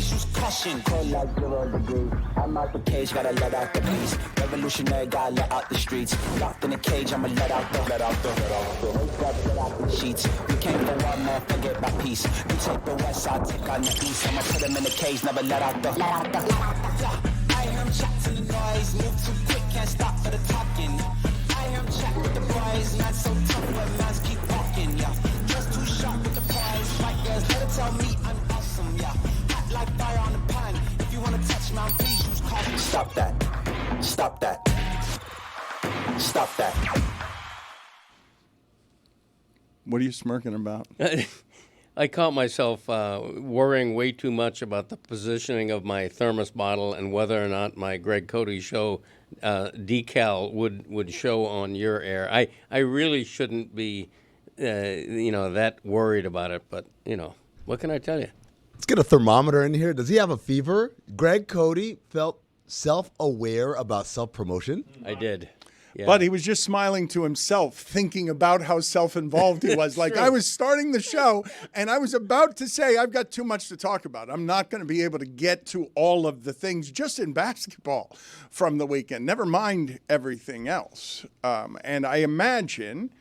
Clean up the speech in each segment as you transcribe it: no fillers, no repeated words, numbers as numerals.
please use caution. Cold like 0 degrees. I'm out the cage, gotta let out the beast. Revolutionary, gotta let out the streets. Locked in a cage, I'ma let out the sheets. We came for war, man, forget my peace. You take the west, I'll take on the east. I'ma put them in the cage, never let out the. I hear him chat to the noise, move too quick, can't stop for the talking. I hear him chat with the boys, not so tough, but man's keep walking, yeah. Just too sharp with the prize, right girls, better tell me I'm awesome, yeah. Hot like fire on the pan, if you wanna touch me, please use caution. Stop that, stop that, stop that. What are you smirking about? I caught myself worrying way too much about the positioning of my thermos bottle and whether or not my Greg Cote show decal would show on your air. I really shouldn't be, that worried about it. But, what can I tell you? Let's get a thermometer in here. Does he have a fever? Greg Cote felt self-aware about self-promotion. I did. Yeah. But he was just smiling to himself, thinking about how self-involved he was. Like, I was starting the show, and I was about to say, I've got too much to talk about. I'm not going to be able to get to all of the things just in basketball from the weekend, never mind everything else. And I imagine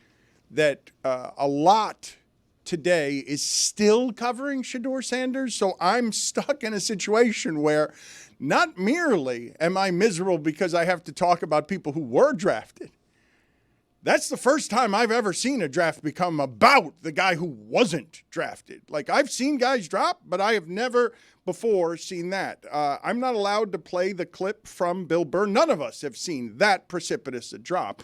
that a lot today is still covering Shedeur Sanders, so I'm stuck in a situation where not merely am I miserable because I have to talk about people who were drafted. That's the first time I've ever seen a draft become about the guy who wasn't drafted. Like, I've seen guys drop, but I have never before seen that. I'm not allowed to play the clip from Bill Burr. None of us have seen that precipitous a drop.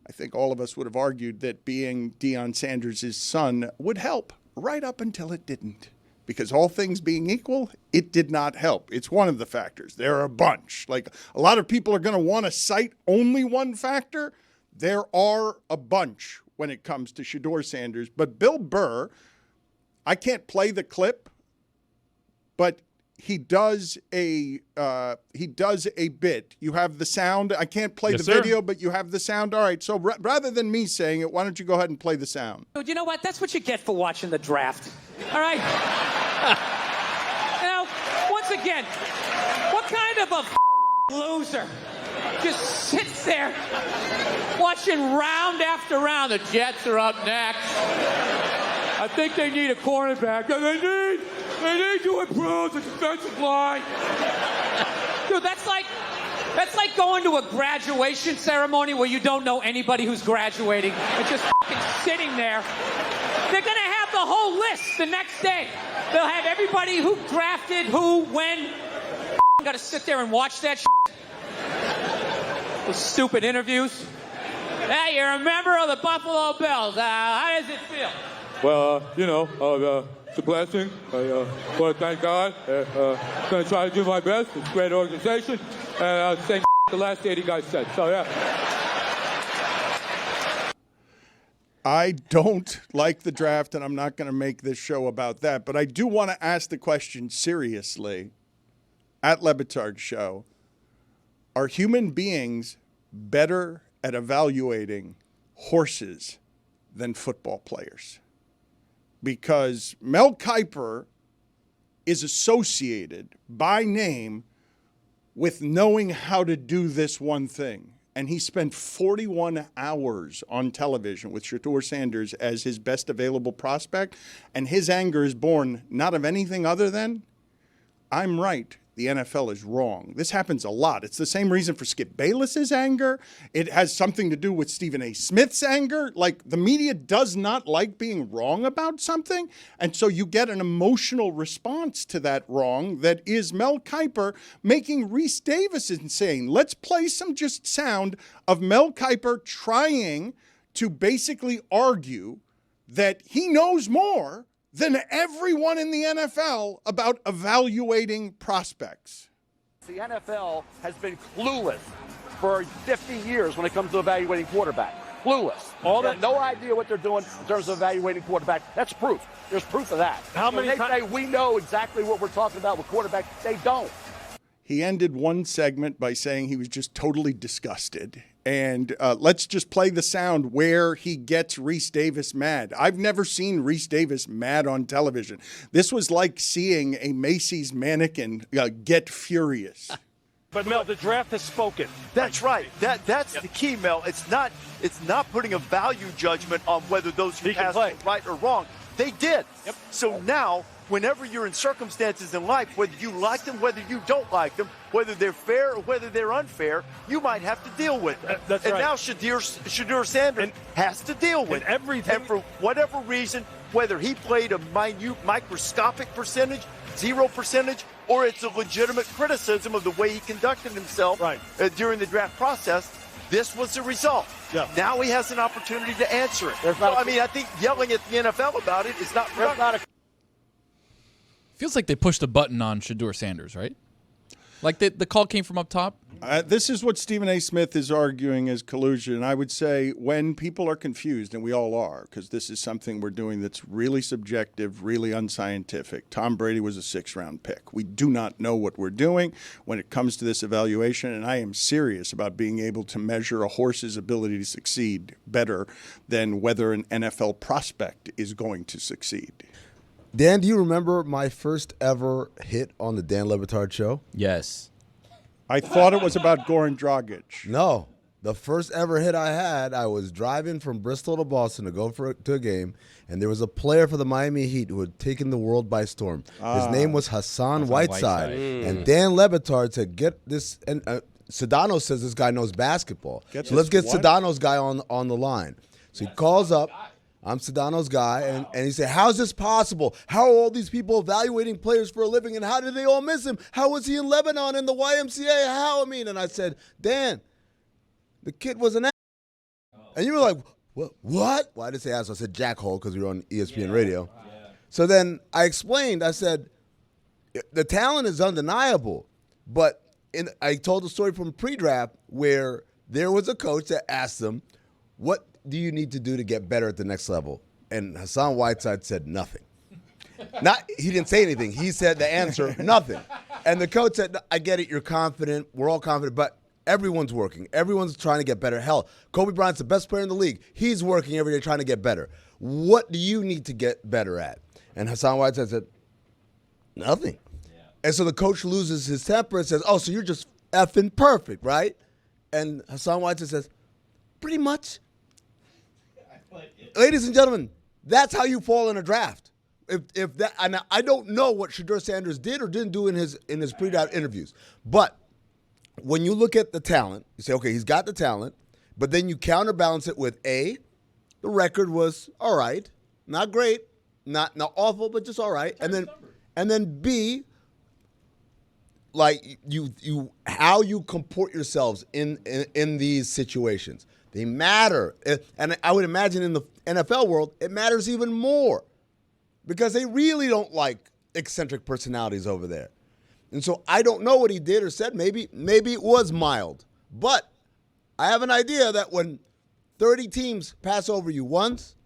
I think all of us would have argued that being Deion Sanders' son would help right up until it didn't. Because all things being equal, it did not help. It's one of the factors. There are a bunch. Like, a lot of people are going to want to cite only one factor. There are a bunch when it comes to Shedeur Sanders. But Bill Burr, I can't play the clip, but he does a bit. You have the sound. I can't play the video, but you have the sound. All right, so rather than me saying it, why don't you go ahead and play the sound? You know what? That's what you get for watching the draft. All right? Once again, what kind of a loser just sits there watching round after round? The Jets are up next. I think they need a cornerback. They need to improve the defensive line. Dude, that's like going to a graduation ceremony where you don't know anybody who's graduating and just sitting there. They're going to have the whole list the next day. They'll have everybody who drafted, who, when. Got to sit there and watch that shit. Those stupid interviews. Hey, you're a member of the Buffalo Bills. How does it feel? Well, it's a blessing. I want to thank God. I'm going to try to do my best. It's a great organization. And I'll say the last 80 guys said. So, yeah. I don't like the draft, and I'm not going to make this show about that. But I do want to ask the question seriously at LeBatardShow. Are human beings better at evaluating horses than football players? Because Mel Kiper is associated by name with knowing how to do this one thing. And he spent 41 hours on television with Shedeur Sanders as his best available prospect. And his anger is born not of anything other than, I'm right. The NFL is wrong. This happens a lot. It's the same reason for Skip Bayless's anger. It has something to do with Stephen A. Smith's anger. Like, the media does not like being wrong about something. And so you get an emotional response to that wrong that is Mel Kiper making Reese Davis insane. Let's play some just sound of Mel Kiper trying to basically argue that he knows more than everyone in the NFL about evaluating prospects. The NFL has been clueless for 50 years when it comes to evaluating quarterback. Clueless. No idea what they're doing in terms of evaluating quarterback. That's proof. There's proof of that. They say we know exactly what we're talking about with quarterback. They don't. He ended one segment by saying he was just totally disgusted. And let's just play the sound where he gets Reese Davis mad. I've never seen Reese Davis mad on television. This was like seeing a Macy's mannequin get furious. But Mel, the draft has spoken. That's right. That's the key, Mel. It's not putting a value judgment on whether those who passed were right or wrong. They did. Yep. So now, whenever you're in circumstances in life, whether you like them, whether you don't like them, whether they're fair or whether they're unfair, you might have to deal with them. That's and right. now Shedeur Sanders has to deal with it. everything. And for whatever reason, whether he played a minute, microscopic percentage, 0%, or it's a legitimate criticism of the way he conducted himself during the draft process, this was the result. Yeah. Now he has an opportunity to answer it. I think yelling at the NFL about it is not productive. Feels like they pushed a button on Shedeur Sanders, right? Like the call came from up top? This is what Stephen A. Smith is arguing as collusion. I would say when people are confused, and we all are, because this is something we're doing that's really subjective, really unscientific. Tom Brady was a 6th-round pick. We do not know what we're doing when it comes to this evaluation, and I am serious about being able to measure a horse's ability to succeed better than whether an NFL prospect is going to succeed. Dan, do you remember my first ever hit on the Dan Le Batard Show? Yes. I thought it was about Goran Dragic. No. The first ever hit I had, I was driving from Bristol to Boston to go to a game, and there was a player for the Miami Heat who had taken the world by storm. His name was Hassan Whiteside. And Dan Le Batard said, get this, and Sedano says this guy knows basketball. So let's get Sedano's guy on the line. So he calls up. I'm Sedano's guy, and he said, how's this possible? How are all these people evaluating players for a living, and how did they all miss him? How was he in Lebanon in the YMCA? How, Amin? And I said, Dan, the kid was an ass. And you were like, what? Well, I didn't say ass. I said jackhole because we were on ESPN radio. So then I explained. I said, the talent is undeniable, but I told the story from pre-draft where there was a coach that asked them, what do you need to do to get better at the next level? And Hassan Whiteside said nothing. He didn't say anything. He said the answer, nothing. And the coach said, I get it, you're confident, we're all confident, but everyone's working. Everyone's trying to get better. Hell, Kobe Bryant's the best player in the league. He's working every day trying to get better. What do you need to get better at? And Hassan Whiteside said, nothing. Yeah. And so the coach loses his temper and says, oh, so you're just effing perfect, right? And Hassan Whiteside says, pretty much. Ladies and gentlemen, that's how you fall in a draft. If that, and I don't know what Shedeur Sanders did or didn't do in his pre-draft interviews, but when you look at the talent, you say, okay, he's got the talent, but then you counterbalance it with A, the record was all right, not great, not awful, but just all right, and then B, like you how you comport yourselves in these situations. They matter. And I would imagine in the NFL world, it matters even more because they really don't like eccentric personalities over there. And so I don't know what he did or said. Maybe it was mild. But I have an idea that when 30 teams pass over you once,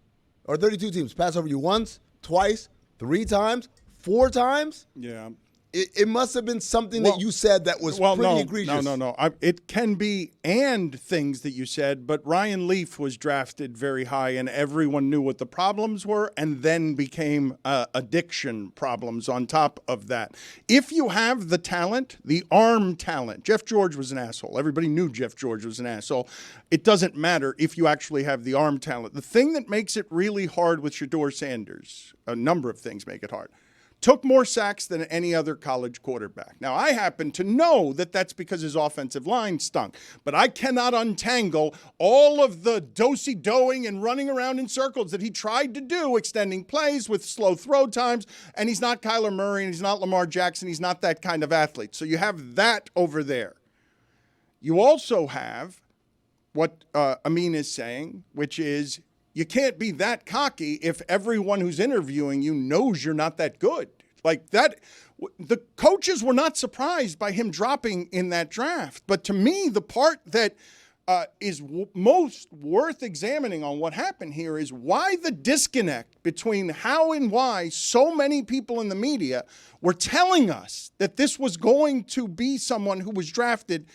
or 32 teams pass over you once, twice, 3 times, 4 times, yeah, it must have been something that you said that was pretty egregious. No. It can be and things that you said, but Ryan Leaf was drafted very high, and everyone knew what the problems were, and then became addiction problems on top of that. If you have the talent, the arm talent, Jeff George was an asshole. Everybody knew Jeff George was an asshole. It doesn't matter if you actually have the arm talent. The thing that makes it really hard with Shedeur Sanders, a number of things make it hard. Took more sacks than any other college quarterback. Now, I happen to know that that's because his offensive line stunk, but I cannot untangle all of the do-si-doing and running around in circles that he tried to do, extending plays with slow throw times, and he's not Kyler Murray, and he's not Lamar Jackson. He's not that kind of athlete. So you have that over there. You also have what Amin is saying, which is you can't be that cocky if everyone who's interviewing you knows you're not that good. Like that, the coaches were not surprised by him dropping in that draft. But to me, the part that is most worth examining on what happened here is why the disconnect between how and why so many people in the media were telling us that this was going to be someone who was drafted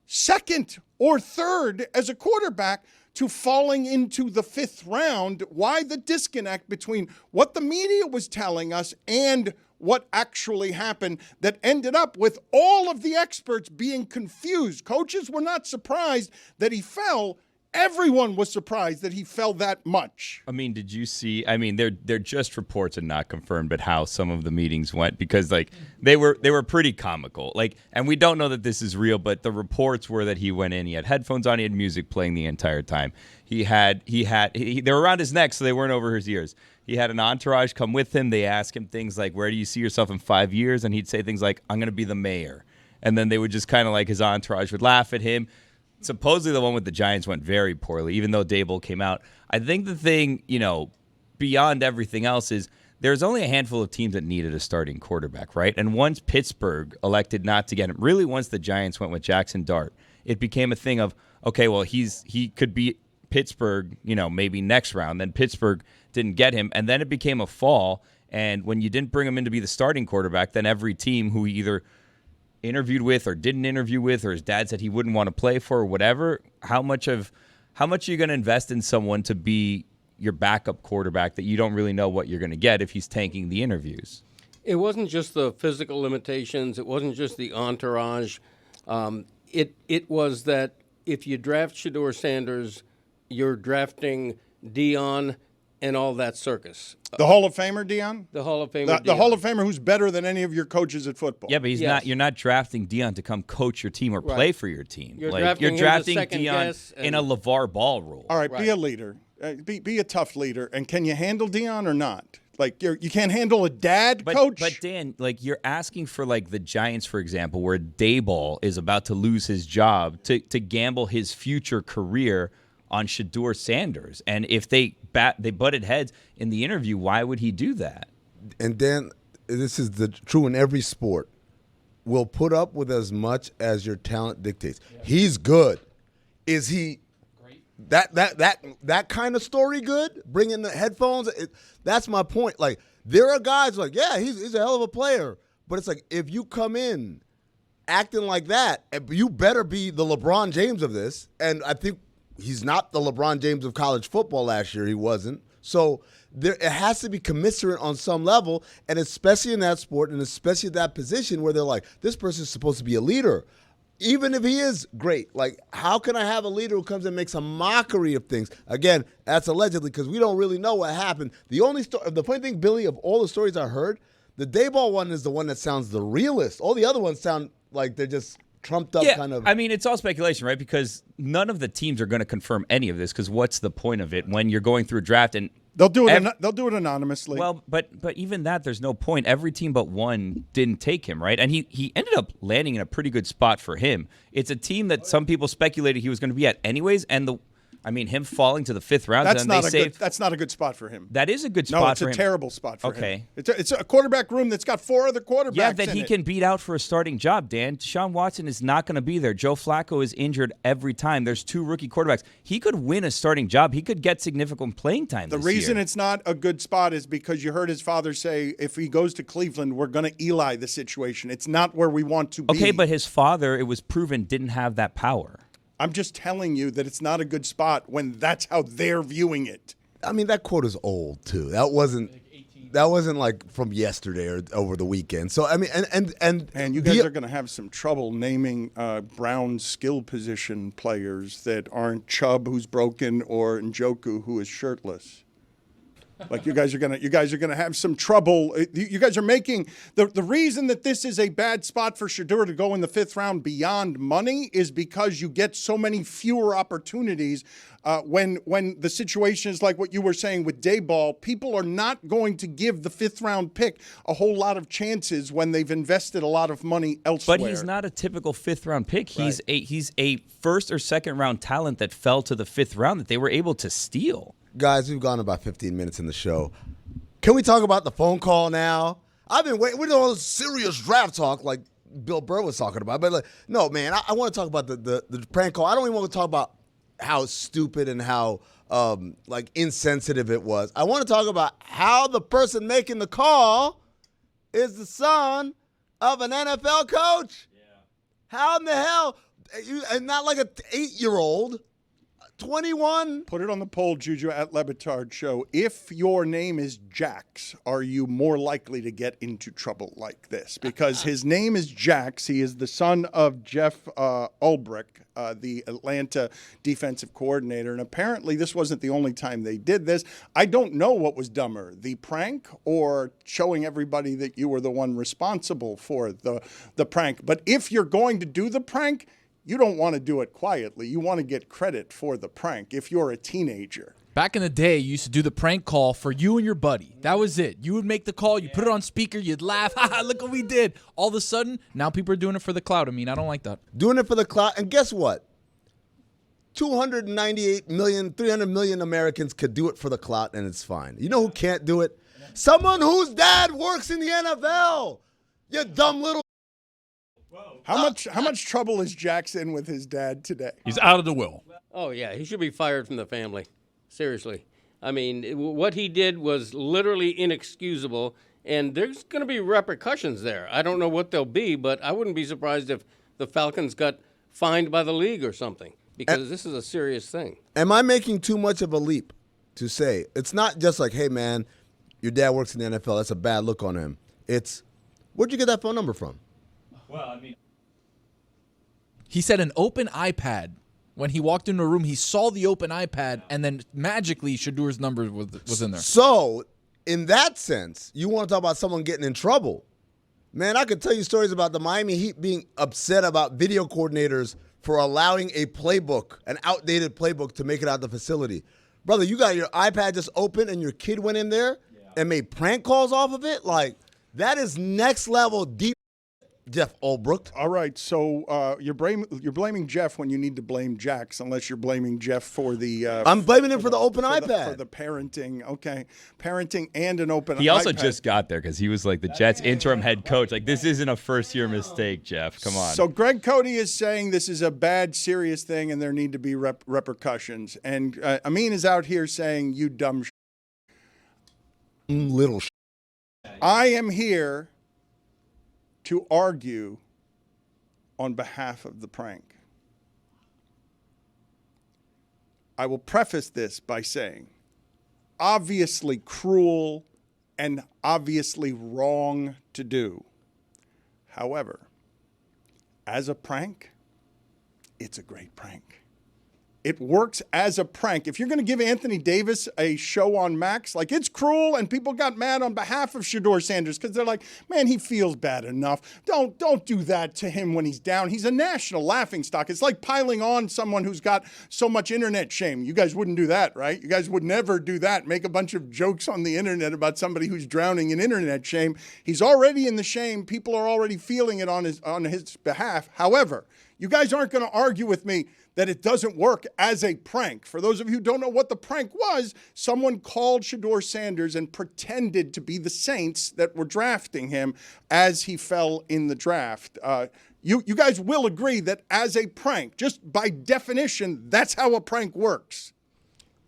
second or third as a quarterback to falling into the 5th round. Why the disconnect between what the media was telling us and what actually happened that ended up with all of the experts being confused? Coaches were not surprised that he fell. Everyone was surprised that he fell that much. I mean, did you see? I mean, they're just reports and not confirmed, but how some of the meetings went, because like they were pretty comical. Like, and we don't know that this is real, but the reports were that he went in, he had headphones on, he had music playing the entire time. They were around his neck, so they weren't over his ears. He had an entourage come with him. They asked him things like, "Where do you see yourself in 5 years?" And he'd say things like, "I'm going to be the mayor." And then they would just kind of like, his entourage would laugh at him. Supposedly the one with the Giants went very poorly, even though Dable came out. I think the thing, beyond everything else is there's only a handful of teams that needed a starting quarterback, right? And once Pittsburgh elected not to get him, really once the Giants went with Jackson Dart, it became a thing of, okay, well, he could beat Pittsburgh, maybe next round. Then Pittsburgh didn't get him, and then it became a fall. And when you didn't bring him in to be the starting quarterback, then every team who either interviewed with or didn't interview with, or his dad said he wouldn't want to play for, or whatever, how much are you going to invest in someone to be your backup quarterback that you don't really know what you're going to get if he's tanking the interviews? It wasn't just the physical limitations. It wasn't just the entourage. It was that if you draft Shedeur Sanders, you're drafting Dion and all that circus. The Hall of Famer, Dion? The Hall of Famer, the Hall of Famer who's better than any of your coaches at football. Yeah, but you're not drafting Dion to come coach your team or play for your team. You're drafting Dion in a LeVar Ball role. All right, be a leader. Be a tough leader. And can you handle Dion or not? Like, you can't handle a dad, coach? But, Dan, like, you're asking for, like, the Giants, for example, where Daboll is about to lose his job, to gamble his future career on Shedeur Sanders. And if they butted heads in the interview, why would he do that? And then, this is true in every sport. We'll put up with as much as your talent dictates. Yeah. He's good. Is he great? That kind of story good? Bringing the headphones? That's my point. Like, there are guys like, yeah, he's a hell of a player. But it's like, if you come in acting like that, you better be the LeBron James of this. And I think he's not the LeBron James of college football last year. He wasn't. So it has to be commiserate on some level, and especially in that sport and especially at that position where they're like, this person's supposed to be a leader. Even if he is great, like, how can I have a leader who comes and makes a mockery of things? Again, that's allegedly, because we don't really know what happened. The funny thing, Billy, of all the stories I heard, the Daboll one is the one that sounds the realest. All the other ones sound like they're just trumped up kind of. I mean, it's all speculation, right? Because none of the teams are going to confirm any of this, because what's the point of it when you're going through a draft and they'll do it anonymously. Well, but even that, there's no point. Every team but one didn't take him, right? And he ended up landing in a pretty good spot for him. It's a team that some people speculated he was going to be at anyways, and him falling to the 5th round. That's not a good spot for him. That is a good spot for him. No, it's a terrible spot for him. Okay. It's a quarterback room that's got 4 other quarterbacks Yeah, that he can beat out for a starting job, Dan. Deshaun Watson is not going to be there. Joe Flacco is injured every time. There's 2 rookie quarterbacks. He could win a starting job. He could get significant playing time The reason it's not a good spot is because you heard his father say, if he goes to Cleveland, we're going to Eli the situation. It's not where we want to be. Okay, but his father, it was proven, didn't have that power. I'm just telling you that it's not a good spot when that's how they're viewing it. I mean, that quote is old too. That wasn't like from yesterday or over the weekend. So I mean, and you guys are going to have some trouble naming Brown skill position players that aren't Chubb, who's broken, or Njoku, who is shirtless. Like you guys are gonna have some trouble. You guys are making the reason that this is a bad spot for Shedeur to go in the 5th round beyond money is because you get so many fewer opportunities when the situation is like what you were saying with Daboll. People are not going to give the 5th round pick a whole lot of chances when they've invested a lot of money elsewhere. But he's not a typical 5th round pick. He's a 1st or 2nd round talent that fell to the 5th round that they were able to steal. Guys, we've gone about 15 minutes in the show. Can we talk about the phone call now? I've been waiting. We're doing all this serious draft talk like Bill Burr was talking about. But no, man, I want to talk about the prank call. I don't even want to talk about how stupid and how insensitive it was. I want to talk about how the person making the call is the son of an NFL coach. Yeah. How in the hell? and not like a 8-year-old. 21. Put it on the poll, Juju, at Le Batard Show. If your name is Jax, are you more likely to get into trouble like this? Because his name is Jax. He is the son of Jeff Ulbrich, the Atlanta defensive coordinator. And apparently this wasn't the only time they did this. I don't know what was dumber, the prank or showing everybody that you were the one responsible for the prank. But if you're going to do the prank, you don't want to do it quietly. You want to get credit for the prank if you're a teenager. Back in the day, you used to do the prank call for you and your buddy. That was it. You would make the call, you put it on speaker, you'd laugh, haha, look what we did. All of a sudden, now people are doing it for the clout. I mean, I don't like that. Doing it for the clout. And guess what? 298 million, 300 million Americans could do it for the clout, and it's fine. You know who can't do it? Someone whose dad works in the NFL. You dumb little. How much trouble is Jax in with his dad today? He's out of the will. Oh, yeah. He should be fired from the family. Seriously. I mean, what he did was literally inexcusable, and there's going to be repercussions there. I don't know what they'll be, but I wouldn't be surprised if the Falcons got fined by the league or something, because this is a serious thing. Am I making too much of a leap to say it's not just like, hey, man, your dad works in the NFL. That's a bad look on him. It's, where'd you get that phone number from? Well, I mean, He said an open iPad. When he walked into a room, he saw the open iPad, and then magically Shedeur's number was in there. So, in that sense, you want to talk about someone getting in trouble. Man, I could tell you stories about the Miami Heat being upset about video coordinators for allowing a playbook, an outdated playbook, to make it out the facility. Brother, you got your iPad just open and your kid went in there and made prank calls off of it? Like, that is next level deep. Jeff Ulbrich. All right, so you're blaming Jeff when you need to blame Jax, unless you're blaming Jeff for the. I'm blaming him for the open iPad. For the parenting, okay, parenting and an open. He also iPad. just got there because he was like the Jets' interim head coach. Like, this isn't a first-year mistake, Jeff. Come on. So Greg Cote is saying this is a bad, serious thing, and there need to be repercussions. And Amin is out here saying, "You dumb little." I am here to argue on behalf of the prank. I will preface this by saying, obviously cruel and obviously wrong to do. However, as a prank, it's a great prank. It works as a prank. If you're going to give Anthony Davis a show on Max, like, it's cruel, and people got mad on behalf of Shedeur Sanders because they're like, man, he feels bad enough. Don't do that to him when he's down. He's a national laughingstock. It's like piling on someone who's got so much internet shame. You guys wouldn't do that, right? You guys would never do that. Make a bunch of jokes on the internet about somebody who's drowning in internet shame. He's already in the shame. People are already feeling it on his behalf. However, you guys aren't going to argue with me that it doesn't work as a prank. For those of you who don't know what the prank was, someone called Shedeur Sanders and pretended to be the Saints that were drafting him as he fell in the draft. You guys will agree that as a prank, just by definition, that's how a prank works.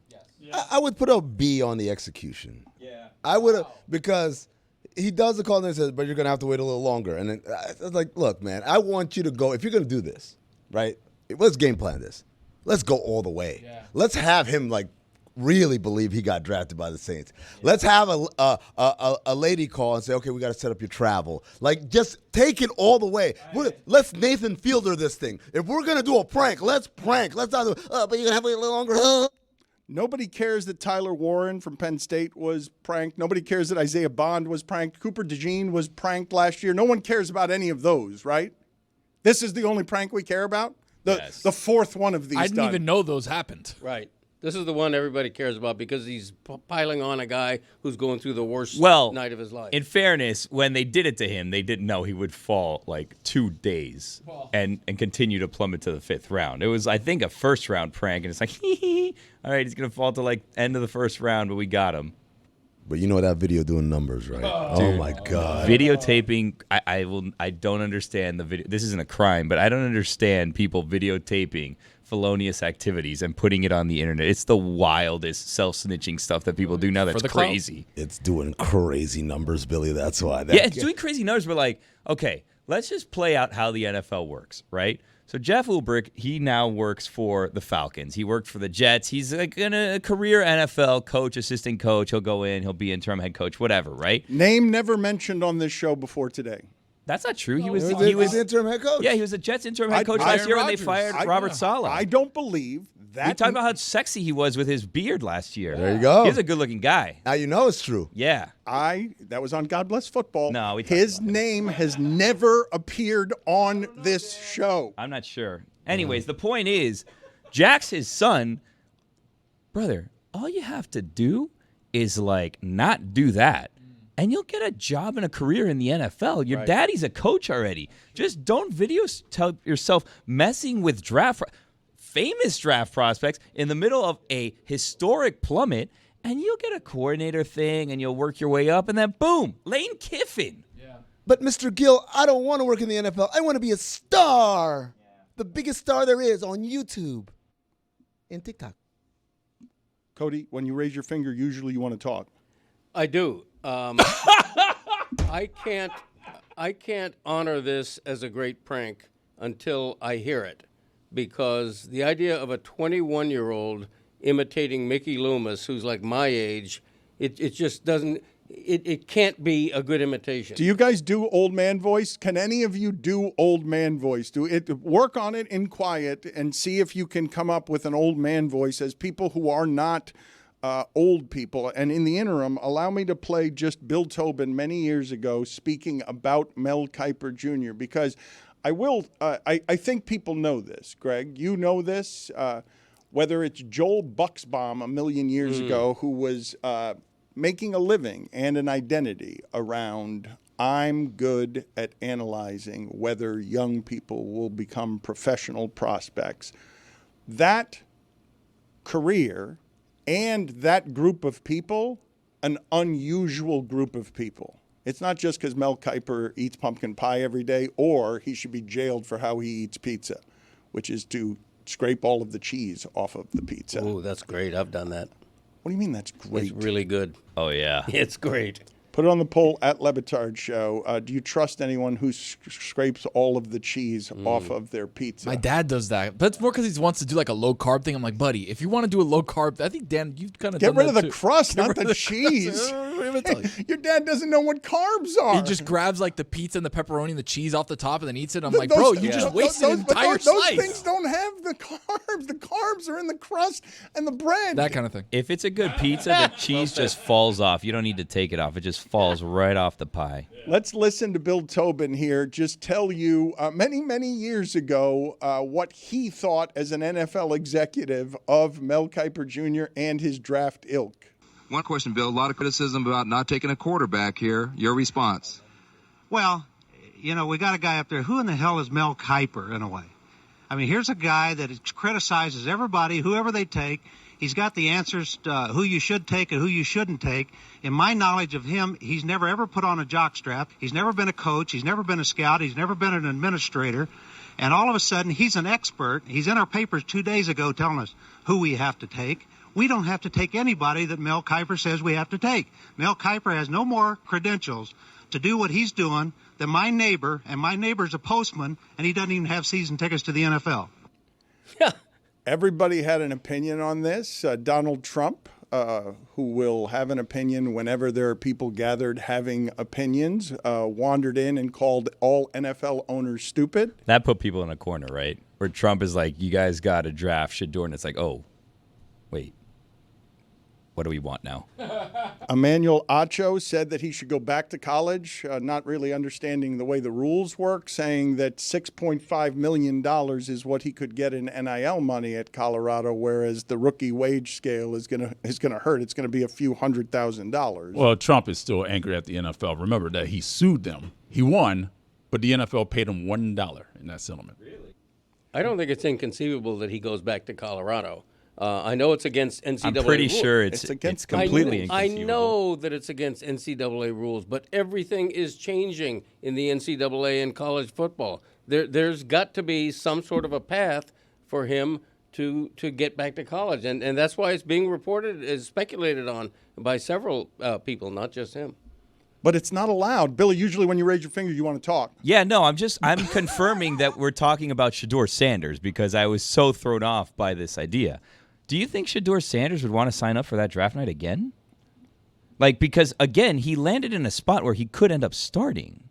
Yes. Yeah. I would put a B on the execution. Yeah. I would have, because he does the call and says, but you're going to have to wait a little longer. And then I was like, look, man, I want you to go, if you're going to do this, right? Let's game plan this. Let's go all the way. Yeah. Let's have him like really believe he got drafted by the Saints. Yeah. Let's have a lady call and say, okay, we got to set up your travel. Like, just take it all the way. Let's Nathan Fielder this thing. If we're gonna do a prank, let's prank. Let's not do. But you're gonna have to wait a little longer. Nobody cares that Tyler Warren from Penn State was pranked. Nobody cares that Isaiah Bond was pranked. Cooper DeJean was pranked last year. No one cares about any of those, right? This is the only prank we care about. The fourth one of these. I didn't even know those happened. Right. This is the one everybody cares about because he's piling on a guy who's going through the worst night of his life. In fairness, when they did it to him, they didn't know he would fall like 2 days and continue to plummet to the 5th round. It was, I think, a first-round prank, and it's like, all right, he's going to fall to like end of the first round, but we got him. But you know that video doing numbers, right? Oh my God. Videotaping, I don't understand the video. This isn't a crime, but I don't understand people videotaping felonious activities and putting it on the internet. It's the wildest self-snitching stuff that people do now. That's crazy. It's doing crazy numbers, Billy. That's why. Yeah, it's doing crazy numbers, but like, okay, let's just play out how the NFL works, right? So Jeff Ulbrich, he now works for the Falcons. He worked for the Jets. He's like a career NFL coach, assistant coach. He'll go in, he'll be interim head coach, whatever, right? Name never mentioned on this show before today. That's not true. He was the interim head coach. Yeah, he was the Jets interim head coach last year when they fired Robert Saleh. I don't believe that. We talked about how sexy he was with his beard last year. There you go. He's a good-looking guy. Now you know it's true. Yeah. That was on God Bless Football. No, his name has never appeared on this show. I'm not sure. Anyways, the point is, Jack's his son. Brother, all you have to do is, like, not do that, and you'll get a job and a career in the NFL. Your daddy's a coach already. Just don't tell yourself messing with famous draft prospects in the middle of a historic plummet, and you'll get a coordinator thing, and you'll work your way up, and then boom, Lane Kiffin. Yeah. But Mr. Gill, I don't want to work in the NFL. I want to be a star. Yeah. The biggest star there is on YouTube and TikTok. Cody, when you raise your finger, usually you want to talk. I do. I can't honor this as a great prank until I hear it, because the idea of a 21-year-old imitating Mickey Loomis, who's like my age, it just doesn't. It can't be a good imitation. Do you guys do old man voice? Can any of you do old man voice? Work on it in quiet and see if you can come up with an old man voice as people who are not old people. And in the interim, allow me to play just Bill Tobin many years ago speaking about Mel Kiper Jr. because I will. I think people know this, Greg. You know this. Whether it's Joel Bucksbaum a million years ago, who was making a living and an identity around I'm good at analyzing whether young people will become professional prospects. That career and that group of people, an unusual group of people. It's not just because Mel Kiper eats pumpkin pie every day, or he should be jailed for how he eats pizza, which is to scrape all of the cheese off of the pizza. Oh, that's great. I've done that. What do you mean that's great? It's really good. Oh, yeah. It's great. Put it on the poll at Le Batard Show. Do you trust anyone who scrapes all of the cheese off of their pizza? My dad does that, but it's more because he wants to do like a low carb thing. I'm like, buddy, if you want to do a low carb, I think Dan, you've kind of get rid of the too. crust, not the cheese. Your dad doesn't know what carbs are. He just grabs like the pizza and the pepperoni and the cheese off the top and then eats it. I'm like, bro, you just wasted an entire slice. Those things don't have the carbs. The carbs are in the crust and the bread. That kind of thing. If it's a good pizza, the cheese just falls off. You don't need to take it off. It just falls right off the pie. Let's listen to Bill Tobin here just tell you many, many years ago what he thought as an NFL executive of Mel Kiper Jr. and his draft ilk. One question, Bill. A lot of criticism about not taking a quarterback here. Your response? Well, you know, we got a guy up there. Who in the hell is Mel Kiper, in a way? I mean, here's a guy that criticizes everybody, whoever they take. He's got the answers to who you should take and who you shouldn't take. In my knowledge of him, he's never ever put on a jockstrap. He's never been a coach. He's never been a scout. He's never been an administrator. And all of a sudden, he's an expert. He's in our papers 2 days ago telling us who we have to take. We don't have to take anybody that Mel Kiper says we have to take. Mel Kiper has no more credentials to do what he's doing than my neighbor, and my neighbor's a postman, and he doesn't even have season tickets to the NFL. Yeah. Everybody had an opinion on this. Donald Trump, who will have an opinion whenever there are people gathered having opinions, wandered in and called all NFL owners stupid. That put people in a corner, right? Where Trump is like, you guys got to draft Shedeur, and it's like, oh, wait. What do we want now? Emmanuel Acho said that he should go back to college, not really understanding the way the rules work, saying that $6.5 million is what he could get in NIL money at Colorado, whereas the rookie wage scale is gonna hurt. It's going to be a few $100,000. Well, Trump is still angry at the NFL. Remember that he sued them. He won, but the NFL paid him $1 in that settlement. Really? I don't think it's inconceivable that he goes back to Colorado. I know it's against NCAA I'm pretty rules. sure it's completely inconceivable. I know that it's against NCAA rules, but everything is changing in the NCAA and college football. There's got to be some sort of a path for him to get back to college, and that's why it's being reported, is speculated on by several people, not just him. But it's not allowed. Billy, usually when you raise your finger, you want to talk. Yeah, no, I'm confirming that we're talking about Shedeur Sanders because I was so thrown off by this idea. Do you think Shedeur Sanders would want to sign up for that draft night again? Like, because, again, he landed in a spot where he could end up starting.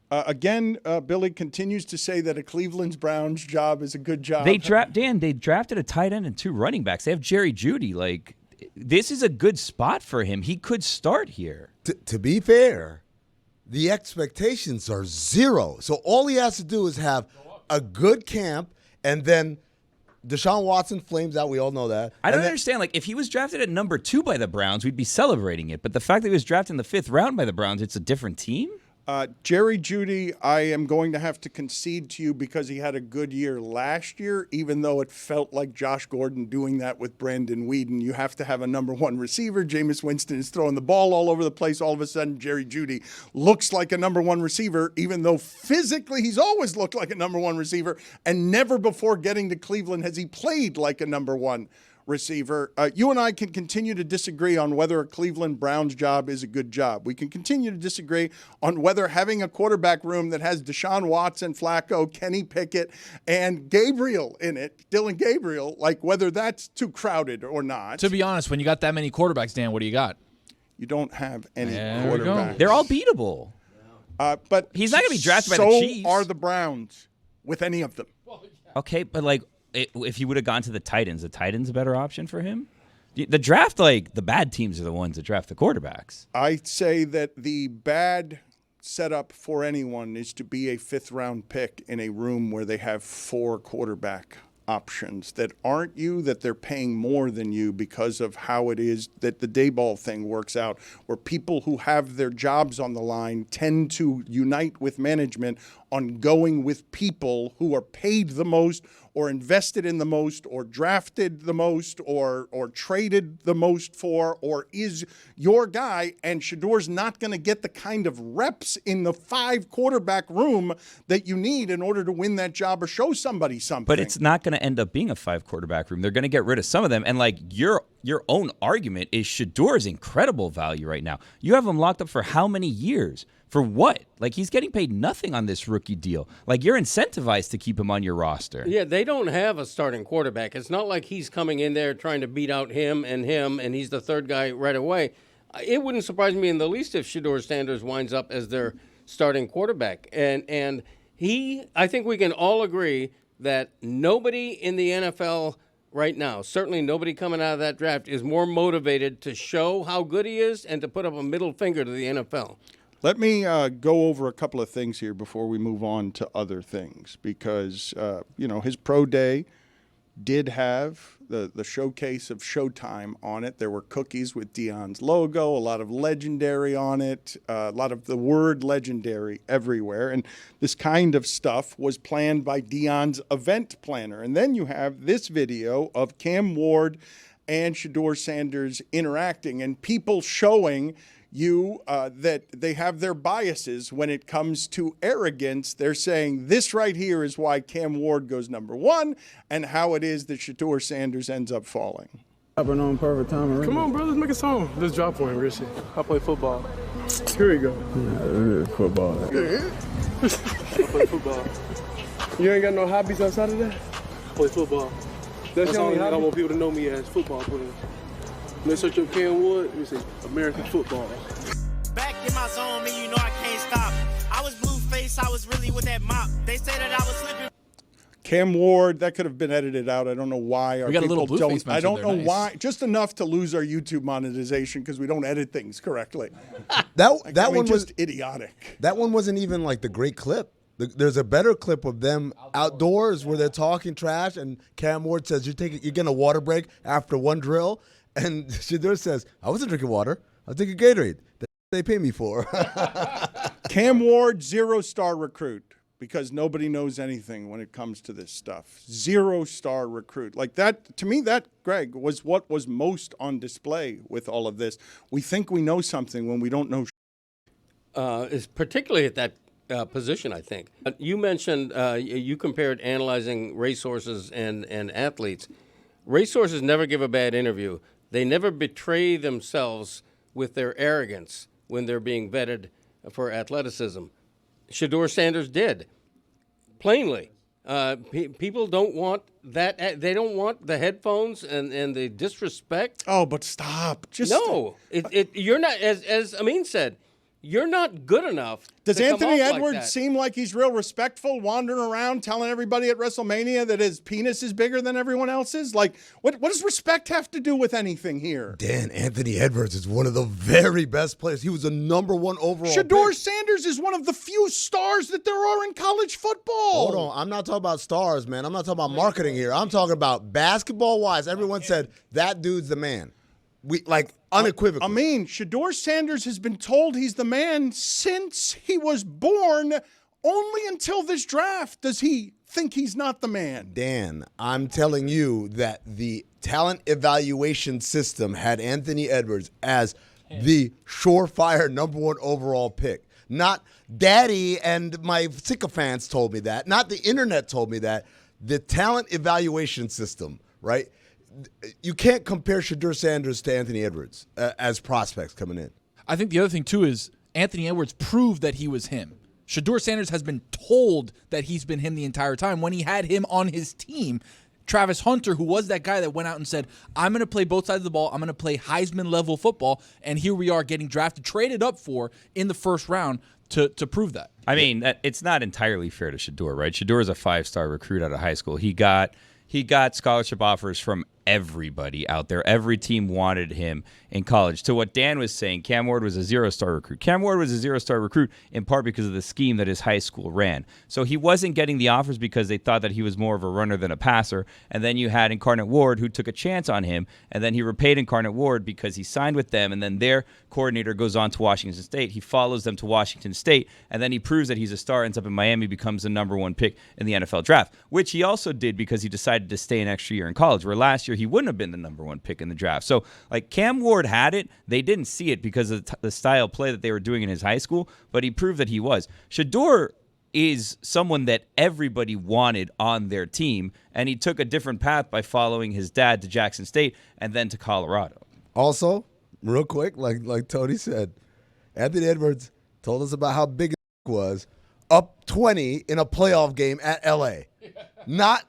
Billy continues to say that a Cleveland Browns job is a good job. They drafted a tight end and 2 running backs. They have Jerry Jeudy. Like, this is a good spot for him. He could start here. To be fair, the expectations are 0. So all he has to do is have a good camp, and then Deshaun Watson flames out. We all know that. I don't understand. Like, if he was drafted at number 2 by the Browns, we'd be celebrating it. But the fact that he was drafted in the 5th round by the Browns, it's a different team? Jerry Jeudy, I am going to have to concede to you because he had a good year last year, even though it felt like Josh Gordon doing that with Brandon Weeden. You have to have a number 1 receiver. Jameis Winston is throwing the ball all over the place. All of a sudden, Jerry Jeudy looks like a number 1 receiver, even though physically he's always looked like a number 1 receiver, and never before getting to Cleveland has he played like a number 1 receiver. You and I can continue to disagree on whether a Cleveland Browns job is a good job. We can continue to disagree on whether having a quarterback room that has Deshaun Watson, Flacco, Kenny Pickett, and Gabriel in it, Dylan Gabriel, like whether that's too crowded or not. To be honest, when you got that many quarterbacks, Dan, what do you got? You don't have any quarterbacks. They're all beatable. But he's not going to be drafted by the Chiefs. So are the Browns with any of them. Okay, but like, if he would have gone to the Titans a better option for him? The draft, like, the bad teams are the ones that draft the quarterbacks. I say that the bad setup for anyone is to be a 5th-round pick in a room where they have 4 quarterback options that aren't you, that they're paying more than you because of how it is that the Dayball thing works out, where people who have their jobs on the line tend to unite with management on going with people who are paid the most or invested in the most or drafted the most or traded the most for or is your guy, and Shedeur's not going to get the kind of reps in the 5 quarterback room that you need in order to win that job or show somebody something. But it's not going to end up being a 5 quarterback room. They're going to get rid of some of them. And like your own argument is Shedeur's incredible value right now. You have him locked up for how many years? For what? Like, he's getting paid nothing on this rookie deal. Like, you're incentivized to keep him on your roster. Yeah, they don't have a starting quarterback. It's not like he's coming in there trying to beat out him, and he's the 3rd guy right away. It wouldn't surprise me in the least if Shedeur Sanders winds up as their starting quarterback. And I think we can all agree that nobody in the NFL right now, certainly nobody coming out of that draft, is more motivated to show how good he is and to put up a middle finger to the NFL. Let me go over a couple of things here before we move on to other things, because, his pro day did have the showcase of Showtime on it. There were cookies with Deion's logo, a lot of legendary on it, a lot of the word legendary everywhere. And this kind of stuff was planned by Deion's event planner. And then you have this video of Cam Ward and Shedeur Sanders interacting and people showing you that they have their biases when it comes to arrogance. They're saying this right here is why Cam Ward goes number 1 and how it is that Shedeur Sanders ends up falling. Come on, bro, let's make a song. Let's drop for him, Richie. I play football. Here we go. Yeah, football. I play football. You ain't got no hobbies outside of that? I play football. That's the only hobby I want people to know me as, football player. When they search up Cam Ward, we say American football. Back in my zone, man, you know I can't stop. I was blue face, I was really with that mop. They said that I was slipping. Cam Ward, that could have been edited out. I don't know why. We got a little blue face mention. I don't know nice. why. Just enough to lose our YouTube monetization because we don't edit things correctly. That one was just idiotic. That one wasn't even like the great clip. There's a better clip of them outdoors where they're talking trash, and Cam Ward says, "You're getting a water break after one drill," and Shedeur says, "I wasn't drinking water. I was drinking Gatorade. That they pay me for." Cam Ward, 0-star recruit, because nobody knows anything when it comes to this stuff. 0-star recruit. Like that, to me, that, Greg, was what was most on display with all of this. We think we know something when we don't know. Is particularly at that position, I think. You mentioned, you compared analyzing racehorses and athletes. Racehorses never give a bad interview. They never betray themselves with their arrogance. when they're being vetted for athleticism. Shedeur Sanders did, plainly. People don't want that. They don't want the headphones and the disrespect. Oh, but stop! No, you're not. As Amin said, you're not good enough. Does to come Anthony off like Edwards that. seem like he's real respectful, wandering around telling everybody at WrestleMania that his penis is bigger than everyone else's? Like, what does respect have to do with anything here? Dan, Anthony Edwards is one of the very best players. He was the #1 overall Shedeur pick. Sanders is one of the few stars that there are in college football. Hold on. I'm not talking about stars, man. I'm not talking about marketing here. I'm talking about basketball-wise. Everyone said that dude's the man. Unequivocally. I mean, Shedeur Sanders has been told he's the man since he was born. Only until this draft does he think he's not the man. Dan, I'm telling you that the talent evaluation system had Anthony Edwards as the surefire #1 overall pick. Not Daddy and my sycophants told me that. Not the internet told me that. The talent evaluation system, right? You can't compare Shedeur Sanders to Anthony Edwards as prospects coming in. I think the other thing, too, is Anthony Edwards proved that he was him. Shedeur Sanders has been told that he's been him the entire time. When he had him on his team, Travis Hunter, who was that guy that went out and said, I'm going to play both sides of the ball, I'm going to play Heisman-level football, and here we are getting drafted, traded up for in the first round to prove that. I mean, it's not entirely fair to Shedeur, right? Shedeur is a 5-star recruit out of high school. He got scholarship offers from everybody out there. Every team wanted him in college. To what Dan was saying, Cam Ward was a 0-star recruit. Cam Ward was a 0-star recruit in part because of the scheme that his high school ran. So he wasn't getting the offers because they thought that he was more of a runner than a passer. And then you had Incarnate Ward, who took a chance on him, and then he repaid Incarnate Ward because he signed with them, and then their coordinator goes on to Washington State. He follows them to Washington State, and then he proves that he's a star, ends up in Miami, becomes the #1 pick in the NFL draft, which he also did because he decided to stay an extra year in college, where last year he wouldn't have been the #1 pick in the draft. So, Cam Ward had it. They didn't see it because of the style of play that they were doing in his high school, but he proved that he was. Shedeur is someone that everybody wanted on their team, and he took a different path by following his dad to Jackson State and then to Colorado. Also, real quick, like Tony said, Anthony Edwards told us about how big it was, up 20 in a playoff game at LA. Not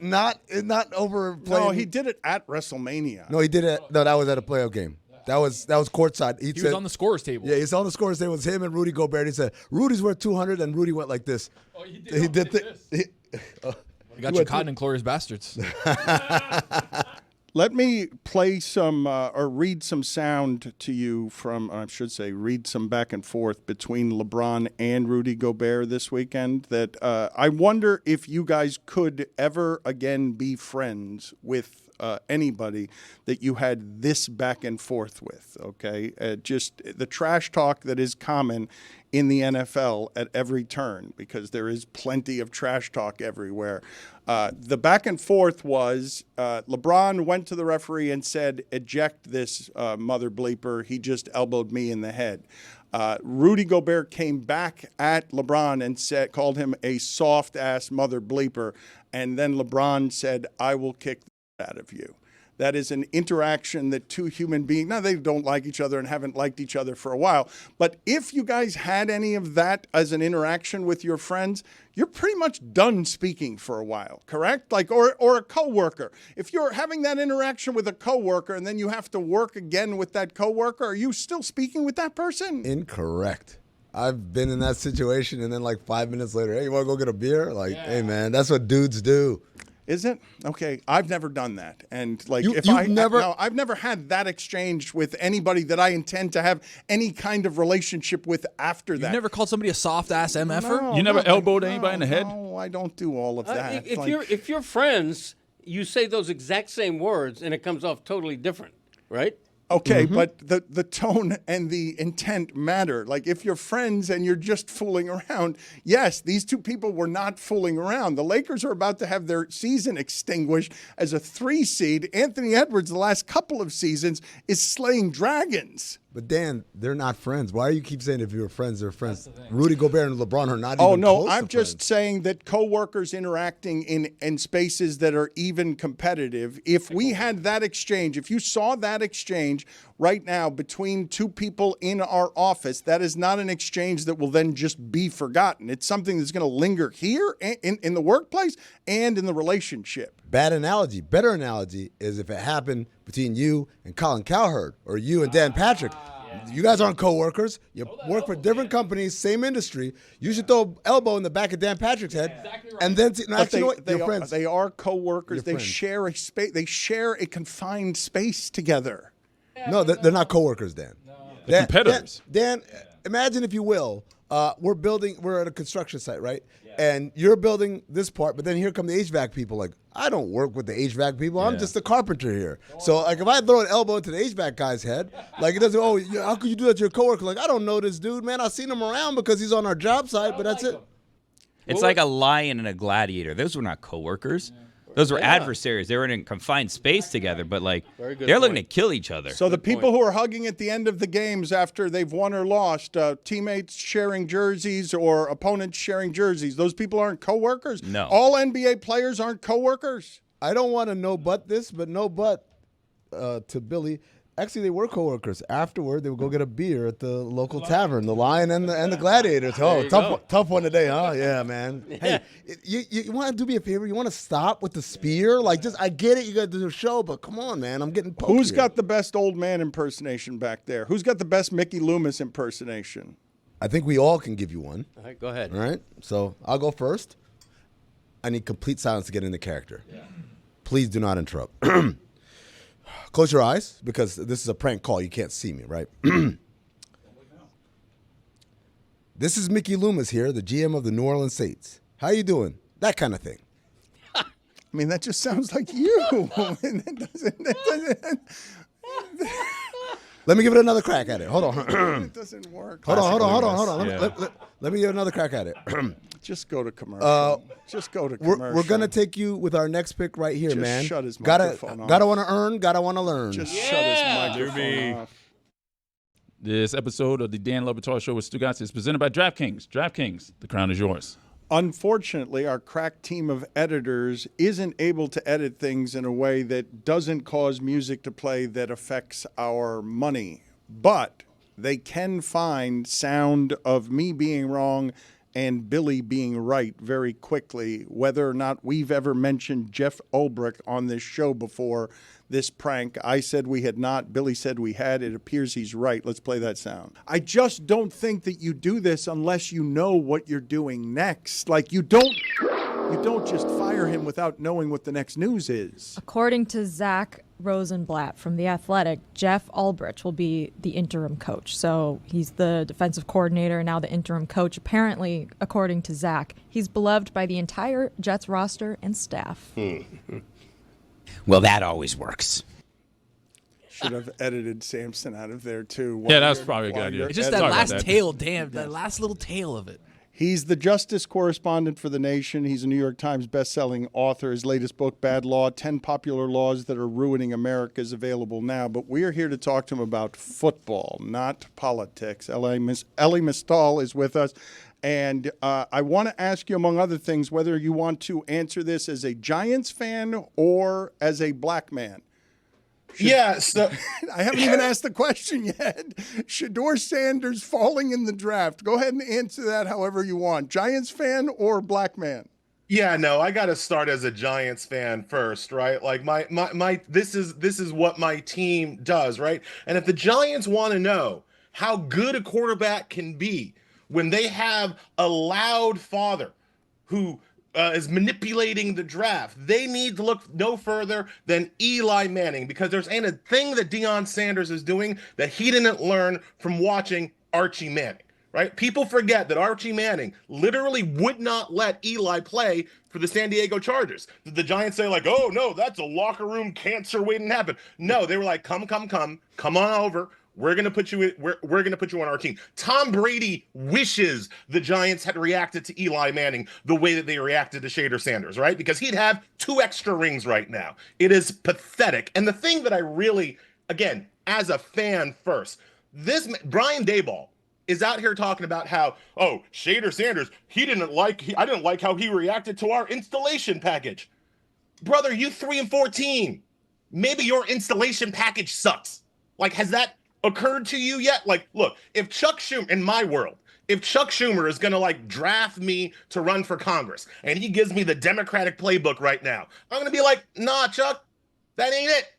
overplaying. No, he did it at WrestleMania. No, he did it. No, that was at a playoff game. That was courtside. He was on the scorer's table. Yeah, he's on the scorer's table. It was him and Rudy Gobert. He said, Rudy's worth 200, and Rudy went like this. Oh, he did this. You got your cotton and Glorious Bastards. Let me play some or read some sound to you from, I should say, read some back and forth between LeBron and Rudy Gobert this weekend that I wonder if you guys could ever again be friends with anybody that you had this back and forth with, okay? Just the trash talk that is common in the NFL at every turn, because there is plenty of trash talk everywhere. The back and forth was LeBron went to the referee and said, eject this mother bleeper. He just elbowed me in the head. Rudy Gobert came back at LeBron and called him a soft-ass mother bleeper. And then LeBron said, I will kick the out of you. That is an interaction that two human beings, now they don't like each other and haven't liked each other for a while, but if you guys had any of that as an interaction with your friends, you're pretty much done speaking for a while, correct? Or a coworker. If you're having that interaction with a coworker and then you have to work again with that coworker, are you still speaking with that person? Incorrect. I've been in that situation, and then 5 minutes later, hey, you want to go get a beer? Hey, man, that's what dudes do. Is it? Okay, I've never done that. And I've never had that exchange with anybody that I intend to have any kind of relationship with after that. You've never called somebody a soft-ass MFer? No, You never elbowed anybody in the head? No, I don't do all of that. If you're friends, you say those exact same words, and it comes off totally different, right? Okay, but the tone and the intent matter. If you're friends and you're just fooling around, yes, these two people were not fooling around. The Lakers are about to have their season extinguished as a 3 seed. Anthony Edwards, the last couple of seasons, is slaying dragons. But Dan, they're not friends. Why do you keep saying if you're friends, they're friends? Rudy Gobert and LeBron are not even close. Oh, no, I'm just saying that coworkers interacting in spaces that are even competitive, if we had that exchange, if you saw that exchange right now between two people in our office, that is not an exchange that will then just be forgotten. It's something that's going to linger here in the workplace and in the relationship. Bad analogy. Better analogy is if it happened between you and Colin Cowherd or you and Dan Patrick. You guys aren't co-workers. You work for different companies, same industry. You should throw an elbow in the back of Dan Patrick's head, exactly right. And then they are co-workers. They share a space. They share a confined space together. No, they're not co-workers, Dan. They're competitors. Dan, imagine if you will, we're at a construction site, right? And you're building this part, but then here come the HVAC people. Like, I don't work with the HVAC people. I'm just a carpenter here. So, like, if I throw an elbow into the HVAC guy's head, like, it doesn't, how could you do that to your coworker? Like, I don't know this dude, man. I've seen him around because he's on our job site, but that's it. It's like a lion and a gladiator. Those were not coworkers. Those were adversaries. They were in a confined space together, but like they're looking to kill each other. So the people who are hugging at the end of the games after they've won or lost, teammates sharing jerseys or opponents sharing jerseys, those people aren't coworkers? No. All NBA players aren't coworkers? I don't want to to Billy. Actually, they were coworkers. Afterward, they would go get a beer at the local tavern, the Lion and the Gladiator. Oh, tough one today, huh? Yeah, man. Hey, you want to do me a favor? You want to stop with the spear? Like, I get it. You got to do a show, but come on, man. I'm getting poked. Who's got the best old man impersonation back there? Who's got the best Mickey Loomis impersonation? I think we all can give you one. All right, go ahead. All right, so I'll go first. I need complete silence to get into character. Yeah. Please do not interrupt. Close your eyes, because this is a prank call. You can't see me, right? This is Mickey Loomis here, the GM of the New Orleans Saints. How you doing? That kind of thing. I mean, that just sounds like you. Let me give it another crack at it. Hold on. It doesn't work. Hold on. Let me give it another crack at it. Just go to commercial. Just go to commercial. We're gonna take you with our next pick right here, just man. Shut his microphone off. Gotta want to earn. Gotta want to learn. Just shut his microphone off. This episode of the Dan Le Batard Show with Stugotz is presented by DraftKings. DraftKings, the crown is yours. Unfortunately, our crack team of editors isn't able to edit things in a way that doesn't cause music to play that affects our money. But they can find sound of me being wrong and Billy being right very quickly. Whether or not we've ever mentioned Jeff Ulbrich on this show before, this prank, I said we had not. Billy said we had. It appears he's right. Let's play that sound. I just don't think that you do this unless you know what you're doing next. Like, you don't just fire him without knowing what the next news is. According to Zach Rosenblatt from The Athletic, Jeff Ulbrich will be the interim coach. So he's the defensive coordinator and now the interim coach. Apparently, according to Zach, he's beloved by the entire Jets roster and staff. Well, that always works. Should have edited Samson out of there, too. Yeah, that's probably a good idea. It's just that last tail, that last little tail of it. He's the justice correspondent for The Nation. He's a New York Times bestselling author. His latest book, Bad Law, 10 Popular Laws That Are Ruining America, is available now. But we're here to talk to him about football, not politics. Elie Mystal is with us. And I want to ask you, among other things, whether you want to answer this as a Giants fan or as a black man. So I haven't even asked the question yet. Shedeur Sanders falling in the draft. Go ahead and answer that however you want. Giants fan or black man? Yeah, no, I got to start as a Giants fan first, right? Like my this is what my team does, right? And if the Giants want to know how good a quarterback can be when they have a loud father who is manipulating the draft, they need to look no further than Eli Manning, because there's ain't a thing that Deion Sanders is doing that he didn't learn from watching Archie Manning, right? People forget that Archie Manning literally would not let Eli play for the San Diego Chargers. Did the Giants say like, oh no, that's a locker room cancer waiting to happen? No, they were like, come on over. We're gonna put you on our team. Tom Brady wishes the Giants had reacted to Eli Manning the way that they reacted to Shedeur Sanders, right? Because he'd have 2 extra rings right now. It is pathetic. And the thing that I really, again, as a fan first, Brian Daboll is out here talking about how, Shedeur Sanders, I didn't like how he reacted to our installation package. Brother, you 3-14. Maybe your installation package sucks. Like, has that occurred to you yet? Like, look, if Chuck Schumer, in my world, if Chuck Schumer is going to like draft me to run for Congress and he gives me the Democratic playbook right now, I'm going to be like, nah, Chuck, that ain't it.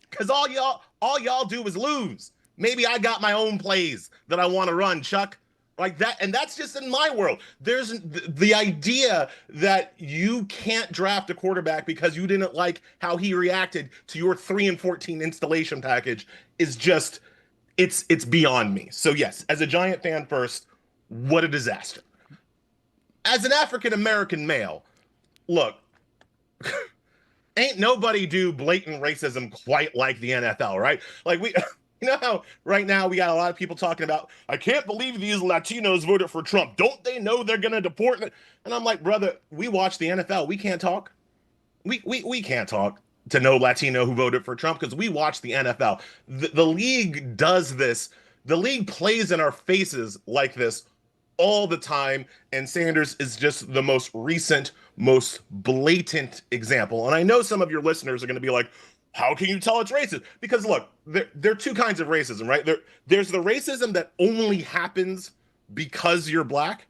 Because all y'all do is lose. Maybe I got my own plays that I want to run, Chuck. Like that, and that's just in my world. There's the idea that you can't draft a quarterback because you didn't like how he reacted to your 3-14 installation package is just, it's beyond me. So yes, as a Giant fan first, what a disaster. As an African-American male, look, ain't nobody do blatant racism quite like the NFL, right? Like you know how right now we got a lot of people talking about, I can't believe these Latinos voted for Trump. Don't they know they're going to deport them? And I'm like, brother, we watch the NFL. We can't talk. We can't talk to no Latino who voted for Trump because we watch the NFL. The league does this. The league plays in our faces like this all the time. And Sanders is just the most recent, most blatant example. And I know some of your listeners are going to be like, how can you tell it's racist? Because look, there are two kinds of racism, right? There's the racism that only happens because you're black.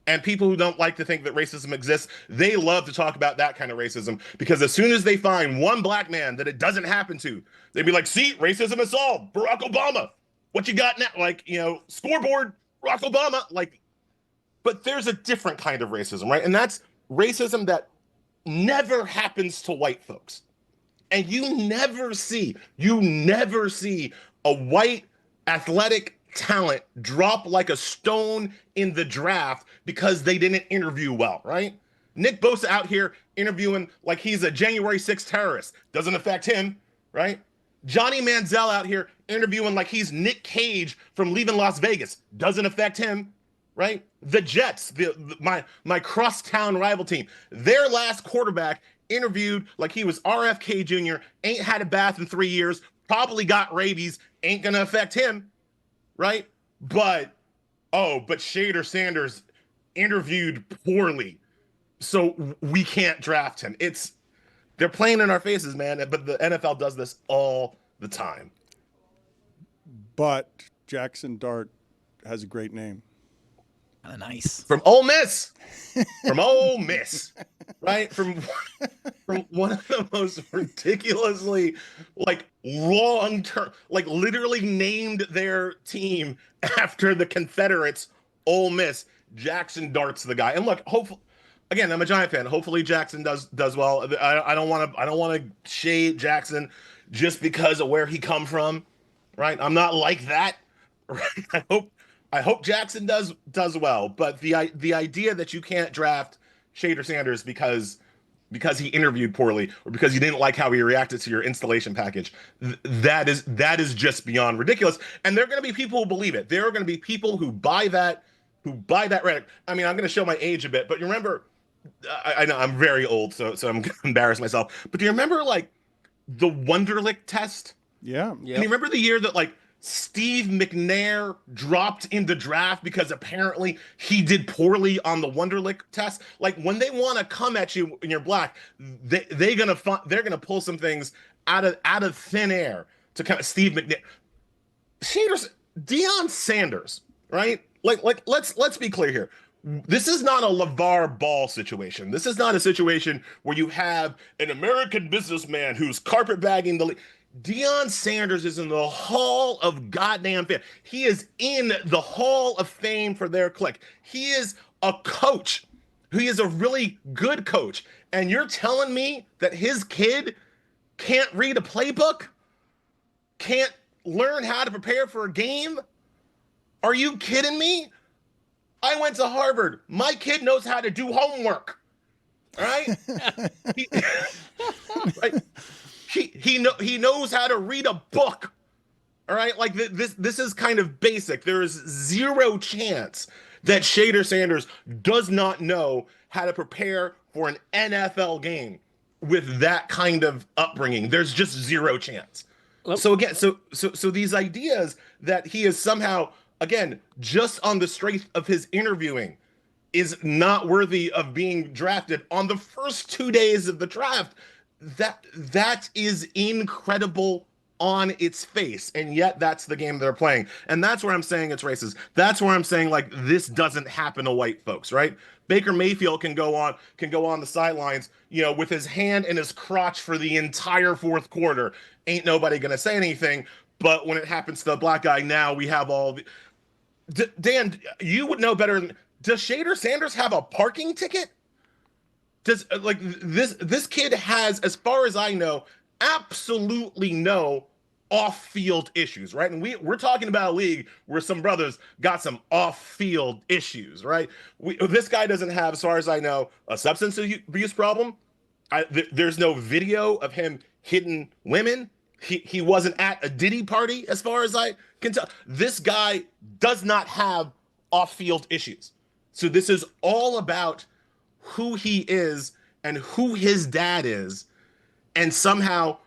And people who don't like to think that racism exists, they love to talk about that kind of racism because as soon as they find one black man that it doesn't happen to, they'd be like, see, racism is solved. Barack Obama, what you got now? Like, you know, scoreboard, Barack Obama. Like, but there's a different kind of racism, right? And that's racism that never happens to white folks. And you never see a white athletic talent drop like a stone in the draft because they didn't interview well, right? Nick Bosa out here interviewing like he's a January 6th terrorist. Doesn't affect him, right? Johnny Manziel out here interviewing like he's Nick Cage from Leaving Las Vegas. Doesn't affect him, right? The Jets, my crosstown rival team, their last quarterback interviewed like he was RFK Jr., ain't had a bath in 3 years, probably got rabies, ain't gonna affect him, right? But Shedeur Sanders interviewed poorly, so we can't draft him. They're playing in our faces, man, but the NFL does this all the time. But Jackson Dart has a great name. Nice. From Ole Miss. From Ole Miss. Right? From one of the most ridiculously, like, long-term, like, literally named their team after the Confederates, Ole Miss. Jackson Dart's the guy. And look, hopefully, again, I'm a Giant fan. Hopefully Jackson does well. I don't want to shade Jackson just because of where he come from, right? I'm not like that. Right? I hope Jackson does well, but the idea that you can't draft Shedeur Sanders because he interviewed poorly or because you didn't like how he reacted to your installation package, that is just beyond ridiculous. And there are going to be people who believe it. There are going to be people who buy that rhetoric. I mean, I'm going to show my age a bit, but you remember, I know I'm very old, so I'm going to embarrass myself. But do you remember like the Wonderlic test? Yeah. And you remember the year that like Steve McNair dropped in the draft because apparently he did poorly on the Wonderlic test. Like when they want to come at you and you're black, they're gonna pull some things out of thin air to kind of Steve McNair. Deion Sanders, right? Like let's be clear here. This is not a LeVar Ball situation. This is not a situation where you have an American businessman who's carpetbagging the league. Deion Sanders is in the Hall of Goddamn Fame. He is in the Hall of Fame for their clique. He is a coach. He is a really good coach. And you're telling me that his kid can't read a playbook? Can't learn how to prepare for a game? Are you kidding me? I went to Harvard. My kid knows how to do homework. All right? Right? He knows how to read a book. All right? Like this is kind of basic. There is zero chance that Shedeur Sanders does not know how to prepare for an NFL game with that kind of upbringing. There's just zero chance. So again, so these ideas that he is somehow, again, just on the strength of his interviewing is not worthy of being drafted on the first 2 days of the draft. That is incredible on its face, and yet that's the game they're playing. And that's where I'm saying it's racist. That's where I'm saying, like, this doesn't happen to white folks, right? Baker Mayfield can go on the sidelines, with his hand in his crotch for the entire fourth quarter. Ain't nobody gonna say anything. But when it happens to a black guy, now we have all the... Dan, you would know better. Does Shedeur Sanders have a parking ticket? Does this kid has, as far as I know, absolutely no off-field issues, right? And we're talking about a league where some brothers got some off-field issues, right? This guy doesn't have, as far as I know, a substance abuse problem. There's no video of him hitting women. He wasn't at a Diddy party, as far as I can tell. This guy does not have off-field issues. So this is all about who he is and who his dad is, and somehow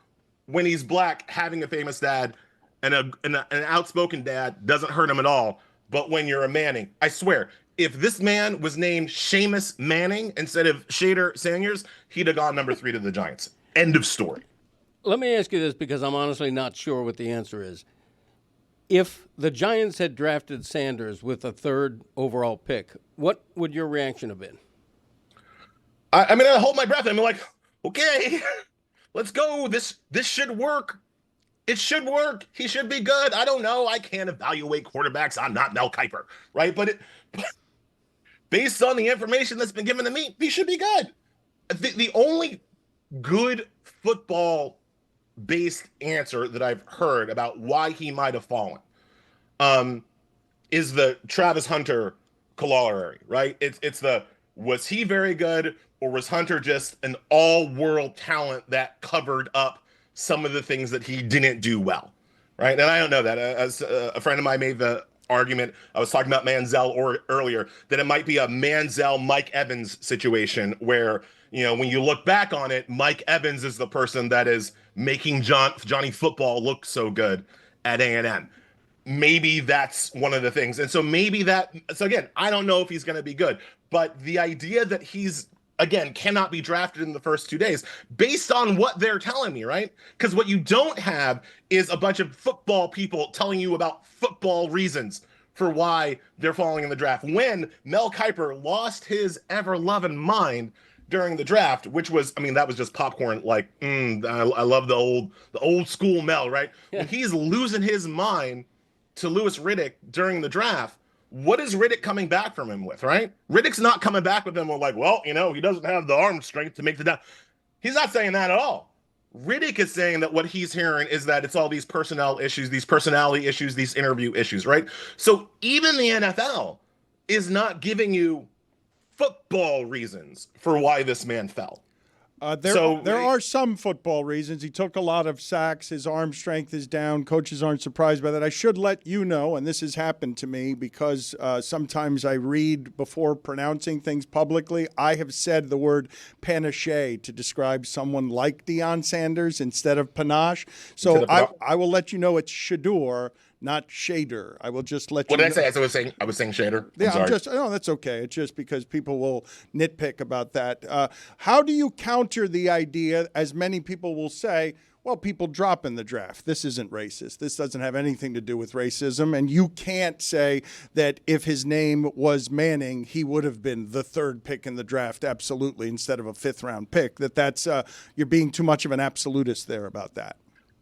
when he's black, having a famous dad and an outspoken dad doesn't hurt him at all. But when you're a Manning, I swear, if this man was named Seamus Manning instead of Shedeur Sanders, he'd have gone number 3 to the Giants. End of story. Let me ask you this, because I'm honestly not sure what the answer is. If the Giants had drafted Sanders with a 3rd overall pick, what would your reaction have been? I mean, I hold my breath. I'm like, okay, let's go. This should work. It should work. He should be good. I don't know. I can't evaluate quarterbacks. I'm not Mel Kiper, right? But based on the information that's been given to me, he should be good. The only good football-based answer that I've heard about why he might have fallen is the Travis Hunter corollary, right? It's the, was he very good, or was Hunter just an all-world talent that covered up some of the things that he didn't do well, right? And I don't know that. As a friend of mine made the argument, I was talking about Manziel earlier, that it might be a Manziel-Mike Evans situation where, when you look back on it, Mike Evans is the person that is making Johnny Football look so good at A&M. Maybe that's one of the things. And so again, I don't know if he's going to be good, but the idea that he's, again, cannot be drafted in the first 2 days based on what they're telling me, right? Because what you don't have is a bunch of football people telling you about football reasons for why they're falling in the draft. When Mel Kiper lost his ever-loving mind during the draft, which was, that was just popcorn. Like, I love the old school Mel, right? Yeah. When he's losing his mind to Louis Riddick during the draft, what is Riddick coming back from him with, right? Riddick's not coming back with him with like, well, he doesn't have the arm strength to make the down. He's not saying that at all. Riddick is saying that what he's hearing is that it's all these personnel issues, these personality issues, these interview issues, right? So even the NFL is not giving you football reasons for why this man fell. There are some football reasons. He took a lot of sacks. His arm strength is down. Coaches aren't surprised by that. I should let you know, and this has happened to me because sometimes I read before pronouncing things publicly. I have said the word panache to describe someone like Deion Sanders instead of panache. So I will let you know it's Shedeur, not Shedeur. I will just let you know. What did I say? I was saying Shedeur. Yeah, that's okay. It's just because people will nitpick about that. How do you counter the idea, as many people will say, well, people drop in the draft. This isn't racist. This doesn't have anything to do with racism. And you can't say that if his name was Manning, he would have been the 3rd pick in the draft, absolutely, instead of a 5th-round pick. That's you're being too much of an absolutist there about that.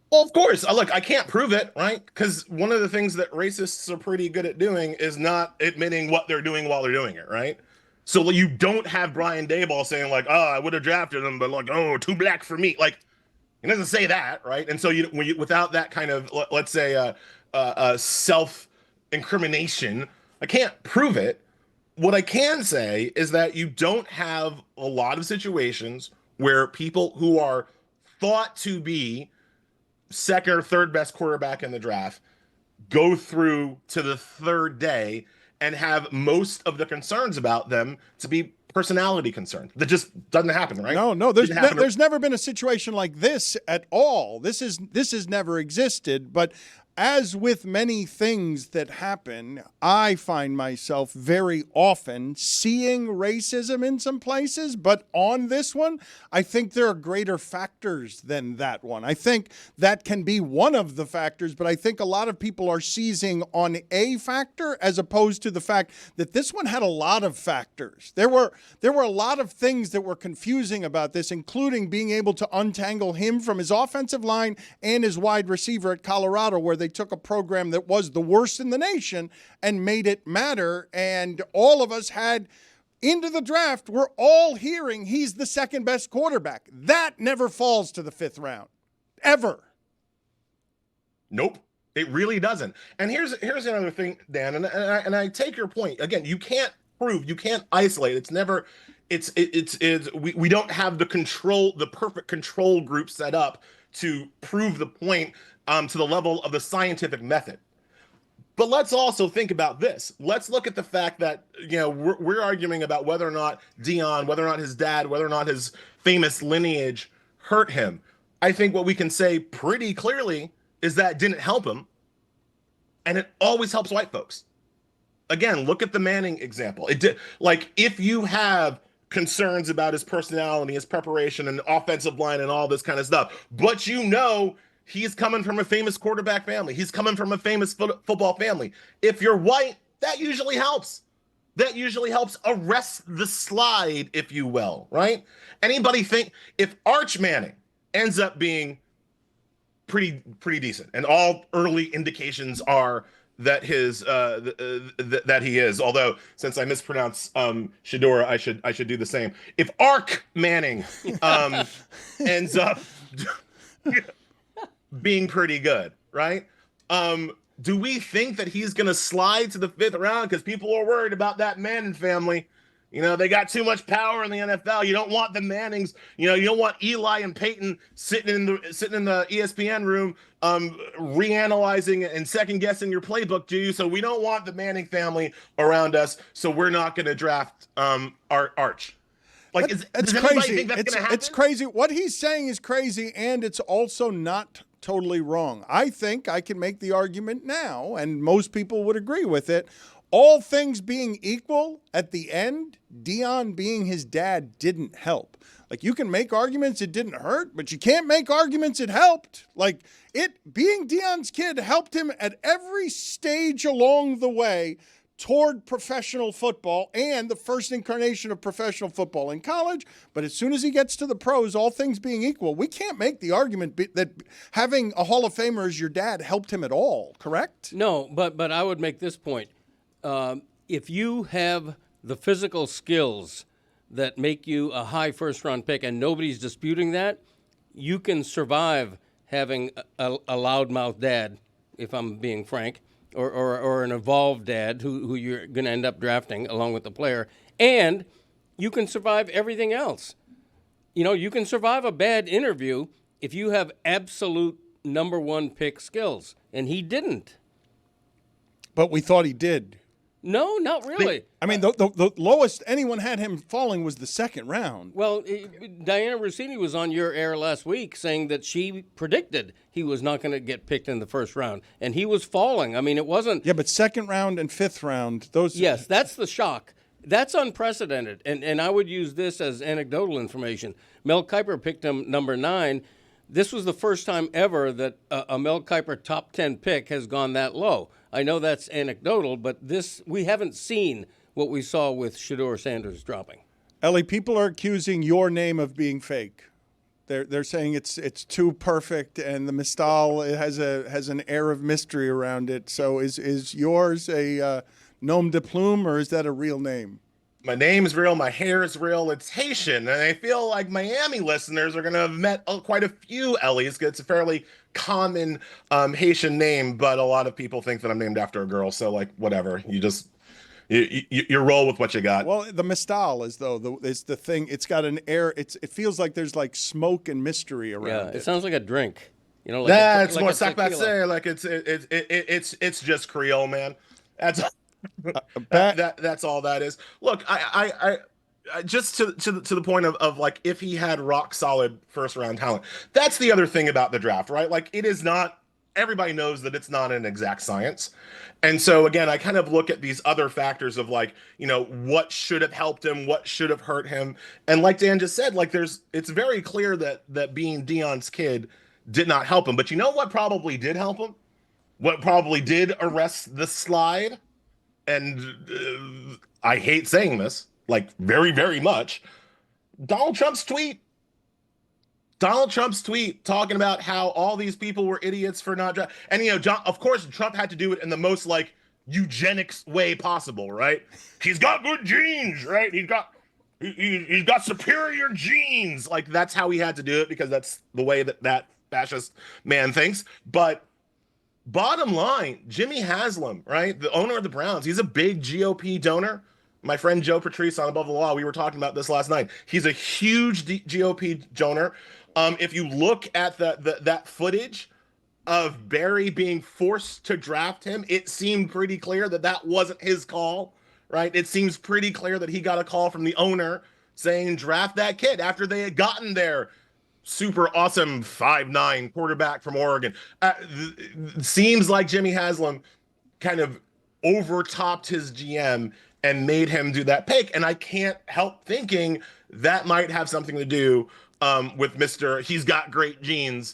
Well, of course. Look, I can't prove it, right? Because one of the things that racists are pretty good at doing is not admitting what they're doing while they're doing it, right? So you don't have Brian Daboll saying like, oh, I would have drafted him, but like, oh, too black for me. Like, he doesn't say that, right? And so without that kind of, let's say, self-incrimination, I can't prove it. What I can say is that you don't have a lot of situations where people who are thought to be 2nd or 3rd best quarterback in the draft go through to the 3rd day and have most of the concerns about them to be personality concerns. That just doesn't happen, right? No, there's never been a situation like this at all. This has never existed. But as with many things that happen, I find myself very often seeing racism in some places, but on this one, I think there are greater factors than that one. I think that can be one of the factors, but I think a lot of people are seizing on a factor as opposed to the fact that this one had a lot of factors. There were a lot of things that were confusing about this, including being able to untangle him from his offensive line and his wide receiver at Colorado, where they took a program that was the worst in the nation and made it matter. And all of us had into the draft, we're all hearing he's the second best quarterback. That never falls to the 5th round, ever. Nope, it really doesn't. And here's another thing, Dan, and I take your point. Again, you can't prove, you can't isolate. It's never, we don't have the perfect control group set up to prove the point to the level of the scientific method. But let's also think about this. Let's look at the fact that, we're arguing about whether or not Deion, whether or not his dad, whether or not his famous lineage hurt him. I think what we can say pretty clearly is that it didn't help him, and it always helps white folks. Again, look at the Manning example. It did, like, if you have concerns about his personality, his preparation, and offensive line and all this kind of stuff, but he's coming from a famous quarterback family. He's coming from a famous football family. If you're white, that usually helps. That usually helps arrest the slide, if you will, right? Anybody think if Arch Manning ends up being pretty decent, and all early indications are that that he is, although since I mispronounce Shedeur, I should do the same. If Arch Manning ends up being pretty good, right? Do we think that he's going to slide to the 5th round because people are worried about that Manning family? They got too much power in the NFL. You don't want the Mannings. You don't want Eli and Peyton sitting in the ESPN room, reanalyzing and second guessing your playbook, do you? So we don't want the Manning family around us. So we're not going to draft Arch. Like, does anybody think that's going to happen? It's crazy. What he's saying is crazy, and it's also not totally wrong. I think I can make the argument now, and most people would agree with it. All things being equal, at the end, Deion being his dad didn't help. Like, you can make arguments it didn't hurt, but you can't make arguments it helped. Like, being Deion's kid helped him at every stage along the way toward professional football and the first incarnation of professional football in college. But as soon as he gets to the pros, all things being equal, we can't make the argument that having a Hall of Famer as your dad helped him at all, correct? No, but I would make this point. If you have the physical skills that make you a high first-round pick, and nobody's disputing that, you can survive having a loudmouth dad, if I'm being frank, or an evolved dad who you're going to end up drafting along with the player, and you can survive everything else. You can survive a bad interview if you have absolute number one pick skills, and he didn't. But we thought he did. No, not really. I mean, the lowest anyone had him falling was the 2nd round. Well, Diana Rossini was on your air last week saying that she predicted he was not going to get picked in the 1st round, and he was falling. I mean, it wasn't... Yeah, but 2nd round and 5th round, those... Yes, that's the shock. That's unprecedented, and I would use this as anecdotal information. Mel Kiper picked him number 9. This was the first time ever that a Mel Kiper top 10 pick has gone that low. I know that's anecdotal, but we haven't seen what we saw with Shedeur Sanders dropping. Elie, people are accusing your name of being fake. They're saying it's too perfect, and the Mystal has an air of mystery around it. So is yours a nom de plume, or is that a real name? My name is real. My hair is real. It's Haitian. And I feel like Miami listeners are going to have met quite a few Ellies. It's a fairly common Haitian name, but a lot of people think that I'm named after a girl. So, like, whatever. You roll with what you got. Well, the Mystal is, though, it's the thing. It's got an air. It feels like there's, like, smoke and mystery around it. It sounds like a drink. It's more sac passe. Like, it's just Creole, man. That's all that is. Look, I just to the point of like, if he had rock solid 1st round talent, that's the other thing about the draft, right? Like, it is not everybody knows that it's not an exact science. And so again, I kind of look at these other factors of like, what should have helped him, what should have hurt him. And like Dan just said, like it's very clear that being Deion's kid did not help him. But you know what probably did help him? What probably did arrest the slide? And I hate saying this, like very, very much. Donald Trump's tweet talking about how all these people were idiots for not driving. And, of course, Trump had to do it in the most, like, eugenics way possible, right? He's got good genes, right? He's got superior genes. Like, that's how he had to do it because that's the way that fascist man thinks. But bottom line, Jimmy Haslam, right? The owner of the Browns, he's a big GOP donor. My friend Joe Patrice on Above the Law, we were talking about this last night. He's a huge GOP donor. If you look at that footage of Barry being forced to draft him, it seemed pretty clear that wasn't his call, right? It seems pretty clear that he got a call from the owner saying draft that kid after they had gotten their super awesome 5'9" quarterback from Oregon. Seems like Jimmy Haslam kind of overtopped his GM and made him do that pick. And I can't help thinking that might have something to do with Mr. He's got great genes,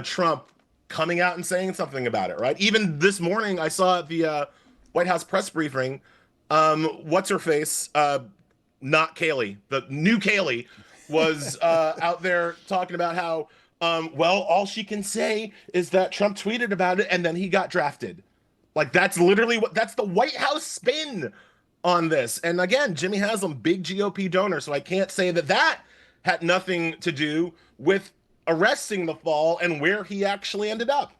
Trump coming out and saying something about it, right? Even this morning, I saw at the White House press briefing, what's her face? Not Kaylee, the new Kaylee was out there talking about how, all she can say is that Trump tweeted about it and then he got drafted. Like that's literally that's the White House spin on this. And again, Jimmy Haslam, big GOP donor, so I can't say that had nothing to do with arresting the fall and where he actually ended up.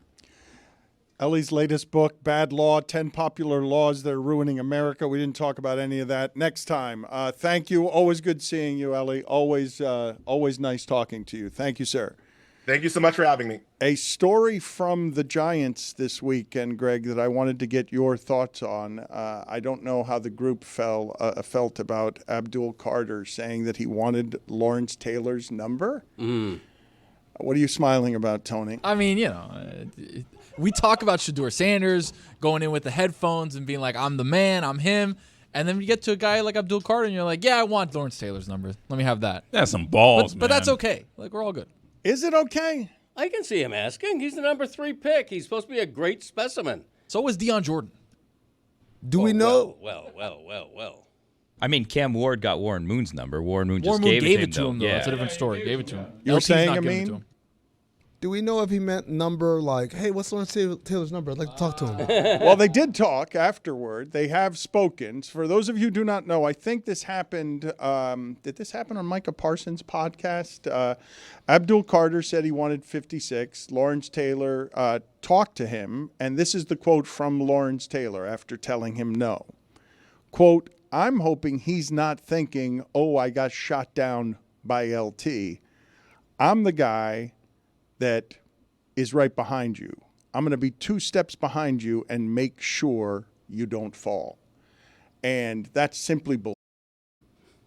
Elie's latest book, Bad Law, 10 Popular Laws That Are Ruining America. We didn't talk about any of that. Next time. Thank you. Always good seeing you, Elie. Always nice talking to you. Thank you, sir. Thank you so much for having me. A story from the Giants this weekend, Greg, that I wanted to get your thoughts on. I don't know how the group felt about Abdul Carter saying that he wanted Lawrence Taylor's number. What are you smiling about, Tony? I mean, we talk about Shedeur Sanders going in with the headphones and being like, I'm the man, I'm him. And then you get to a guy like Abdul Carter and you're like, yeah, I want Lawrence Taylor's number. Let me have that. That's some balls, but that's okay. Like, we're all good. Is it okay? I can see him asking. He's the number 3 pick. He's supposed to be a great specimen. So was Deion Jordan. Do we know? Well. I mean, Cam Ward got Warren Moon's number. Warren Moon gave it to him, though. That's a different story. Gave it to him. You were LT's saying, not giving it Amin? to him. Do we know if he meant number like, hey, what's Lawrence Taylor's number? I'd like to talk to him. Well, they did talk afterward. They have spoken. For those of you who do not know, I think this happened. Did this happen on Micah Parsons' podcast? Abdul Carter said he wanted 56. Lawrence Taylor talked to him, and this is the quote from Lawrence Taylor after telling him no. Quote, I'm hoping he's not thinking, oh, I got shot down by LT. I'm the guy that is right behind you. I'm going to be 2 steps behind you and make sure you don't fall. And that's simply bull.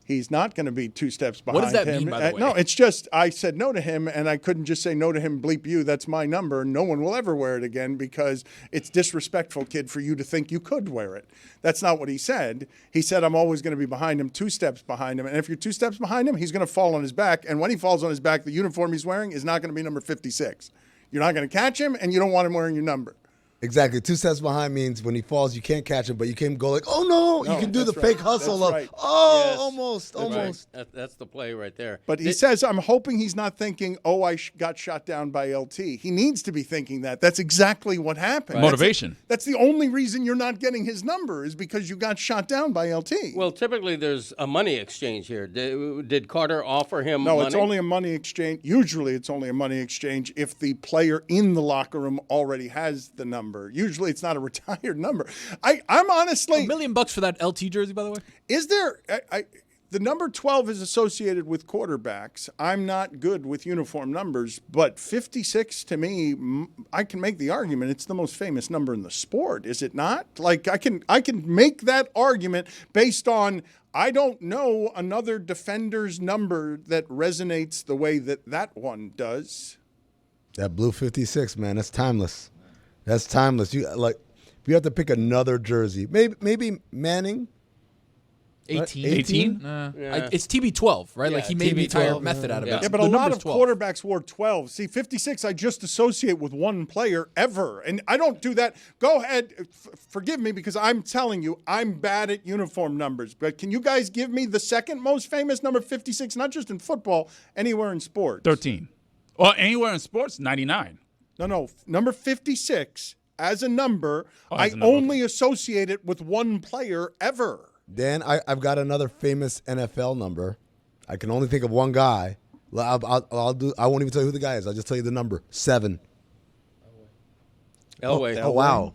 He's not going to be 2 steps behind him. What does that mean, by the way? No, it's just I said no to him, and I couldn't just say no to him, bleep you, that's my number. No one will ever wear it again because it's disrespectful, kid, for you to think you could wear it. That's not what he said. He said I'm always going to be behind him, 2 steps behind him. And if you're 2 steps behind him, he's going to fall on his back. And when he falls on his back, the uniform he's wearing is not going to be number 56. You're not going to catch him, and you don't want him wearing your number. Exactly. 2 steps behind means when he falls, you can't catch him, but you can go like, oh, no. You can do the fake hustle of, Yes. almost. Right. That's the play right there. But he says, I'm hoping he's not thinking, oh, I got shot down by LT. He needs to be thinking that. That's exactly what happened. Motivation. That's the only reason you're not getting his number is because you got shot down by LT. Well, typically there's a money exchange here. Did Carter offer him money? No, it's only a money exchange. Usually it's only a money exchange if the player in the locker room already has the number. Usually it's not a retired number. I'm honestly... $1 million for that LT jersey, by the way? Is there... the number 12 is associated with quarterbacks. I'm not good with uniform numbers, but 56 to me, I can make the argument it's the most famous number in the sport, is it not? Like I can make that argument based on I don't know another defender's number that resonates the way that one does. That blue 56, man, that's timeless. That's timeless. You if you have to pick another jersey, maybe Manning. 18? 18? It's TB12, right? Like he made the entire method out of it. Yeah, but a lot of quarterbacks wore 12. See, 56 I just associate with one player ever. And I don't do that. Go ahead. Forgive me because I'm telling you, I'm bad at uniform numbers. But can you guys give me the second most famous number 56, not just in football, anywhere in sports? 13. Well, anywhere in sports, 99. No. Number 56 as a number, I only associate it with one player ever. Dan, I've got another famous NFL number. I can only think of one guy. I won't even tell you who the guy is. I'll just tell you the number. 7. Elway. Oh, wow.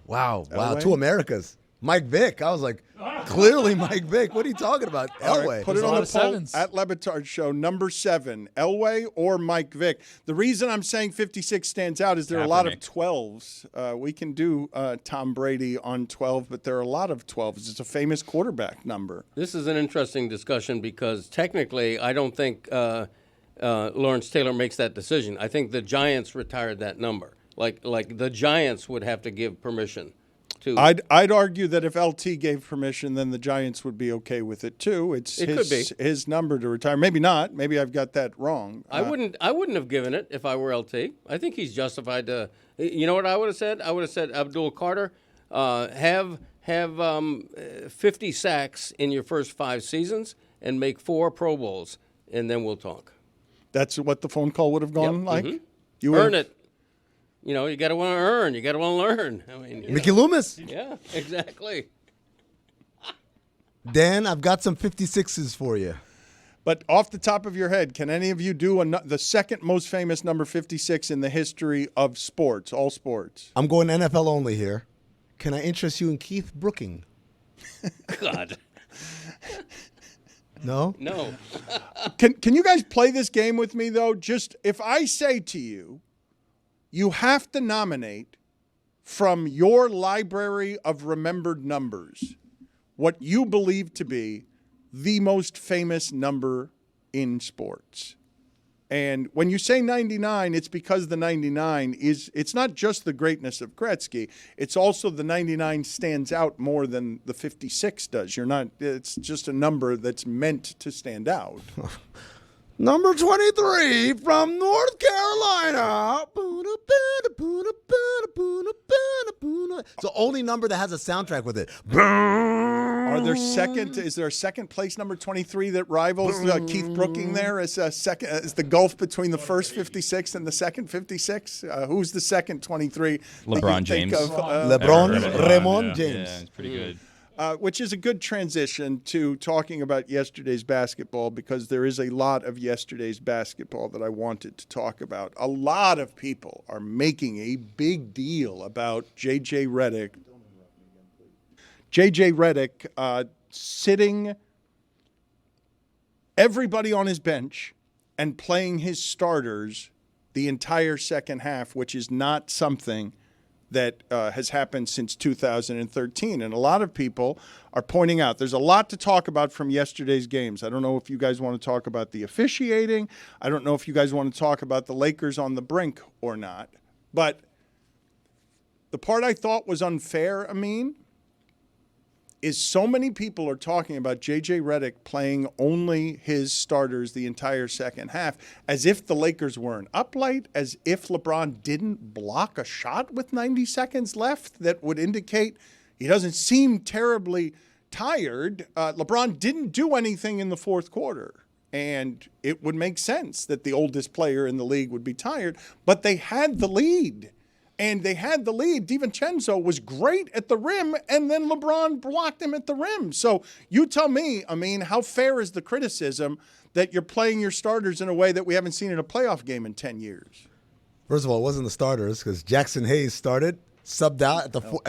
Elway? 2 Americas. Mike Vick. I was like, clearly Mike Vick. What are you talking about? Elway. Right, put it on the poll at Le Batard Show. Number 7, Elway or Mike Vick. The reason I'm saying 56 stands out is there are a lot of 12s. We can do Tom Brady on 12, but there are a lot of 12s. It's a famous quarterback number. This is an interesting discussion because technically I don't think Lawrence Taylor makes that decision. I think the Giants retired that number. Like the Giants would have to give permission. I'd argue that if LT gave permission, then the Giants would be okay with it too. It could be his number to retire. Maybe not. Maybe I've got that wrong. I wouldn't have given it if I were LT. I think he's justified to. You know what I would have said? I would have said Abdul Carter, have 50 sacks in your first 5 seasons and make 4 Pro Bowls, and then we'll talk. That's what the phone call would have gone like. Mm-hmm. You earn it. You know, you got to want to earn. You got to want to learn. I mean, Mickey Loomis. Yeah, exactly. Dan, I've got some 56s for you. But off the top of your head, can any of you do the second most famous number 56 in the history of sports, all sports? I'm going NFL only here. Can I interest you in Keith Brooking? God. No? No. Can you guys play this game with me, though? Just if I say to you, you have to nominate from your library of remembered numbers what you believe to be the most famous number in sports. And when you say 99, it's because the 99 it's not just the greatness of Gretzky, it's also the 99 stands out more than the 56 does. It's just a number that's meant to stand out. Number 23 from North Carolina. It's the only number that has a soundtrack with it. Is there a second place number 23 that rivals Keith Brooking there as the gulf between the first 56 and the second 56? Who's the second 23? LeBron James. LeBron Raymond James. Yeah, it's pretty good. Which is a good transition to talking about yesterday's basketball because there is a lot of yesterday's basketball that I wanted to talk about. A lot of people are making a big deal about J.J. Redick. J.J. Redick sitting everybody on his bench and playing his starters the entire second half, which is not something that has happened since 2013. And a lot of people are pointing out there's a lot to talk about from yesterday's games. I don't know if you guys want to talk about the officiating. I don't know if you guys want to talk about the Lakers on the brink or not. But the part I thought was unfair, Amin, is so many people are talking about J.J. Redick playing only his starters the entire second half, as if the Lakers weren't up late, as if LeBron didn't block a shot with 90 seconds left that would indicate he doesn't seem terribly tired. LeBron didn't do anything in the fourth quarter, and it would make sense that the oldest player in the league would be tired, but they had the lead. And they had the lead. DiVincenzo was great at the rim, and then LeBron blocked him at the rim. So you tell me, I mean, how fair is the criticism that you're playing your starters in a way that we haven't seen in a playoff game in 10 years? First of all, it wasn't the starters because Jackson Hayes started, subbed out at the 4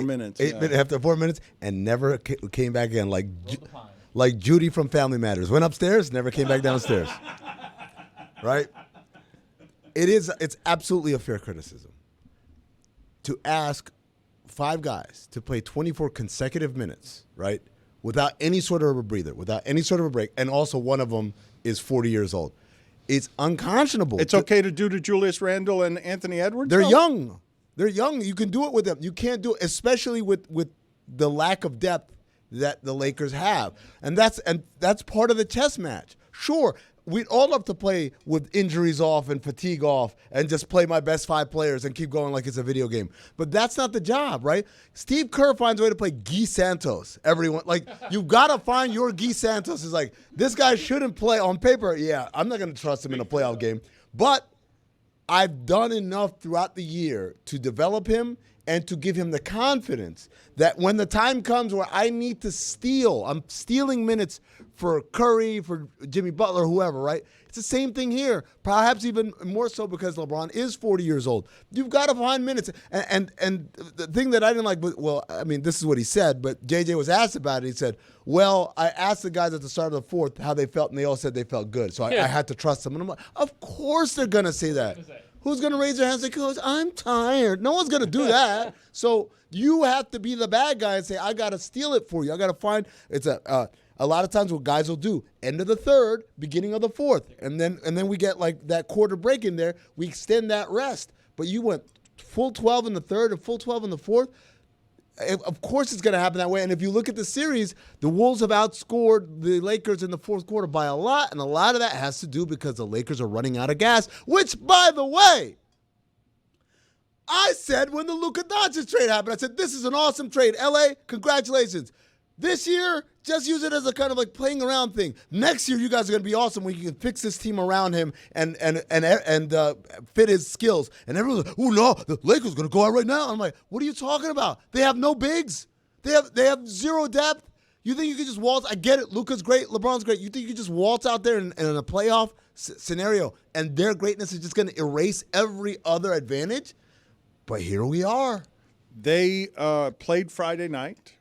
minutes. After 4 minutes, and never came back in like Judy from Family Matters. Went upstairs, never came back downstairs. Right? It's absolutely a fair criticism to ask 5 guys to play 24 consecutive minutes, right, without any sort of a breather, without any sort of a break, and also one of them is 40 years old. It's unconscionable. It's okay to do to Julius Randle and Anthony Edwards? They're though? young. They're young. You can do it with them. You can't do it, especially with the lack of depth that the Lakers have. And that's part of the chess match. Sure, we'd all love to play with injuries off and fatigue off and just play my best 5 players and keep going like it's a video game. But that's not the job, right? Steve Kerr finds a way to play Guy Santos. Everyone, like, you've got to find your Guy Santos. Is like, this guy shouldn't play on paper. Yeah, I'm not going to trust him in a playoff game. But I've done enough throughout the year to develop him and to give him the confidence that when the time comes where I need to steal, I'm stealing minutes for Curry, for Jimmy Butler, whoever, right? It's the same thing here, perhaps even more so because LeBron is 40 years old. You've got to find minutes. And the thing that I didn't like, well, I mean, this is what he said, but JJ was asked about it. He said, well, I asked the guys at the start of the fourth how they felt, and they all said they felt good. So I had to trust them. And I'm like, of course they're going to say that. Who's going to raise their hands and say, Coach, I'm tired? No one's going to do that. So you have to be the bad guy and say, I got to steal it for you. I got to find – it's a lot of times what guys will do, end of the third, beginning of the fourth, and then we get like that quarter break in there. We extend that rest. But you went full 12 in the third and full 12 in the fourth. Of course it's going to happen that way. And if you look at the series, the Wolves have outscored the Lakers in the fourth quarter by a lot, and a lot of that has to do because the Lakers are running out of gas, which, by the way, I said when the Luka Doncic trade happened, I said, this is an awesome trade. LA, congratulations. This year, just use it as a kind of like playing around thing. Next year, you guys are going to be awesome when you can fix this team around him and fit his skills. And everyone's like, oh, no, the Lakers are going to go out right now. I'm like, what are you talking about? They have no bigs. They have zero depth. You think you could just waltz? I get it. Luka's great. LeBron's great. You think you could just waltz out there in a playoff scenario and their greatness is just going to erase every other advantage? But here we are. They played Friday night.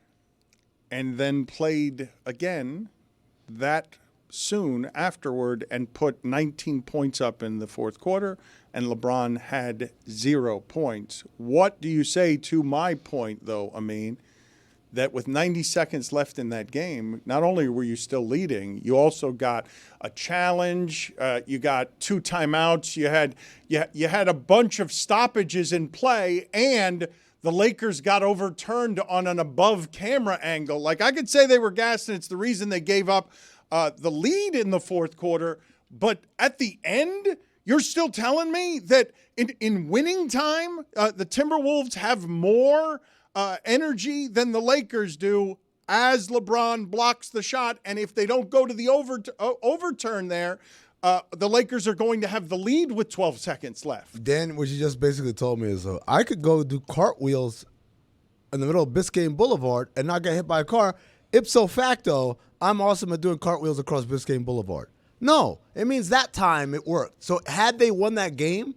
And then played again that soon afterward and put 19 points up in the fourth quarter, and LeBron had 0 points. What do you say to my point, though, Amin, that with 90 seconds left in that game, not only were you still leading, you also got a challenge, you got 2 timeouts, you had a bunch of stoppages in play, and the Lakers got overturned on an above camera angle. Like, I could say they were gassed, and it's the reason they gave up the lead in the fourth quarter. But at the end, you're still telling me that in winning time, the Timberwolves have more energy than the Lakers do as LeBron blocks the shot. And if they don't go to the overturn there, the Lakers are going to have the lead with 12 seconds left. Dan, what you just basically told me is I could go do cartwheels in the middle of Biscayne Boulevard and not get hit by a car. Ipso facto, I'm awesome at doing cartwheels across Biscayne Boulevard. No, it means that time it worked. So had they won that game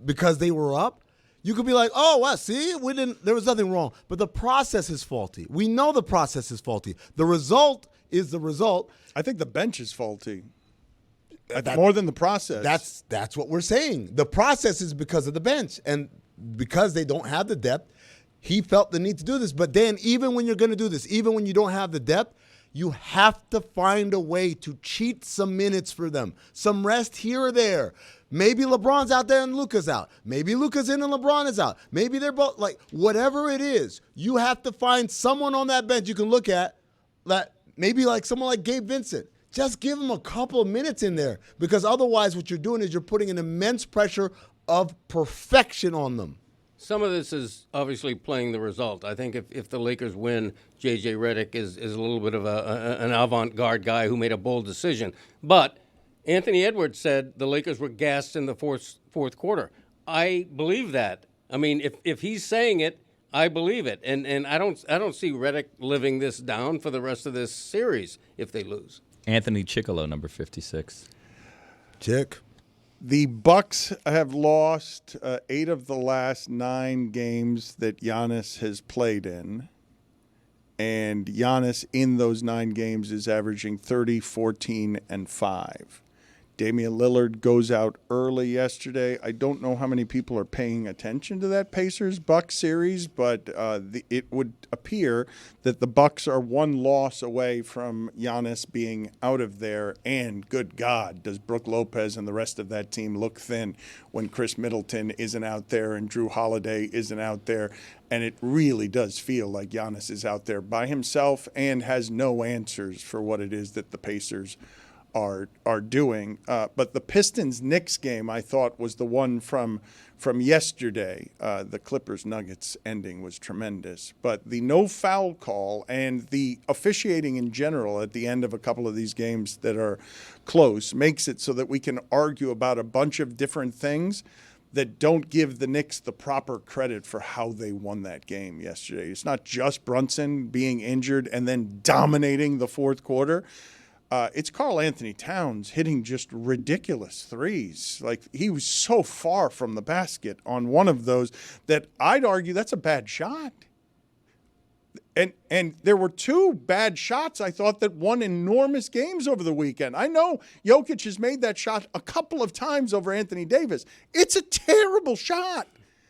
because they were up, you could be like, oh, well, see, there was nothing wrong. But the process is faulty. We know the process is faulty. The result is the result. I think the bench is faulty. More than the process. That's what we're saying. The process is because of the bench. And because they don't have the depth, he felt the need to do this. But then even when you're going to do this, even when you don't have the depth, you have to find a way to cheat some minutes for them. Some rest here or there. Maybe LeBron's out there and Luka's out. Maybe Luka's in and LeBron is out. Maybe they're both, like, whatever it is, you have to find someone on that bench you can look at, that maybe like someone like Gabe Vincent. Just give him a couple of minutes in there, because otherwise what you're doing is you're putting an immense pressure of perfection on them. Some of this is obviously playing the result. I think if the Lakers win, J.J. Redick is a little bit of an avant-garde guy who made a bold decision. But Anthony Edwards said the Lakers were gassed in the fourth quarter. I believe that. I mean, if he's saying it, I believe it. And I don't see Redick living this down for the rest of this series if they lose. Anthony Chickalo, number 56. Chick. The Bucks have lost 8 of the last 9 games that Giannis has played in. And Giannis in those 9 games is averaging 30, 14, and 5. Damian Lillard goes out early yesterday. I don't know how many people are paying attention to that Pacers-Bucks series, but it would appear that the Bucks are one loss away from Giannis being out of there. And good God, does Brook Lopez and the rest of that team look thin when Chris Middleton isn't out there and Drew Holiday isn't out there. And it really does feel like Giannis is out there by himself and has no answers for what it is that the Pacers are doing. But the Pistons-Knicks game, I thought, was the one from yesterday. The Clippers-Nuggets ending was tremendous. But the no-foul call and the officiating in general at the end of a couple of these games that are close makes it so that we can argue about a bunch of different things that don't give the Knicks the proper credit for how they won that game yesterday. It's not just Brunson being injured and then dominating the fourth quarter. It's Karl Anthony Towns hitting just ridiculous threes. Like, he was so far from the basket on one of those that I'd argue that's a bad shot. And there were two bad shots, I thought, that won enormous games over the weekend. I know Jokic has made that shot a couple of times over Anthony Davis. It's a terrible shot.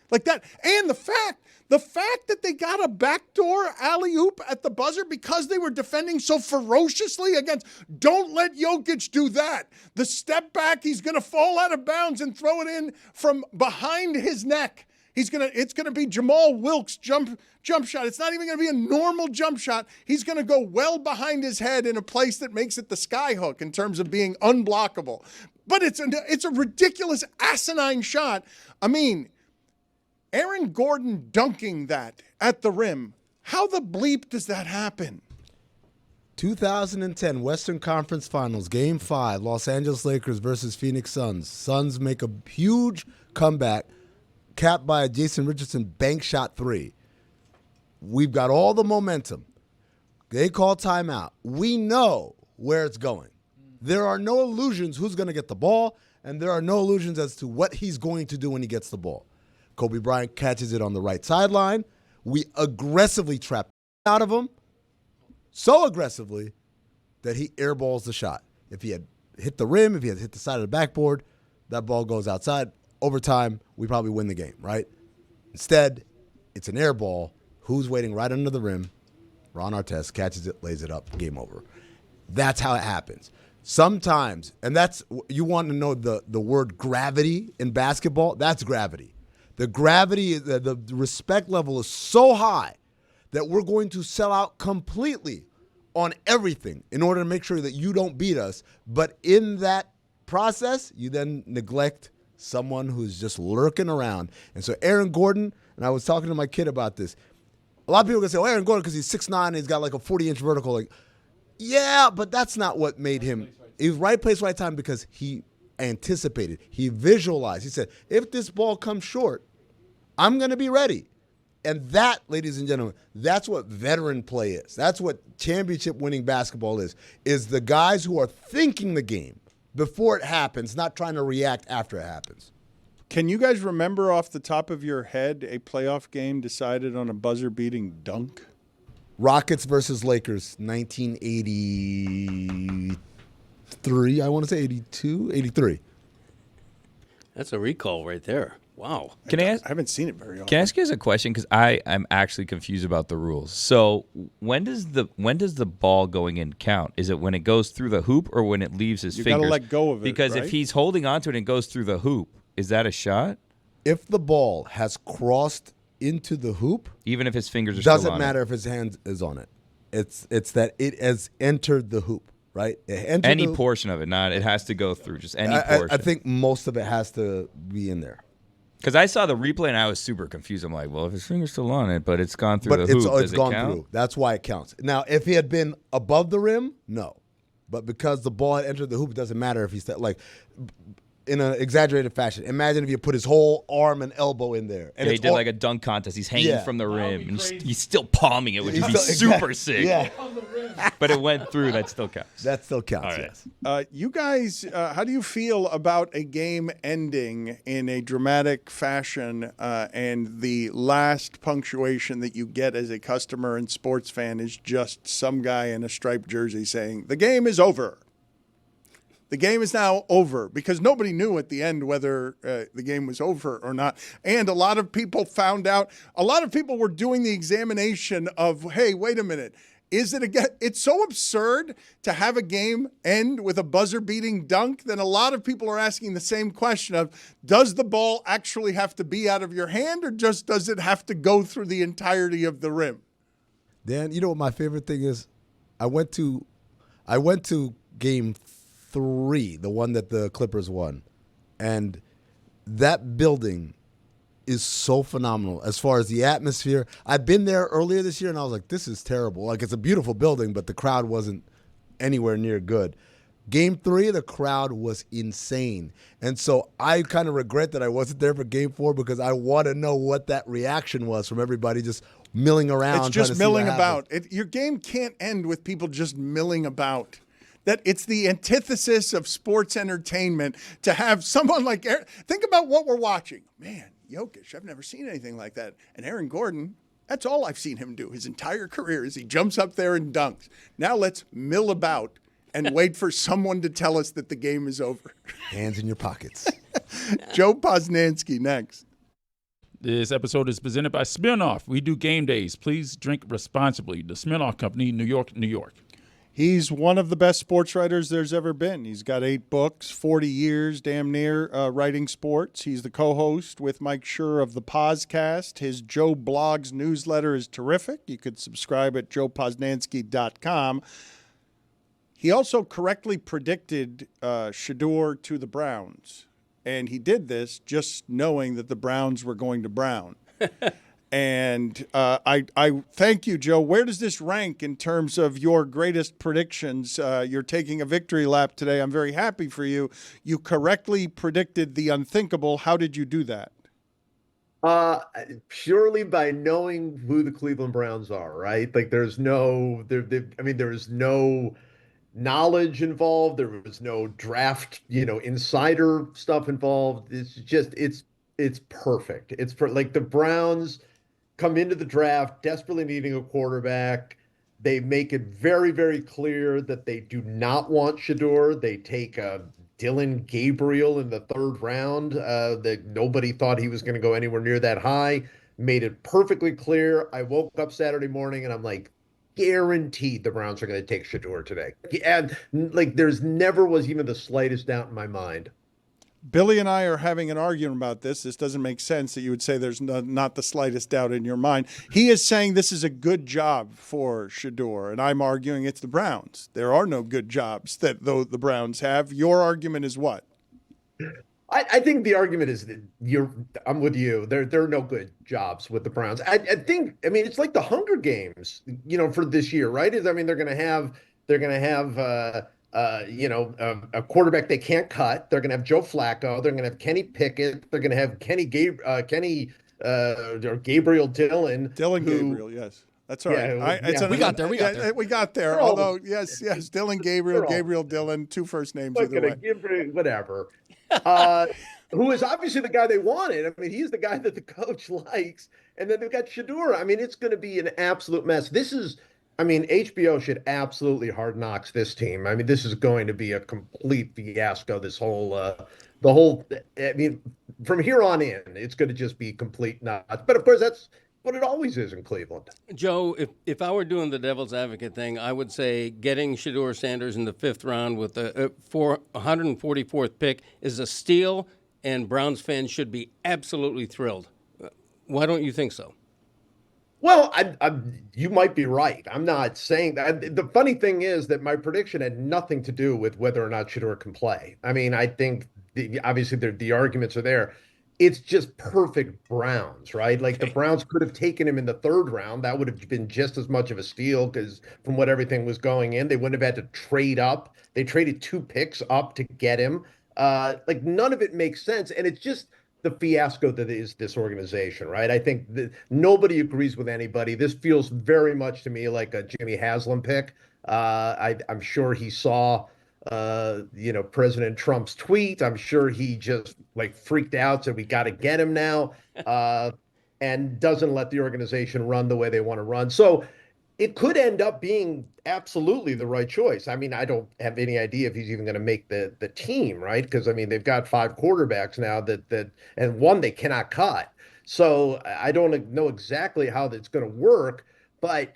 Like that. And the fact that they got a backdoor alley-oop at the buzzer because they were defending so ferociously against, don't let Jokic do that. The step back, he's going to fall out of bounds and throw it in from behind his neck. It's going to be Jamal Wilkes jump shot. It's not even going to be a normal jump shot. He's going to go well behind his head in a place that makes it the sky hook in terms of being unblockable. But it's a ridiculous, asinine shot. I mean, Aaron Gordon dunking that at the rim. How the bleep does that happen? 2010 Western Conference Finals, Game 5, Los Angeles Lakers versus Phoenix Suns. Suns make a huge comeback, capped by a Jason Richardson bank shot three. We've got all the momentum. They call timeout. We know where it's going. There are no illusions who's going to get the ball, and there are no illusions as to what he's going to do when he gets the ball. Kobe Bryant catches it on the right sideline. We aggressively trap out of him, so aggressively that he airballs the shot. If he had hit the rim, if he had hit the side of the backboard, that ball goes outside. Overtime, we probably win the game, right? Instead, it's an air ball. Who's waiting right under the rim? Ron Artest catches it, lays it up, game over. That's how it happens. Sometimes, and that's, you want to know the word gravity in basketball? That's gravity. The gravity, the respect level is so high that we're going to sell out completely on everything in order to make sure that you don't beat us. But in that process, you then neglect someone who's just lurking around. And so Aaron Gordon, and I was talking to my kid about this, a lot of people can say, oh, Aaron Gordon, because he's 6'9", and he's got like a 40-inch vertical. Like, yeah, but that's not what made him. He was right place, right time because he anticipated. He visualized. He said, if this ball comes short, I'm going to be ready. And that, ladies and gentlemen, that's what veteran play is. That's what championship-winning basketball is the guys who are thinking the game before it happens, not trying to react after it happens. Can you guys remember off the top of your head a playoff game decided on a buzzer-beating dunk? Rockets versus Lakers, 1983, I want to say 82, 83. That's a recall right there. Wow. I haven't seen it very often. Can I ask you guys a question? Because I'm actually confused about the rules. So when does the ball going in count? Is it when it goes through the hoop or when it leaves his fingers? You got to let go of it, Because right? if he's holding onto it and it goes through the hoop, is that a shot? If the ball has crossed into the hoop, even if his fingers are still on it? doesn't matter if his hand is on it. It's that it has entered the hoop, right? Any portion of it, not it has to go through, just any portion. I think most of it has to be in there. Because I saw the replay and I was super confused. I'm like, well, if his finger's still on it, but it's gone through the hoop, does it's it gone count? through. That's why it counts. Now, if he had been above the rim, no. But because the ball had entered the hoop, it doesn't matter if he's like in an exaggerated fashion. Imagine if you put his whole arm and elbow in there. And he did like a dunk contest. He's hanging from the rim, and he's still palming it, which would be super sick. Yeah. But it went through. That still counts. That still counts, All right. yes. You guys, how do you feel about a game ending in a dramatic fashion and the last punctuation that you get as a customer and sports fan is just some guy in a striped jersey saying, the game is over? The game is now over because nobody knew at the end whether the game was over or not. And a lot of people found out, a lot of people were doing the examination of, hey, wait a minute. Is it again? It's so absurd to have a game end with a buzzer-beating dunk that a lot of people are asking the same question of, does the ball actually have to be out of your hand or just does it have to go through the entirety of the rim? Dan, you know what my favorite thing is? I went to game 3, the one that the Clippers won. And that building is so phenomenal as far as the atmosphere. I've been there earlier this year, and I was like, this is terrible. Like, it's a beautiful building, but the crowd wasn't anywhere near good. Game 3, the crowd was insane. And so I kind of regret that I wasn't there for game 4 because I want to know what that reaction was from everybody just milling around. It's just milling about. Your game can't end with people just milling about. That it's the antithesis of sports entertainment to have someone like Aaron. Think about what we're watching. Man, Jokic, I've never seen anything like that. And Aaron Gordon, that's all I've seen him do his entire career is he jumps up there and dunks. Now let's mill about and wait for someone to tell us that the game is over. Hands in your pockets. Joe Posnanski next. This episode is presented by Smirnoff. We do game days. Please drink responsibly. The Smirnoff Company, New York, New York. He's one of the best sports writers there's ever been. He's got 8 books, 40 years, damn near, writing sports. He's the co-host with Mike Schur of the Poscast. His Joe Blogs newsletter is terrific. You could subscribe at joeposnanski.com. He also correctly predicted Shedeur to the Browns. And he did this just knowing that the Browns were going to Brown. And I thank you, Joe. Where does this rank in terms of your greatest predictions? You're taking a victory lap today. I'm very happy for you. You correctly predicted the unthinkable. How did you do that? Purely by knowing who the Cleveland Browns are, right? Like there's no knowledge involved. There was no draft, insider stuff involved. It's just, it's perfect. It's like the Browns come into the draft desperately needing a quarterback. They make it very, very clear that they do not want Shedeur. They take Dylan Gabriel in the 3rd round. That nobody thought he was going to go anywhere near that high. Made it perfectly clear. I woke up Saturday morning and I'm like, guaranteed the Browns are going to take Shedeur today. And like, there's never was even the slightest doubt in my mind. Billy and I are having an argument about this. This doesn't make sense that you would say there's not the slightest doubt in your mind. He is saying this is a good job for Shedeur, and I'm arguing it's the Browns. There are no good jobs that the Browns have. Your argument is what? I think the argument is that I'm with you. There are no good jobs with the Browns. I think it's like the Hunger Games, for this year, right? They're going to have a quarterback they can't cut. They're going to have Joe Flacco. They're going to have Kenny Pickett. They're going to have Gabriel Dillon. Gabriel, yes. That's all right. We got there. We got there. Although, yes, Dylan Gabriel, Gabriel Dillon, 2 first names either way. Whatever. Who is obviously the guy they wanted. He's the guy that the coach likes. And then they've got Shedeur. It's going to be an absolute mess. HBO should absolutely hard knocks this team. This is going to be a complete fiasco. This whole, from here on in, it's going to just be complete nuts. But of course, that's what it always is in Cleveland. Joe, if I were doing the devil's advocate thing, I would say getting Shedeur Sanders in the 5th round with the 144th pick is a steal, and Browns fans should be absolutely thrilled. Why don't you think so? Well, you might be right. I'm not saying that. The funny thing is that my prediction had nothing to do with whether or not Shedeur can play. I think obviously the arguments are there. It's just perfect Browns, right? Like the Browns could have taken him in the 3rd round. That would have been just as much of a steal because from what everything was going in, they wouldn't have had to trade up. They traded 2 picks up to get him. None of it makes sense. And it's just the fiasco that is this organization, right? I think nobody agrees with anybody. This feels very much to me like a Jimmy Haslam pick. I'm sure he saw, President Trump's tweet. I'm sure he just freaked out, said we got to get him now, and doesn't let the organization run the way they want to run. So it could end up being absolutely the right choice. I mean, I don't have any idea if he's even going to make the team, right? Because I mean, they've got 5 quarterbacks now and one they cannot cut. So I don't know exactly how that's going to work, but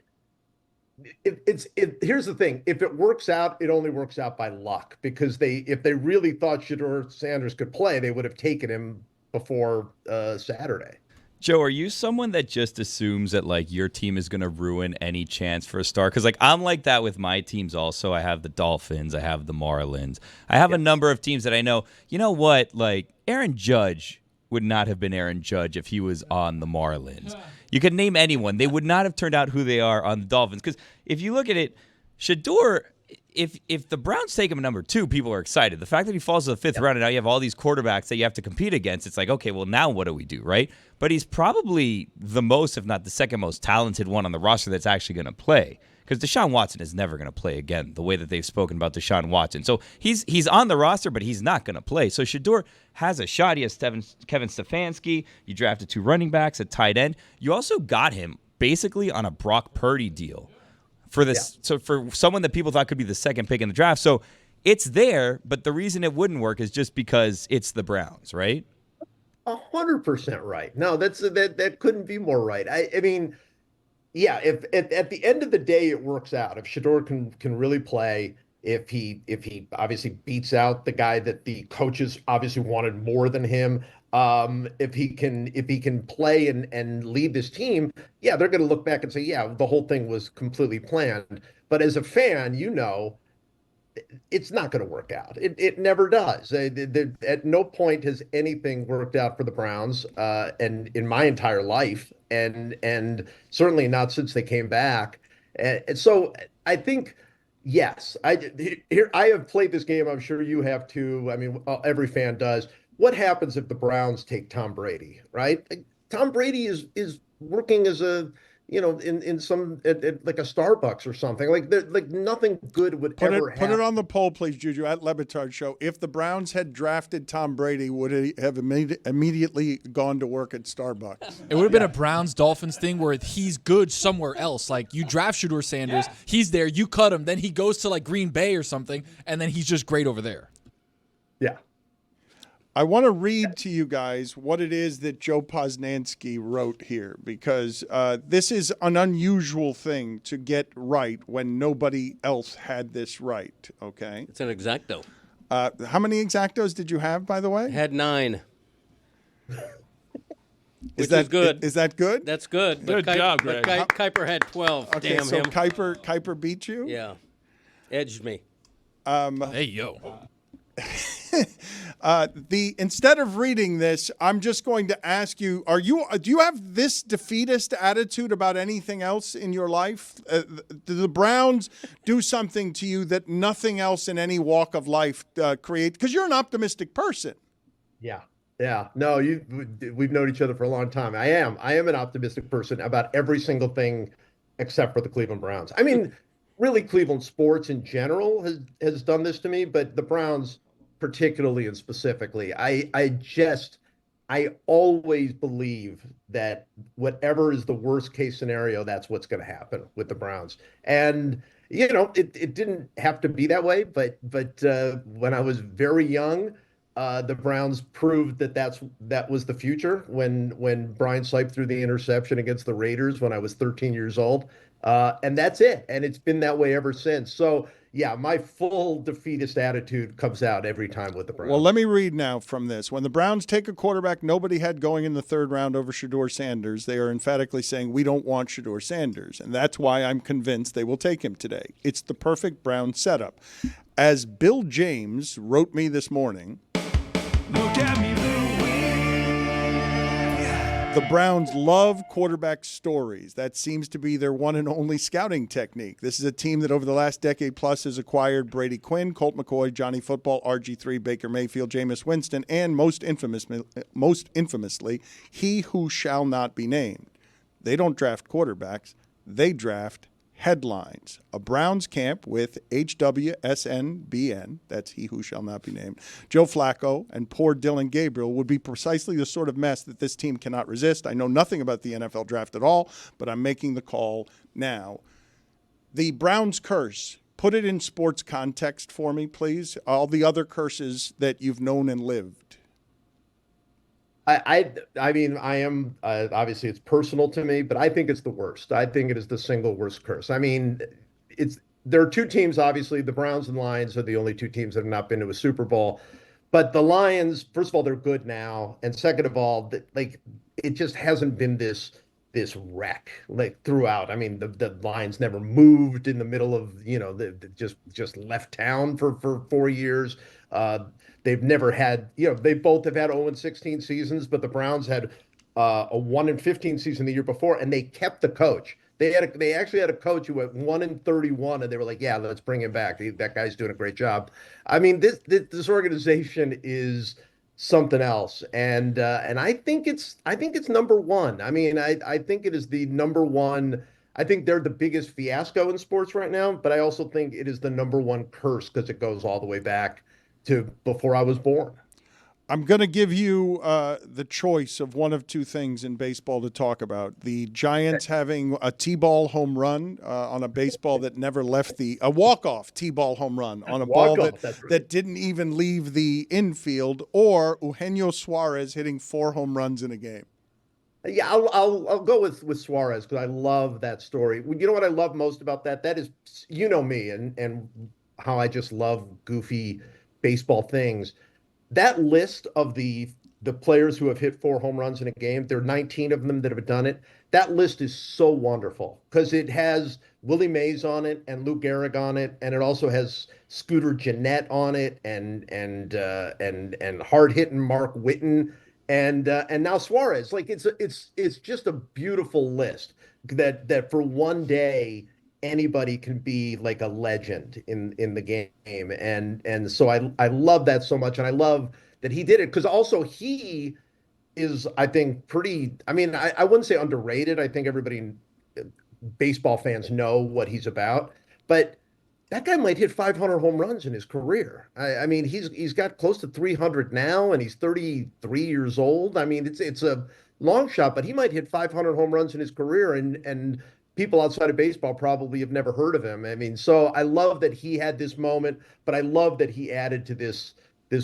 here's the thing: if it works out, it only works out by luck, because if they really thought Shedeur Sanders could play, they would have taken him before Saturday. Joe, are you someone that just assumes that like your team is going to ruin any chance for a star? Because like I'm like that with my teams also. I have the Dolphins, I have the Marlins, I have a number of teams that I know. You know what? Like Aaron Judge would not have been Aaron Judge if he was on the Marlins. You could name anyone. They would not have turned out who they are on the Dolphins. Because if you look at it, Shedeur, if the Browns take him at number 2, people are excited. The fact that he falls to the 5th round and now you have all these quarterbacks that you have to compete against, it's like, okay, well, now what do we do, right? But he's probably the most, if not the second most talented one on the roster that's actually going to play. Because Deshaun Watson is never going to play again, the way that they've spoken about Deshaun Watson. So he's on the roster, but he's not going to play. So Shedeur has a shot. He has Kevin Stefanski. You drafted 2 running backs, a tight end. You also got him basically on a Brock Purdy deal for this. So for someone that people thought could be the second pick in the draft. So it's there, but the reason it wouldn't work is just because it's the Browns, right? 100% right. No, that couldn't be more right. I mean, yeah, if at the end of the day it works out, if Shedeur can really play, if he obviously beats out the guy that the coaches obviously wanted more than him, if he can play and lead this team, yeah, they're going to look back and say, yeah, the whole thing was completely planned. But as a fan, it's not going to work out. It never does. At no point has anything worked out for the Browns, and in my entire life, and certainly not since they came back. And so I think, yes, I have played this game. I'm sure you have too. I mean, every fan does. What happens if the Browns take Tom Brady, right? Tom Brady is working as a in some at like a Starbucks or something. Like nothing good would ever happen. Put it on the poll, please, Juju, at Le Batard Show. If the Browns had drafted Tom Brady, would he have immediately gone to work at Starbucks? It would have been a Browns-Dolphins thing where he's good somewhere else. Like, you draft Shedeur Sanders, he's there, you cut him, then he goes to, like, Green Bay or something, and then he's just great over there. Yeah. I want to read to you guys what it is that Joe Posnanski wrote here, because this is an unusual thing to get right when nobody else had this right, okay? It's an exacto. How many exactos did you have, by the way? I had 9. Is that good? Is that good? That's good. Good job, Greg. But Kuiper had 12. Okay, Damn so him. Kuiper beat you? Yeah. Edged me. Hey, yo. Instead of reading this, I'm just going to ask you: do you have this defeatist attitude about anything else in your life? Do the Browns do something to you that nothing else in any walk of life create? Because you're an optimistic person. Yeah. No, we've known each other for a long time. I am an optimistic person about every single thing except for the Cleveland Browns. I mean, really, Cleveland sports in general has done this to me, but the Browns particularly and specifically, I always believe that whatever is the worst case scenario, that's what's going to happen with the Browns. And it didn't have to be that way, but when I was very young, the Browns proved that was the future when Brian Sipe threw the interception against the Raiders when I was 13 years old. And that's it. And it's been that way ever since. So, yeah, my full defeatist attitude comes out every time with the Browns. Well, let me read now from this. When the Browns take a quarterback nobody had going in the 3rd round over Shedeur Sanders, they are emphatically saying, we don't want Shedeur Sanders. And that's why I'm convinced they will take him today. It's the perfect Brown setup. As Bill James wrote me this morning, look at me, the Browns love quarterback stories. That seems to be their one and only scouting technique. This is a team that over the last decade plus has acquired Brady Quinn, Colt McCoy, Johnny Football, RG3, Baker Mayfield, Jameis Winston, and most infamously, he who shall not be named. They don't draft quarterbacks. They draft headlines. A Browns camp with HWSNBN, that's he who shall not be named, Joe Flacco, and poor Dylan Gabriel would be precisely the sort of mess that this team cannot resist. I know nothing about the NFL draft at all, but I'm making the call now. The Browns curse. Put it in sports context for me, please. All the other curses that you've known and lived. I mean, I am obviously it's personal to me, but I think it's the worst. I think it is the single worst curse. I mean, there are two teams, obviously, the Browns and Lions are the only two teams that have not been to a Super Bowl. But the Lions, first of all, they're good now, and second of all, like it just hasn't been this wreck like throughout. I mean, the Lions never moved in the middle of just left town for 4 years. They've never had they both have had 0-16 seasons, but the Browns had a 1-15 season the year before, and they kept the coach. They actually had a coach who went 1-31, and they were like, "Yeah, let's bring him back. That guy's doing a great job." I mean, this organization is something else, and I think it's number one. I mean, I think it is the number one. I think they're the biggest fiasco in sports right now, but I also think it is the number one curse because it goes all the way back to before I was born. I'm going to give you the choice of one of two things in baseball to talk about. The Giants having a T-ball home run on a baseball that never left a walk-off T-ball home run on a ball that didn't even leave the infield, or Eugenio Suarez hitting 4 home runs in a game. Yeah, I'll go with Suarez because I love that story. You know what I love most about that? That is, me and how I just love goofy baseball things. That list of the players who have hit 4 home runs in a game, there are 19 of them that have done it. That list is so wonderful because it has Willie Mays on it and Lou Gehrig on it, and it also has Scooter Gennett on it and hard hitting Mark Whitten and now Suarez. Like it's just a beautiful list that for one day anybody can be like a legend in the game. And so I love that so much. And I love that he did it because also he is, I think, I wouldn't say underrated. I think baseball fans know what he's about, but that guy might hit 500 home runs in his career. I mean, he's got close to 300 now, and he's 33 years old. I mean, it's a long shot, but he might hit 500 home runs in his career, and people outside of baseball probably have never heard of him. I mean, so I love that he had this moment, but I love that he added to this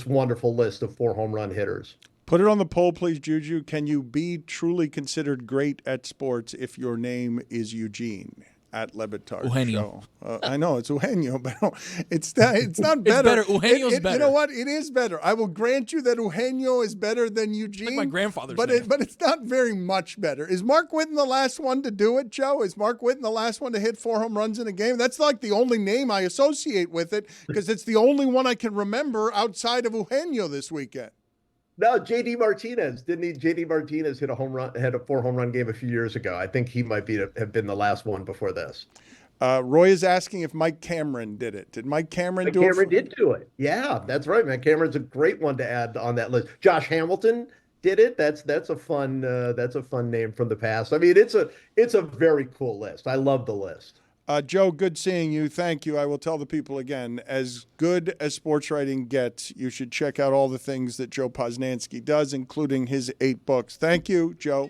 wonderful list of 4 home run hitters. Put it on the poll, please, Juju. Can you be truly considered great at sports if your name is Eugene? At Le Batard Show. I know it's Eugenio, but it's not better. It's better. Eugenio's better. You know what? It is better. I will grant you that Eugenio is better than Eugene. Like my grandfather's but name. But it's not very much better. Is Mark Whitten the last one to do it, Joe? Is Mark Whitten the last one to hit 4 home runs in a game? That's like the only name I associate with it because it's the only one I can remember outside of Eugenio this weekend. No, J.D. Martinez. Didn't he? J.D. Martinez hit a 4 home run game a few years ago. I think he might have been the last one before this. Roy is asking if Mike Cameron did it. Did Mike Cameron do it? Cameron did do it. Yeah, that's right, man. Cameron's a great one to add on that list. Josh Hamilton did it. That's a fun name from the past. I mean, it's a very cool list. I love the list. Joe, good seeing you. Thank you. I will tell the people again, as good as sports writing gets, you should check out all the things that Joe Posnanski does, including his 8 books. Thank you, Joe.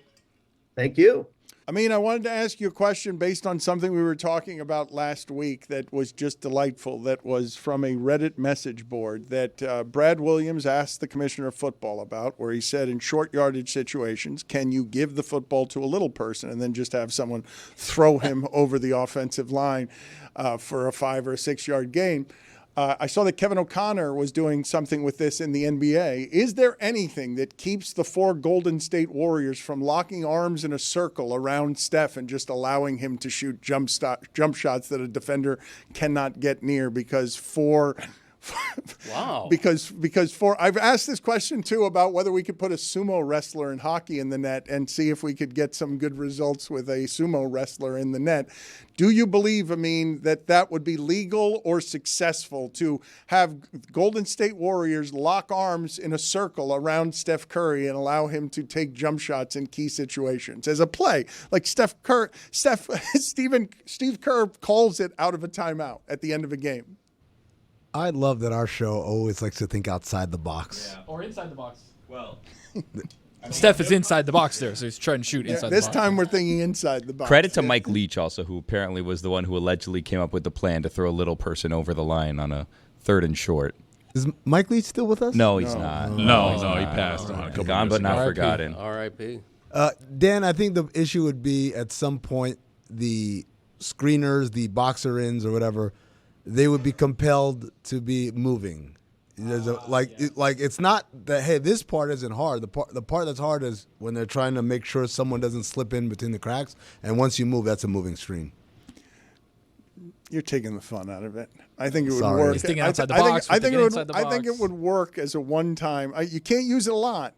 Thank you. Amin, I wanted to ask you a question based on something we were talking about last week that was just delightful, that was from a Reddit message board that Brad Williams asked the commissioner of football about, where he said, in short yardage situations, can you give the football to a little person and then just have someone throw him over the offensive line for a 5 or 6 yard gain? I saw that Kevin O'Connor was doing something with this in the NBA. Is there anything that keeps the 4 Golden State Warriors from locking arms in a circle around Steph and just allowing him to shoot jump shots that a defender cannot get near because Wow. Because I've asked this question too about whether we could put a sumo wrestler in hockey in the net and see if we could get some good results with a sumo wrestler in the net. Do you believe, Amin, that would be legal or successful to have Golden State Warriors lock arms in a circle around Steph Curry and allow him to take jump shots in key situations as a play? Like Steve Kerr calls it out of a timeout at the end of a game. I love that our show always likes to think outside the box. Or inside the box. Well, Steph is inside the box there, so he's trying to shoot inside the box. This time we're thinking inside the box. Credit to Mike Leach also, who apparently was the one who allegedly came up with the plan to throw a little person over the line on a 3rd and short. Is Mike Leach still with us? No, he's not. No, he passed on a couple Gone years but not ago. forgotten. R.I.P. Dan, I think the issue would be at some point the screeners, the boxer ins or whatever, they would be compelled to be moving. There's it's not that, hey, this part isn't hard. The part that's hard is when they're trying to make sure someone doesn't slip in between the cracks, and once you move, that's a moving screen. You're taking the fun out of it. I think it would Sorry. work. He's thinking outside the box. I think it would work as a one-time. You can't use it a lot,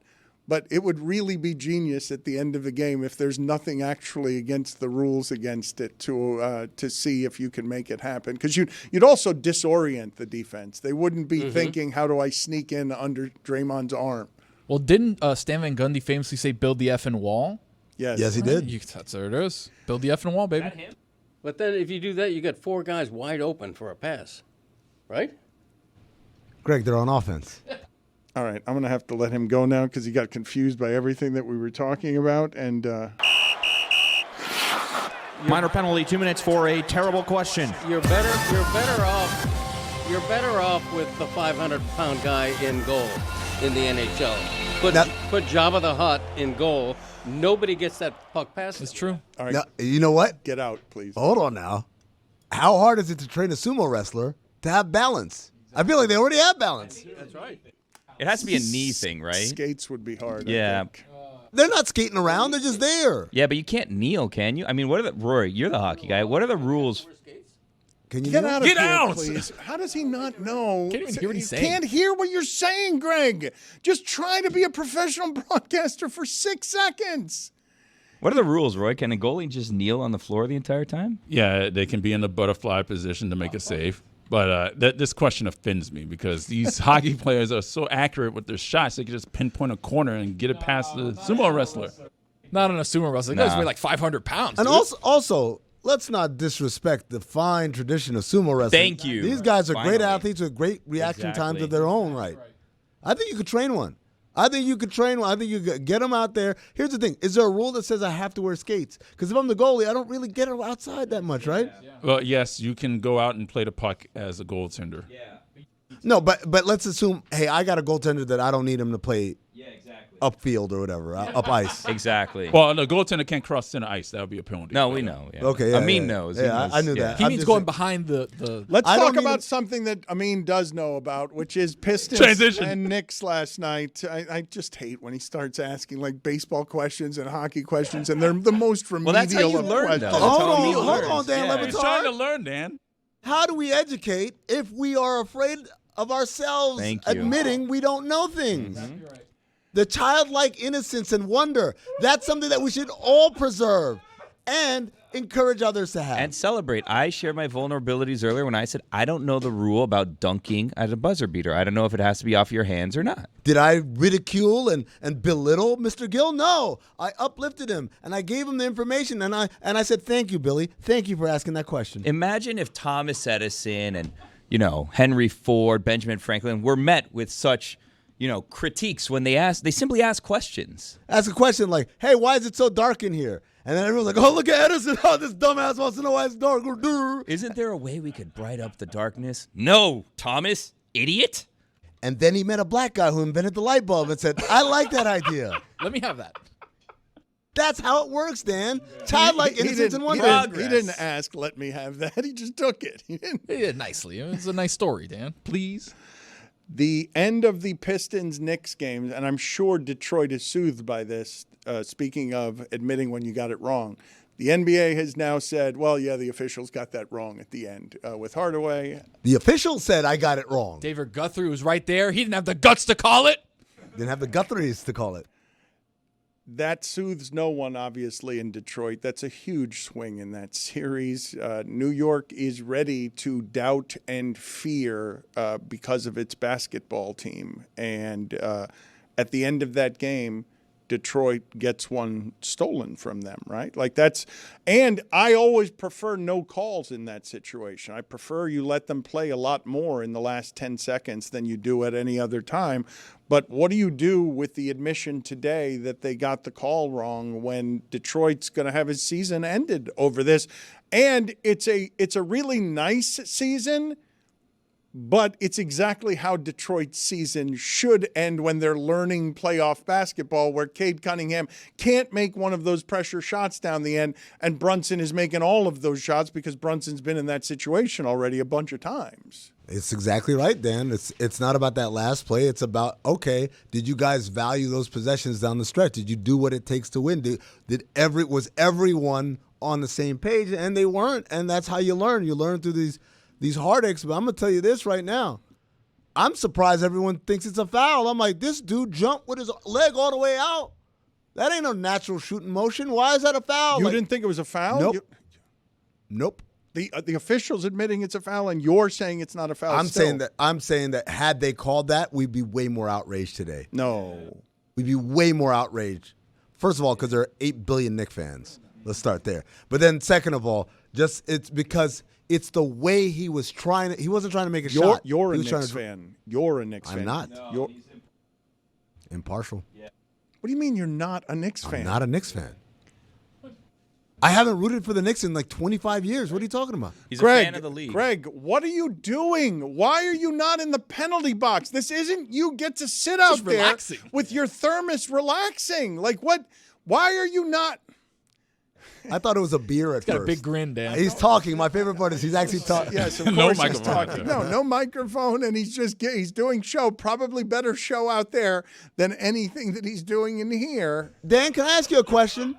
but it would really be genius at the end of the game if there's nothing actually against the rules against it to see if you can make it happen. Because you'd also disorient the defense. They wouldn't be thinking, how do I sneak in under Draymond's arm? Well, didn't Stan Van Gundy famously say, build the effing wall? Yes. Yes, he did. There it is. Build the effing wall, baby. But then if you do that, you got 4 guys wide open for a pass, right? Greg, they're on offense. All right, I'm going to have to let him go now because he got confused by everything that we were talking about. And minor penalty, 2 minutes for a terrible question. You're better off with the 500-pound guy in goal in the NHL. Put Jabba the Hutt in goal. Nobody gets that puck past. That's true. all right, Now, you know what? get out, please. Hold on now. How hard is it to train a sumo wrestler to have balance? I feel like they already have balance. That's right. It has to be a knee thing, right? Skates would be hard. Yeah. I think. They're not skating around. They're just there. Yeah, but you can't kneel, can you? I mean, Rory, you're the hockey guy. What are the rules? Can you Get kneel? out of Get here, out! please. How does he not know? Can't even hear what he's You saying. can't hear what you're saying, Greg. Just try to be a professional broadcaster for 6 seconds. What are the rules, Roy? Can a goalie just kneel on the floor the entire time? Yeah, they can be in the butterfly position to make a save. But this question offends me because these hockey players are so accurate with their shots. They can just pinpoint a corner and get it past the sumo wrestler. Not on a sumo wrestler. That guys weigh like 500 pounds. And dude. also, let's not disrespect the fine tradition of sumo wrestling. Thank you. These guys are Finally. great athletes with great reaction times Exactly. of their own right. I think you could train one. I think you could get them out there. Here's the thing. Is there a rule that says I have to wear skates? Because if I'm the goalie, I don't really get outside that much, right? Well, yes, you can go out and play the puck as a goaltender. Yeah. No, but let's assume, hey, I got a goaltender that I don't need him to play upfield or whatever, up ice. Exactly. Well, the goaltender can't cross center ice. That would be a penalty. No, we know. Yeah. Okay, yeah, Amin yeah. knows. Yeah, He knows. I knew that. He I'm means just going saying- behind the Let's I don't talk need about to- something that Amin does know about, which is Pistons Transition. and Knicks last night. I just hate when he starts asking like baseball questions and hockey questions, and they're the most remedial Well, that's how you of learn, questions. though. That's how Amin Hold learns. on, Dan Yeah. Le He's trying to Batard. learn, Dan. How do we educate if we are afraid of ourselves Thank you. admitting we don't know things? The childlike innocence and wonder, that's something that we should all preserve and encourage others to have. And celebrate. I shared my vulnerabilities earlier when I said I don't know the rule about dunking at a buzzer beater. I don't know if it has to be off your hands or not. Did I ridicule and belittle Mr. Gill? No. I uplifted him and I gave him the information and I said, thank you, Billy. Thank you for asking that question. Imagine if Thomas Edison and, Henry Ford, Benjamin Franklin were met with such, critiques when they simply ask questions. Ask a question like, hey, why is it so dark in here? And then everyone's like, oh, look at Edison. Oh, this dumbass wants to know why it's dark. Isn't there a way we could bright up the darkness? No, Thomas, idiot. And then he met a black guy who invented the light bulb and said, I like that idea. Let me have that. That's how it works, Dan. Childlike innocence and wonder. He didn't ask, let me have that. He just took it. He didn't. He did nicely. It was a nice story, Dan. Please. The end of the Pistons-Knicks games, and I'm sure Detroit is soothed by this, speaking of admitting when you got it wrong. The NBA has now said, well, yeah, the officials got that wrong at the end with Hardaway. The official said I got it wrong. David Guthrie was right there. He didn't have the guts to call it. Didn't have the Guthries to call it. That soothes no one, obviously, in Detroit. That's a huge swing in that series. New York is ready to doubt and fear because of its basketball team. And at the end of that game, Detroit gets one stolen from them, right? Like that's, and I always prefer no calls in that situation. I prefer you let them play a lot more in the last 10 seconds than you do at any other time. But what do you do with the admission today that they got the call wrong when Detroit's going to have his season ended over this? And it's a really nice season, but it's exactly how Detroit's season should end when they're learning playoff basketball, where Cade Cunningham can't make one of those pressure shots down the end, and Brunson is making all of those shots because Brunson's been in that situation already a bunch of times. It's exactly right, Dan. It's not about that last play. It's about, okay, did you guys value those possessions down the stretch? Did you do what it takes to win? Was everyone on the same page? And they weren't, and that's how you learn. You learn through these heartaches. But I'm going to tell you this right now. I'm surprised everyone thinks it's a foul. I'm like, this dude jumped with his leg all the way out. That ain't a natural shooting motion. Why is that a foul? You didn't think it was a foul? Nope. Nope. The official's admitting it's a foul, and you're saying it's not a foul. I'm saying that had they called that, we'd be way more outraged today. No. We'd be way more outraged. First of all, because there are 8 billion Knicks fans. Let's start there. But then second of all, it's because it's the way he was trying. He wasn't trying to make a shot. You're a Knicks fan. You're a Knicks fan. I'm not. No, you're impartial. Yeah. What do you mean you're not a Knicks fan? I'm not a Knicks fan. I haven't rooted for the Knicks in like 25 years. What are you talking about? He's a fan of the league. Greg, what are you doing? Why are you not in the penalty box? This isn't you get to sit out there with your thermos relaxing. Like what? Why are you not? I thought it was a beer at first. Got a big grin, Dan. He's talking. My favorite part is he's actually talking. Yes, of course he's talking. No microphone, and he's doing show. Probably better show out there than anything that he's doing in here. Dan, can I ask you a question?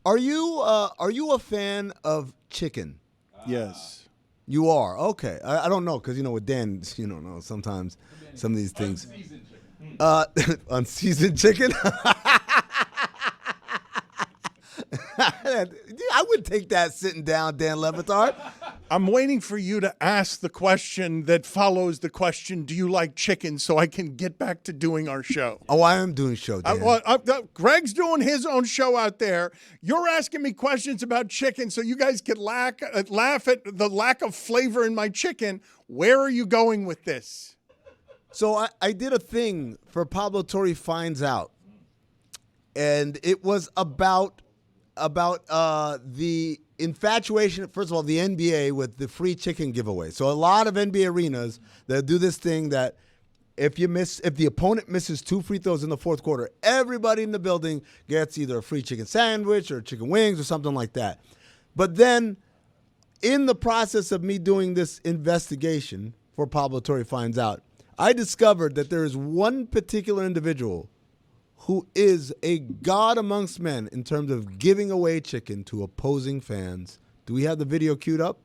Are you a fan of chicken? Yes. You are? Okay. I don't know, because, with Dan, you don't know, sometimes some of these things. Unseasoned chicken? I would take that sitting down, Dan Le Batard. I'm waiting for you to ask the question that follows the question, do you like chicken, so I can get back to doing our show. Oh, I am doing show, Dan. Greg's doing his own show out there. You're asking me questions about chicken so you guys can laugh at the lack of flavor in my chicken. Where are you going with this? So I did a thing for Pablo Torre Finds Out, and it was about the infatuation, first of all, the NBA with the free chicken giveaway. So a lot of NBA arenas, they'll do this thing that if the opponent misses 2 free throws in the fourth quarter, everybody in the building gets either a free chicken sandwich or chicken wings or something like that. But then in the process of me doing this investigation for Pablo Torre Finds Out, I discovered that there is one particular individual who is a god amongst men in terms of giving away chicken to opposing fans. Do we have the video queued up?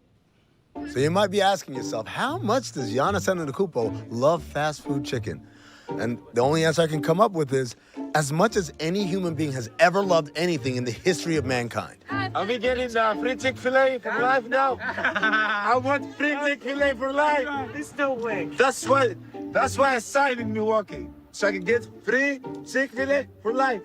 So you might be asking yourself, how much does Giannis Antetokounmpo love fast food chicken? And the only answer I can come up with is, as much as any human being has ever loved anything in the history of mankind. Are we getting free Chick-fil-A for life now? I want free Chick-fil-A for life. It's no way. That's why I signed in Milwaukee. So I can get free Chick-fil-A for life.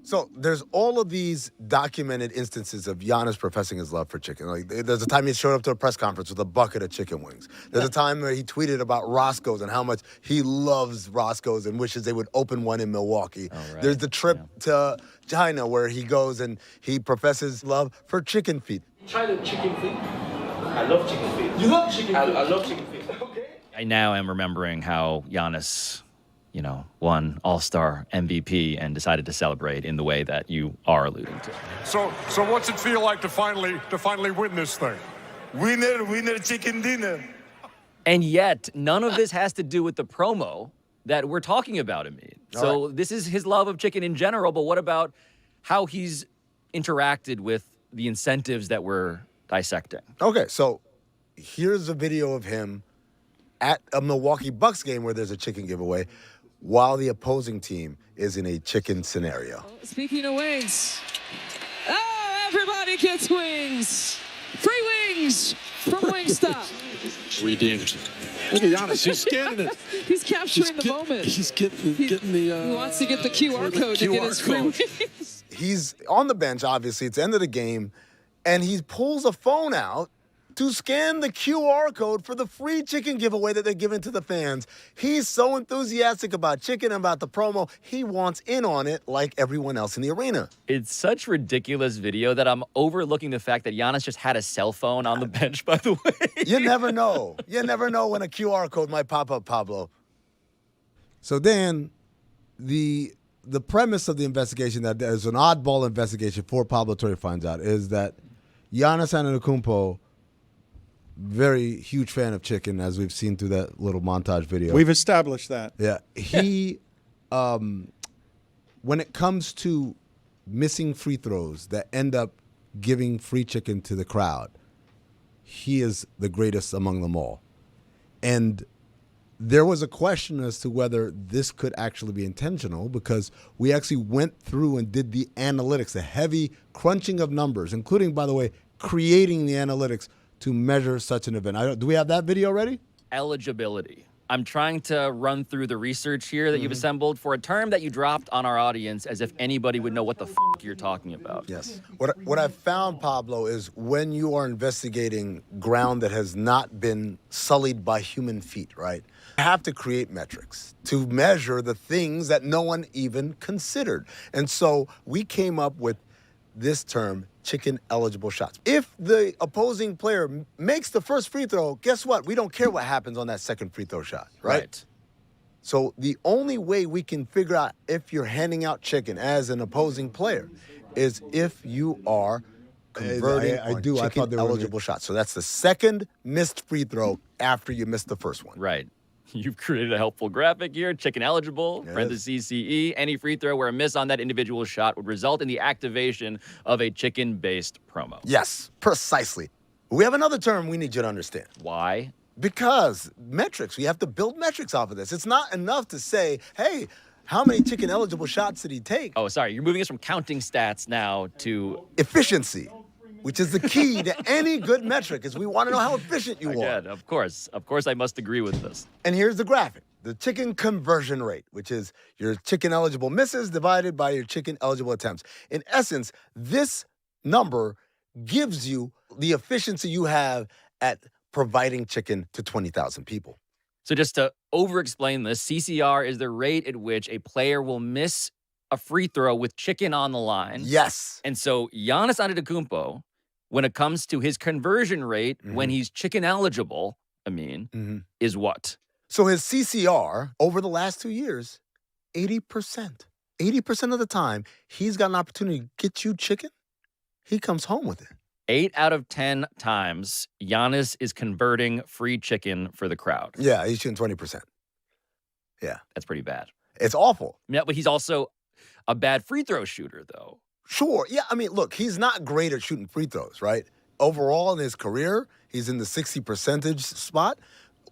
So there's all of these documented instances of Giannis professing his love for chicken. Like there's a time he showed up to a press conference with a bucket of chicken wings. There's a time where he tweeted about Roscoe's and how much he loves Roscoe's and wishes they would open one in Milwaukee. Oh, right. There's the trip to China where he goes and he professes love for chicken feet. Try the chicken feet. I love chicken feet. You love chicken feet? I love chicken feet. Okay. I now am remembering how Giannis, won All-Star MVP and decided to celebrate in the way that you are alluding to. So what's it feel like to finally win this thing? Winner, chicken dinner. And yet, none of this has to do with the promo that we're talking about, Amin. So this is his love of chicken in general, but what about how he's interacted with the incentives that we're dissecting? Okay, so here's a video of him at a Milwaukee Bucks game where there's a chicken giveaway while the opposing team is in a chicken scenario. Speaking of wings, everybody gets wings. Free wings from Wingstop. Redeemed. Look at Giannis. He's scanning it. He's capturing the moment. He's getting the. He wants to get the QR code to get his free wings. He's on the bench, obviously. It's the end of the game. And he pulls a phone out to scan the QR code for the free chicken giveaway that they're giving to the fans. He's so enthusiastic about chicken and about the promo, he wants in on it like everyone else in the arena. It's such ridiculous video that I'm overlooking the fact that Giannis just had a cell phone on the bench, by the way. You never know. You never know when a QR code might pop up, Pablo. So, Dan, the premise of the investigation, that there's an oddball investigation for Pablo Torre finds out, is that Giannis Antetokounmpo, very huge fan of chicken, as we've seen through that little montage video. We've established that. Yeah. He, when it comes to missing free throws that end up giving free chicken to the crowd, he is the greatest among them all. And there was a question as to whether this could actually be intentional, because we actually went through and did the analytics, the heavy crunching of numbers, including, by the way, creating the analytics to measure such an event. Do we have that video ready? Eligibility. I'm trying to run through the research here that you've assembled for a term that you dropped on our audience as if anybody would know what the you're talking about. Yes. What I've found, Pablo, is when you are investigating ground that has not been sullied by human feet, right? You have to create metrics to measure the things that no one even considered. And so we came up with this term, chicken eligible shots. If the opposing player makes the first free throw, guess what? We don't care what happens on that second free throw shot, right? So the only way we can figure out if you're handing out chicken as an opposing player is if you are converting chicken eligible shots. So that's the second missed free throw after you missed the first one. Right. You've created a helpful graphic here. Chicken eligible, parentheses CE. Any free throw where a miss on that individual shot would result in the activation of a chicken-based promo. Yes, precisely. We have another term we need you to understand. Why? Because metrics. We have to build metrics off of this. It's not enough to say, hey, how many chicken eligible shots did he take? Oh, sorry. You're moving us from counting stats now to efficiency, which is the key to any good metric, is we want to know how efficient you are. Again, of course. Of course, I must agree with this. And here's the graphic. The chicken conversion rate, which is your chicken eligible misses divided by your chicken eligible attempts. In essence, this number gives you the efficiency you have at providing chicken to 20,000 people. So just to over-explain this, CCR is the rate at which a player will miss a free throw with chicken on the line. Yes. And so Giannis Antetokounmpo, when it comes to his conversion rate when he's chicken eligible, Amin, is what? So his CCR over the last 2 years, 80%. 80% of the time, he's got an opportunity to get you chicken, he comes home with it. 8 out of 10 times, Giannis is converting free chicken for the crowd. Yeah, he's shooting 20%. Yeah. That's pretty bad. It's awful. Yeah, but he's also a bad free throw shooter, though. Sure. Yeah, I mean, look, he's not great at shooting free throws, right? Overall in his career, he's in the 60% spot.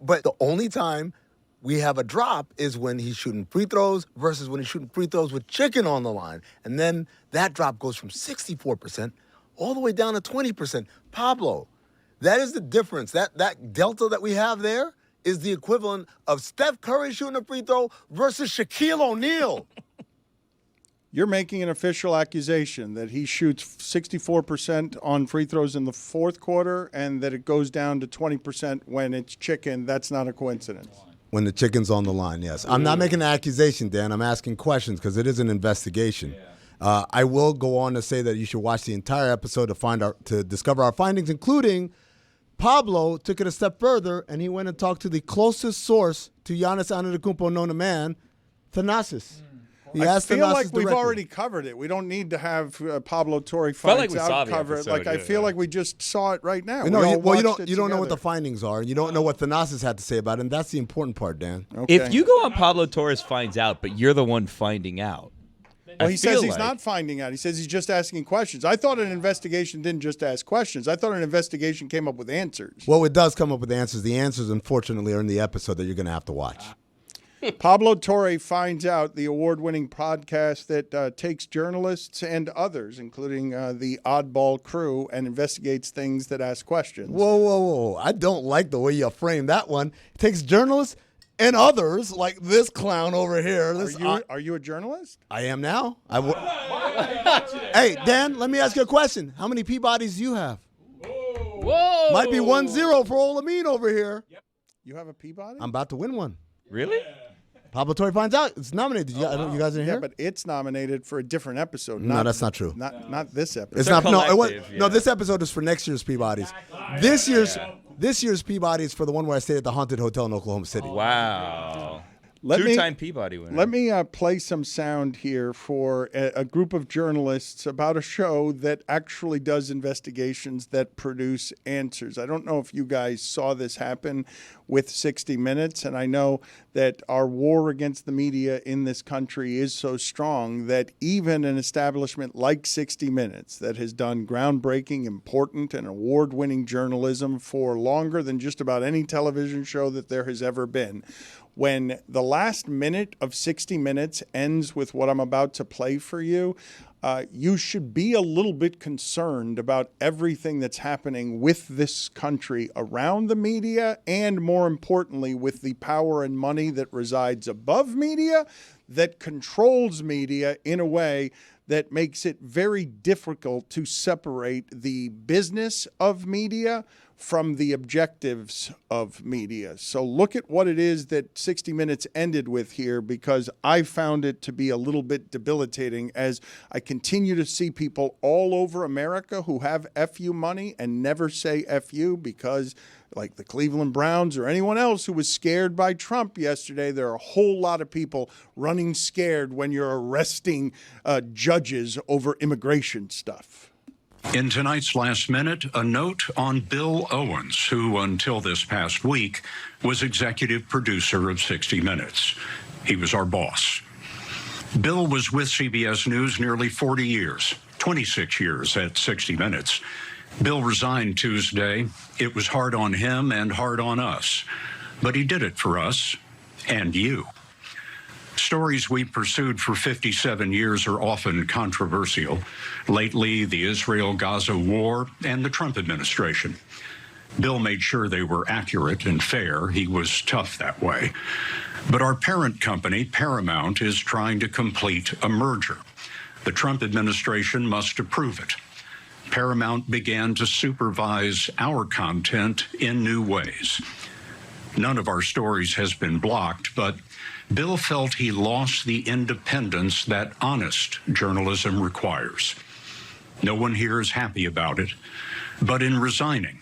But the only time we have a drop is when he's shooting free throws versus when he's shooting free throws with chicken on the line. And then that drop goes from 64% all the way down to 20%. Pablo, that is the difference. That delta that we have there is the equivalent of Steph Curry shooting a free throw versus Shaquille O'Neal. You're making an official accusation that he shoots 64% on free throws in the fourth quarter and that it goes down to 20% when it's chicken. That's not a coincidence. When the chicken's on the line, yes. I'm not making an accusation, Dan. I'm asking questions because it is an investigation. I will go on to say that you should watch the entire episode to discover our findings, including Pablo took it a step further and he went and talked to the closest source to Giannis Antetokounmpo known to man, Thanasis. I feel like we've already covered it. We don't need to have Pablo Torre finds out cover it. Like I feel like we just saw it right now. No, you don't know what the findings are, and you don't know what Thanasis had to say about it, and that's the important part, Dan. Okay. If you go on Pablo Torres finds out, but you're the one finding out. Well, he says he's not finding out. He says he's just asking questions. I thought an investigation didn't just ask questions. I thought an investigation came up with answers. Well, it does come up with answers. The answers, unfortunately, are in the episode that you're going to have to watch. Pablo Torre finds out, the award-winning podcast that takes journalists and others, including the Oddball crew, and investigates things that ask questions. Whoa. I don't like the way you frame that one. It takes journalists and others, like this clown over here. Are you a journalist? I am now. Hey, Dan, let me ask you a question. How many Peabodys do you have? Whoa! Might be 1-0 for old Amin over here. Yep. You have a Peabody? I'm about to win one. Really? Pablo Torre finds out. It's nominated. You guys didn't hear? Yeah, but it's nominated for a different episode. No, that's not true. Not this episode. It's not. No, this episode is for next year's Peabodys. This year's Peabody is for the one where I stayed at the haunted hotel in Oklahoma City. Wow. Two-time Peabody winner. Let me play some sound here for a group of journalists about a show that actually does investigations that produce answers. I don't know if you guys saw this happen with 60 Minutes, and I know that our war against the media in this country is so strong that even an establishment like 60 Minutes that has done groundbreaking, important, and award-winning journalism for longer than just about any television show that there has ever been, when the last minute of 60 Minutes ends with what I'm about to play for you, you should be a little bit concerned about everything that's happening with this country around the media, and more importantly, with the power and money that resides above media, that controls media in a way that makes it very difficult to separate the business of media from the objectives of media. So look at what it is that 60 Minutes ended with here, because I found it to be a little bit debilitating as I continue to see people all over America who have FU money and never say FU because, like the Cleveland Browns or anyone else who was scared by Trump yesterday, there are a whole lot of people running scared when you're arresting judges over immigration stuff. In tonight's Last Minute, a note on Bill Owens, who until this past week was executive producer of 60 Minutes. He was our boss. Bill was with CBS News nearly 40 years, 26 years at 60 Minutes. Bill resigned Tuesday. It was hard on him and hard on us, but he did it for us and you. Stories we pursued for 57 years are often controversial. Lately, the Israel-Gaza war and the Trump administration. Bill made sure they were accurate and fair. He was tough that way. But our parent company, Paramount, is trying to complete a merger. The Trump administration must approve it. Paramount began to supervise our content in new ways. None of our stories has been blocked, but Bill felt he lost the independence that honest journalism requires. No one here is happy about it, but in resigning,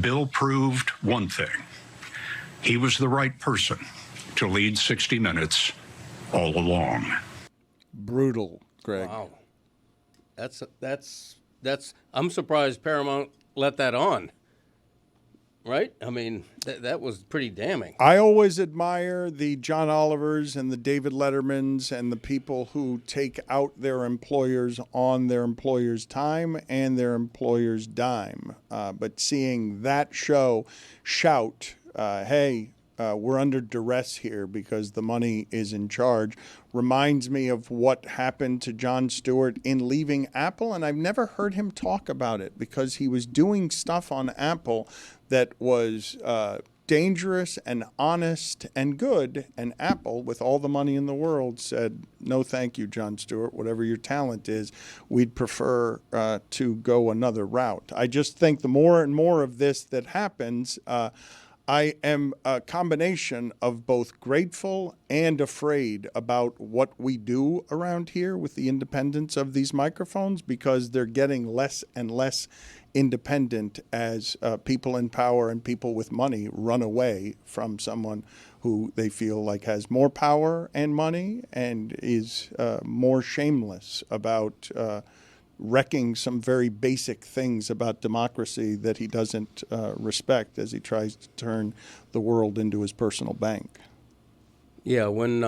Bill proved one thing. He was the right person to lead 60 Minutes all along. Brutal, Greg. Wow. That's I'm surprised Paramount let that on. Right? I mean, that was pretty damning. I always admire the John Olivers and the David Lettermans and the people who take out their employers on their employer's time and their employer's dime. But seeing that show shout, hey, we're under duress here because the money is in charge, reminds me of what happened to Jon Stewart in leaving Apple. And I've never heard him talk about it because he was doing stuff on Apple that was dangerous and honest and good. And Apple, with all the money in the world, said, no, thank you, Jon Stewart. Whatever your talent is, we'd prefer to go another route. I just think the more and more of this that happens, I am a combination of both grateful and afraid about what we do around here with the independence of these microphones, because they're getting less and less independent as people in power and people with money run away from someone who they feel like has more power and money and is more shameless about wrecking some very basic things about democracy that he doesn't respect as he tries to turn the world into his personal bank. Yeah, when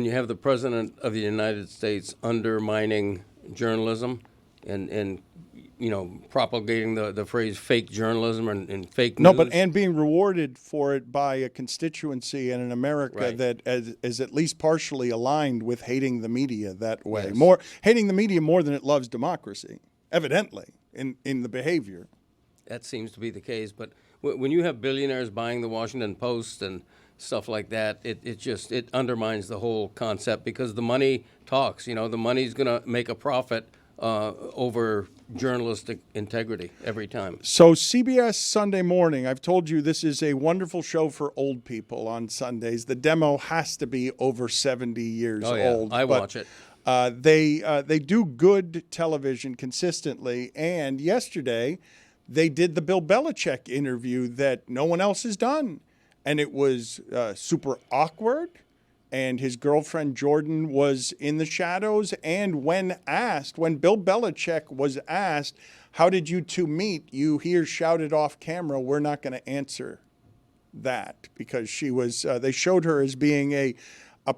you have the President of the United States undermining journalism and propagating the phrase fake journalism and fake news. No, but and being rewarded for it by a constituency and an America Right. that is at least partially aligned with hating the media that way. Yes. Hating the media more than it loves democracy, evidently, in the behavior. That seems to be the case. But when you have billionaires buying the Washington Post and stuff like that, it undermines the whole concept because the money talks. The money's going to make a profit over journalistic integrity every time. So CBS Sunday Morning, I've told you this is a wonderful show for old people on Sundays. The demo has to be over 70 years Oh, yeah. old. I but, watch it. They do good television consistently, and yesterday they did the Bill Belichick interview that no one else has done, and it was super awkward. And his girlfriend Jordan was in the shadows. And when Bill Belichick was asked, "How did you two meet?" you hear shouted off camera, "We're not going to answer that," because she was. They showed her as being a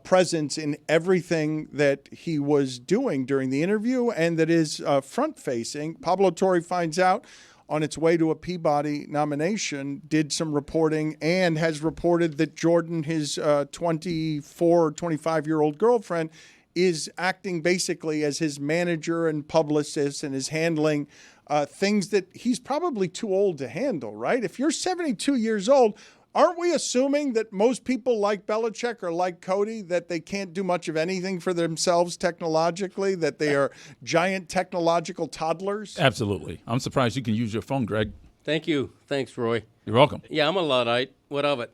presence in everything that he was doing during the interview, and that is front facing. Pablo Torre finds out on its way to a Peabody nomination, did some reporting, and has reported that Jordan, his 24 or 25-year-old girlfriend, is acting basically as his manager and publicist and is handling things that he's probably too old to handle, right? If you're 72 years old, aren't we assuming that most people like Belichick or like Cody, that they can't do much of anything for themselves technologically, that they are giant technological toddlers? Absolutely. I'm surprised you can use your phone, Greg. Thank you. Thanks, Roy. You're welcome. Yeah, I'm a Luddite. What of it?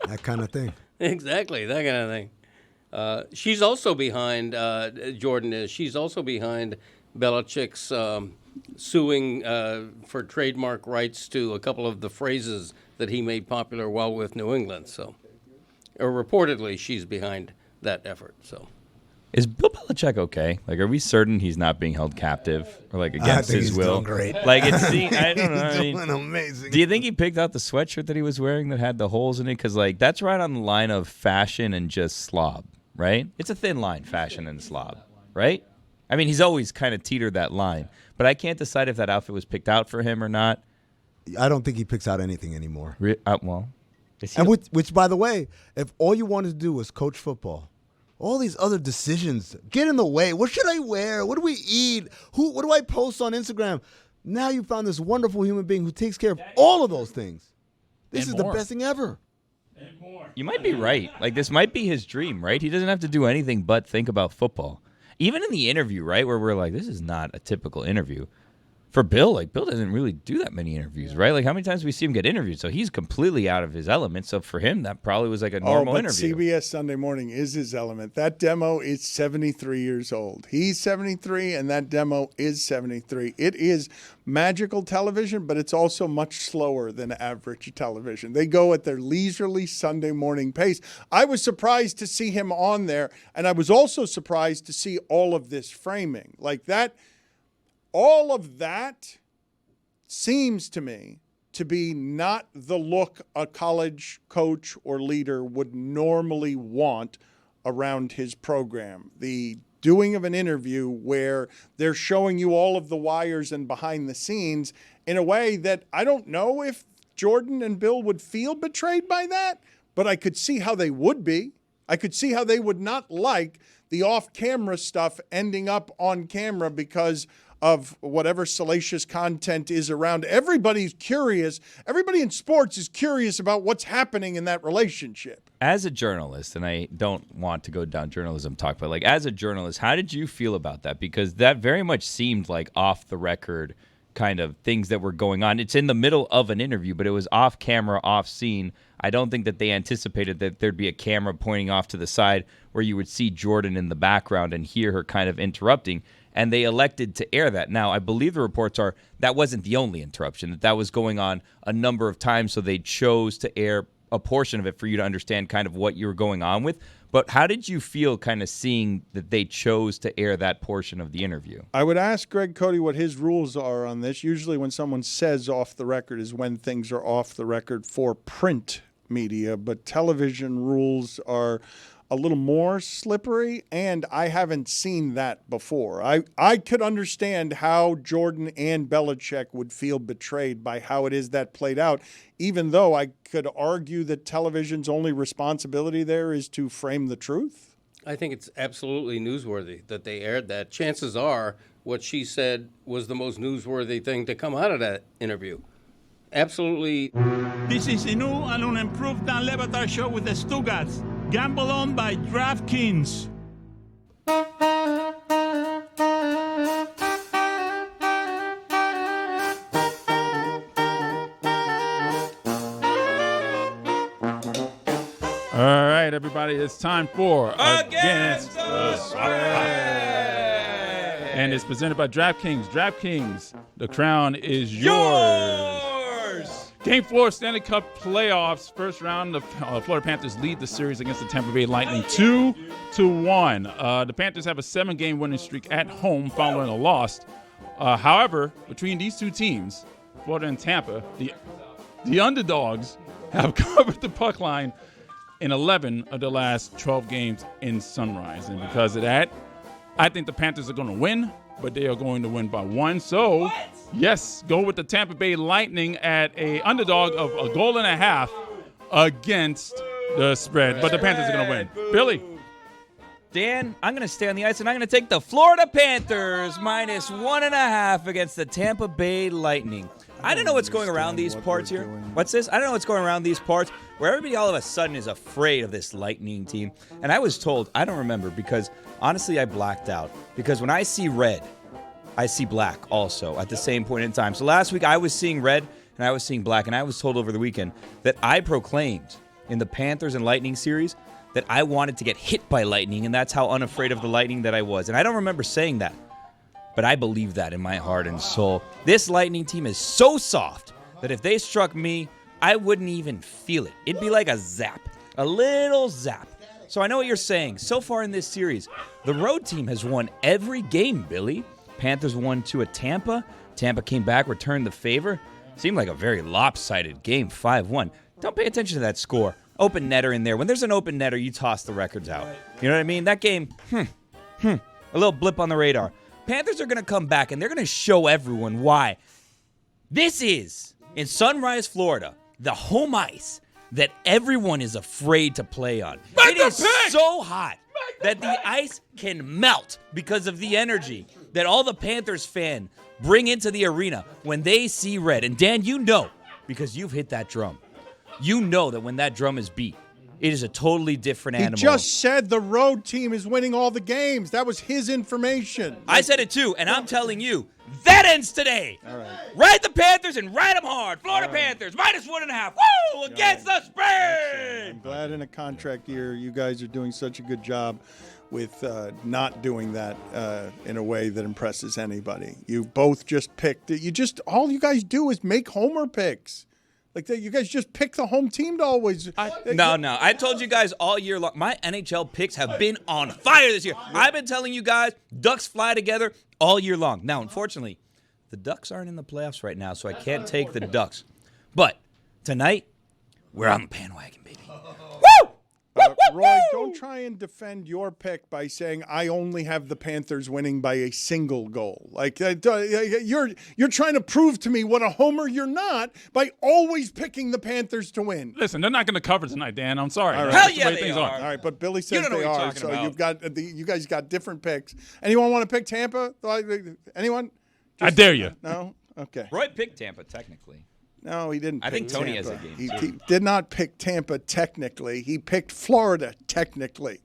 That kind of thing. Exactly, that kind of thing. She's also behind, Jordan is, she's also behind Belichick's suing for trademark rights to a couple of the phrases that he made popular while with New England. So, or reportedly, she's behind that effort. So, is Bill Belichick okay? Like, are we certain he's not being held captive or like against his will? Doing great. Like, I don't know. He's doing amazing. Do you think he picked out the sweatshirt that he was wearing that had the holes in it? Because like that's right on the line of fashion and just slob, right? It's a thin line, fashion and slob, right? I mean, he's always kind of teetered that line, but I can't decide if that outfit was picked out for him or not. I don't think he picks out anything anymore. Well, and which, by the way, if all you wanted to do was coach football, all these other decisions get in the way. What should I wear? What do we eat? What do I post on Instagram? Now you found this wonderful human being who takes care of all of those things. This is the best thing ever. You might be right. Like, this might be his dream, right? He doesn't have to do anything but think about football. Even in the interview, right, where we're like, this is not a typical interview. For Bill, like, Bill doesn't really do that many interviews, right? Like, how many times do we see him get interviewed? So he's completely out of his element. So for him, that probably was like a normal interview. CBS Sunday Morning is his element. That demo is 73 years old. He's 73, and that demo is 73. It is magical television, but it's also much slower than average television. They go at their leisurely Sunday morning pace. I was surprised to see him on there, and I was also surprised to see all of this framing. Like that. All of that seems to me to be not the look a college coach or leader would normally want around his program. The doing of an interview where they're showing you all of the wires and behind the scenes in a way that I don't know if Jordan and Bill would feel betrayed by that, but I could see how they would be. I could see how they would not like the off-camera stuff ending up on camera because of whatever salacious content is around. Everybody's curious. Everybody in sports is curious about what's happening in that relationship. As a journalist, and I don't want to go down journalism talk, but like as a journalist, how did you feel about that? Because that very much seemed like off the record kind of things that were going on. It's in the middle of an interview, but it was off camera, off scene. I don't think that they anticipated that there'd be a camera pointing off to the side where you would see Jordan in the background and hear her kind of interrupting. And they elected to air that. Now, I believe the reports are that wasn't the only interruption, that was going on a number of times, so they chose to air a portion of it for you to understand kind of what you were going on with. But how did you feel kind of seeing that they chose to air that portion of the interview? I would ask Greg Cody what his rules are on this. Usually when someone says off the record is when things are off the record for print media, but television rules are a little more slippery, and I haven't seen that before. I could understand how Jordan and Belichick would feel betrayed by how it is that played out, even though I could argue that television's only responsibility there is to frame the truth. I think it's absolutely newsworthy that they aired that. Chances are what she said was the most newsworthy thing to come out of that interview. Absolutely. This is a new and an improved Dan Le Batard Show with the Stugotz. Gamble on by DraftKings. All right, everybody, it's time for Against the Spread. And it's presented by DraftKings. DraftKings, the crown is yours. Game 4, Stanley Cup playoffs. First round, the Florida Panthers lead the series against the Tampa Bay Lightning 2-1. The Panthers have a 7-game winning streak at home following a loss. However, between these two teams, Florida and Tampa, the underdogs have covered the puck line in 11 of the last 12 games in Sunrise. And because of that, I think the Panthers are going to win, but they are going to win by 1. So, yes, go with the Tampa Bay Lightning at a underdog of 1.5 goals against the spread. But the Panthers are going to win. Billy. Dan, I'm going to stay on the ice, and I'm going to take the Florida Panthers -1.5 against the Tampa Bay Lightning. I don't know what's going around these parts here. What's this? I don't know what's going around these parts where everybody all of a sudden is afraid of this Lightning team. And I was told, I don't remember because, honestly, I blacked out. Because when I see red, I see black also at the same point in time. So last week I was seeing red and I was seeing black. And I was told over the weekend that I proclaimed in the Panthers and Lightning series that I wanted to get hit by lightning. And that's how unafraid of the Lightning that I was. And I don't remember saying that. But I believe that in my heart and soul. This Lightning team is so soft that if they struck me, I wouldn't even feel it. It'd be like a zap, a little zap. So I know what you're saying. So far in this series, the road team has won every game, Billy. Panthers won 2 at Tampa. Tampa came back, returned the favor. Seemed like a very lopsided game, 5-1. Don't pay attention to that score. Open netter in there. When there's an open netter, you toss the records out. You know what I mean? That game, a little blip on the radar. Panthers are going to come back, and they're going to show everyone why. This is, in Sunrise, Florida, the home ice that everyone is afraid to play on. It is so hot that the ice can melt because of the energy that all the Panthers fans bring into the arena when they see red. And Dan, you know, because you've hit that drum, you know that when that drum is beat, it is a totally different animal. He just said the road team is winning all the games. That was his information. I said it too, and I'm telling you, that ends today. All right. Ride the Panthers and ride them hard. Florida Panthers, -1.5. Woo! Against the spread. I'm glad in a contract year you guys are doing such a good job with not doing that in a way that impresses anybody. You both just picked it. All you guys do is make homer picks. Like that, you guys just pick the home team to always. No. I told you guys all year long. My NHL picks have been on fire this year. I've been telling you guys, Ducks fly together all year long. Now, unfortunately, the Ducks aren't in the playoffs right now, so I can't take the Ducks. But tonight, we're on the bandwagon, baby. Woo! Roy, don't try and defend your pick by saying I only have the Panthers winning by a single goal. Like you're trying to prove to me what a homer you're not by always picking the Panthers to win. Listen, they're not going to cover tonight, Dan. I'm sorry. All right. Hell yeah, they are. All right, but Billy says You don't know they what you're are. talking So about. you've got you guys got different picks. Anyone want to pick Tampa? Anyone? I dare you. No. Okay. Roy picked Tampa, technically. No, he didn't. I think Tony Tampa. has a game, He did not pick Tampa technically. He picked Florida technically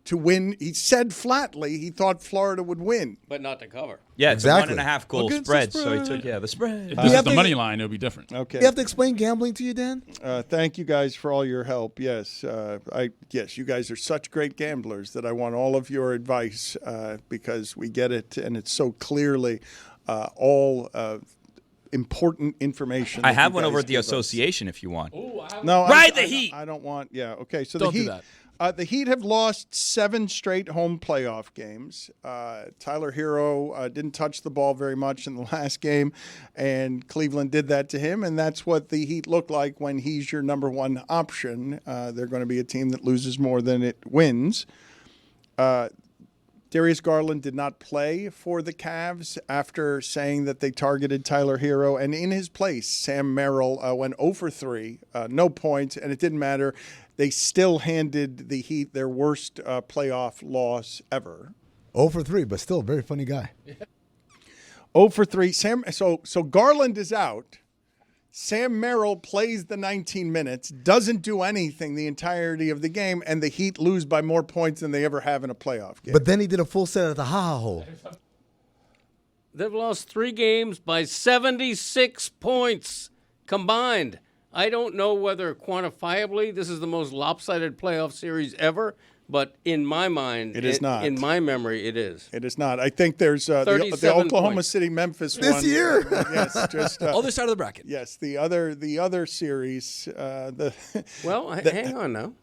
to win. He said flatly he thought Florida would win, but not to cover. Yeah, Exactly. It's a 1.5 goal spread, so he took the spread. If this is the money line, it'll be different. Okay. You have to explain gambling to you, Dan? Thank you guys for all your help. Yes, yes, you guys are such great gamblers that I want all of your advice because we get it, and it's so clearly all important information. I have one over at the association if you want. No, Ride the Heat. I don't want. Yeah. Okay. So Don't the do Heat. that. The Heat have lost 7 straight home playoff games. Tyler Hero didn't touch the ball very much in the last game, and Cleveland did that to him, and that's what the Heat look like when he's your number one option. They're going to be a team that loses more than it wins. Darius Garland did not play for the Cavs after saying that they targeted Tyler Hero, and in his place, Sam Merrill went 0 for 3, no points, and it didn't matter. They still handed the Heat their worst playoff loss ever. 0 for 3, but still a very funny guy. 0 for 3. So Garland is out. Sam Merrill plays the 19 minutes, doesn't do anything the entirety of the game, and the Heat lose by more points than they ever have in a playoff game. But then he did a full set at the ha-ha hole. They've lost 3 games by 76 points combined. I don't know whether quantifiably this is the most lopsided playoff series ever, but in my mind, it is not. In my memory, it is. It is not. I think there's the Oklahoma City Memphis this one. year. Yes, just other side of the bracket. Yes, the other series. Hang on now.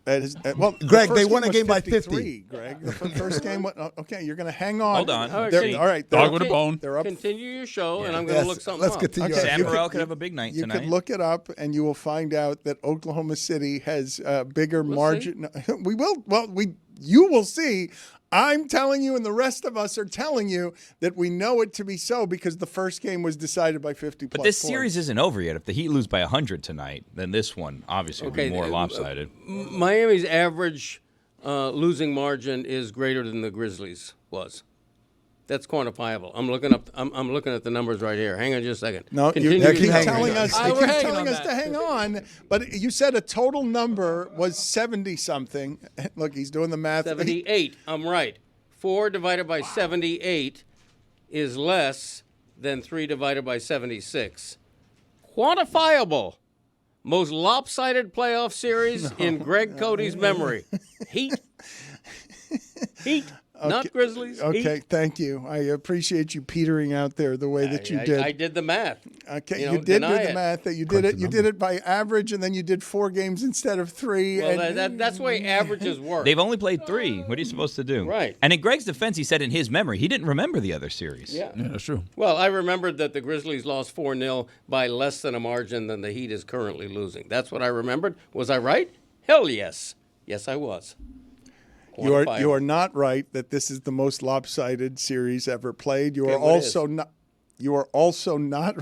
Greg, they won a game by 50. Greg, the first game. Okay, you're going to hang on. Hold on. All right, dog with a bone. They're up. Continue your show, and I'm going to look something up. Let's continue. Okay, Sam Morrell could have a big night tonight. You can look it up, and you will find out that Oklahoma City has a bigger margin. We will. Well, you will see. I'm telling you, and the rest of us are telling you that we know it to be so because the first game was decided by 50 plus But this points. series isn't over yet. If the Heat lose by 100 tonight, then this one obviously will be more lopsided. Miami's average losing margin is greater than the Grizzlies was. That's quantifiable. I'm looking at the numbers right here. Hang on just a second. No, Continue you keep your show. telling us, that. to hang on. But you said a total number was 70-something. Look, he's doing the math. 78. I'm right. 4 divided by 78 is less than 3 divided by 76. Quantifiable. Most lopsided playoff series in Greg Cody's memory. Heat. Okay. Not Grizzlies. Okay, Heat. thank you. I appreciate you petering out there the way that you did. I did the math. Okay, you did do the math. That you did it. You did it by average, and then you did 4 games instead of 3. Well, that's the way averages work. They've only played 3. What are you supposed to do? Right. And in Greg's defense, he said in his memory, he didn't remember the other series. Yeah, that's true. Well, I remembered that the Grizzlies lost 4-0 by less than a margin than the Heat is currently losing. That's what I remembered. Was I right? Hell yes. Yes, I was. You are not right that this is the most lopsided series ever played. You are also not. You are also not.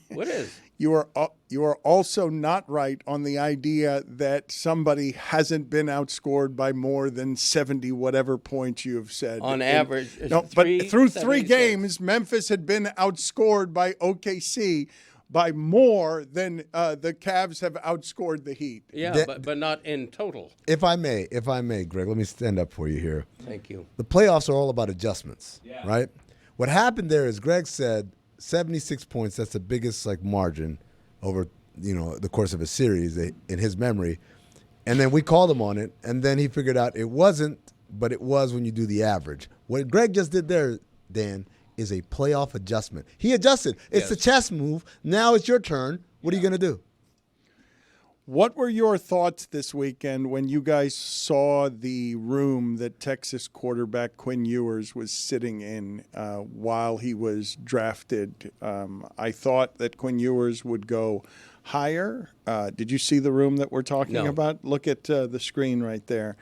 What is? You are also not right on the idea that somebody hasn't been outscored by more than 70 whatever points you have said. On average. No, but through 3 games, Memphis had been outscored by OKC by more than the Cavs have outscored the Heat. Yeah, but not in total. If I may, Greg, let me stand up for you here. Thank you. The playoffs are all about adjustments, right? What happened there is Greg said 76 points. That's the biggest margin over the course of a series in his memory, and then we called him on it, and then he figured out it wasn't, but it was when you do the average. What Greg just did there, Dan, is a playoff adjustment. He adjusted. It's a chess move. Now it's your turn. What are you going to do? What were your thoughts this weekend when you guys saw the room that Texas quarterback Quinn Ewers was sitting in while he was drafted? I thought that Quinn Ewers would go higher. Did you see the room that we're talking about? Look at the screen right there.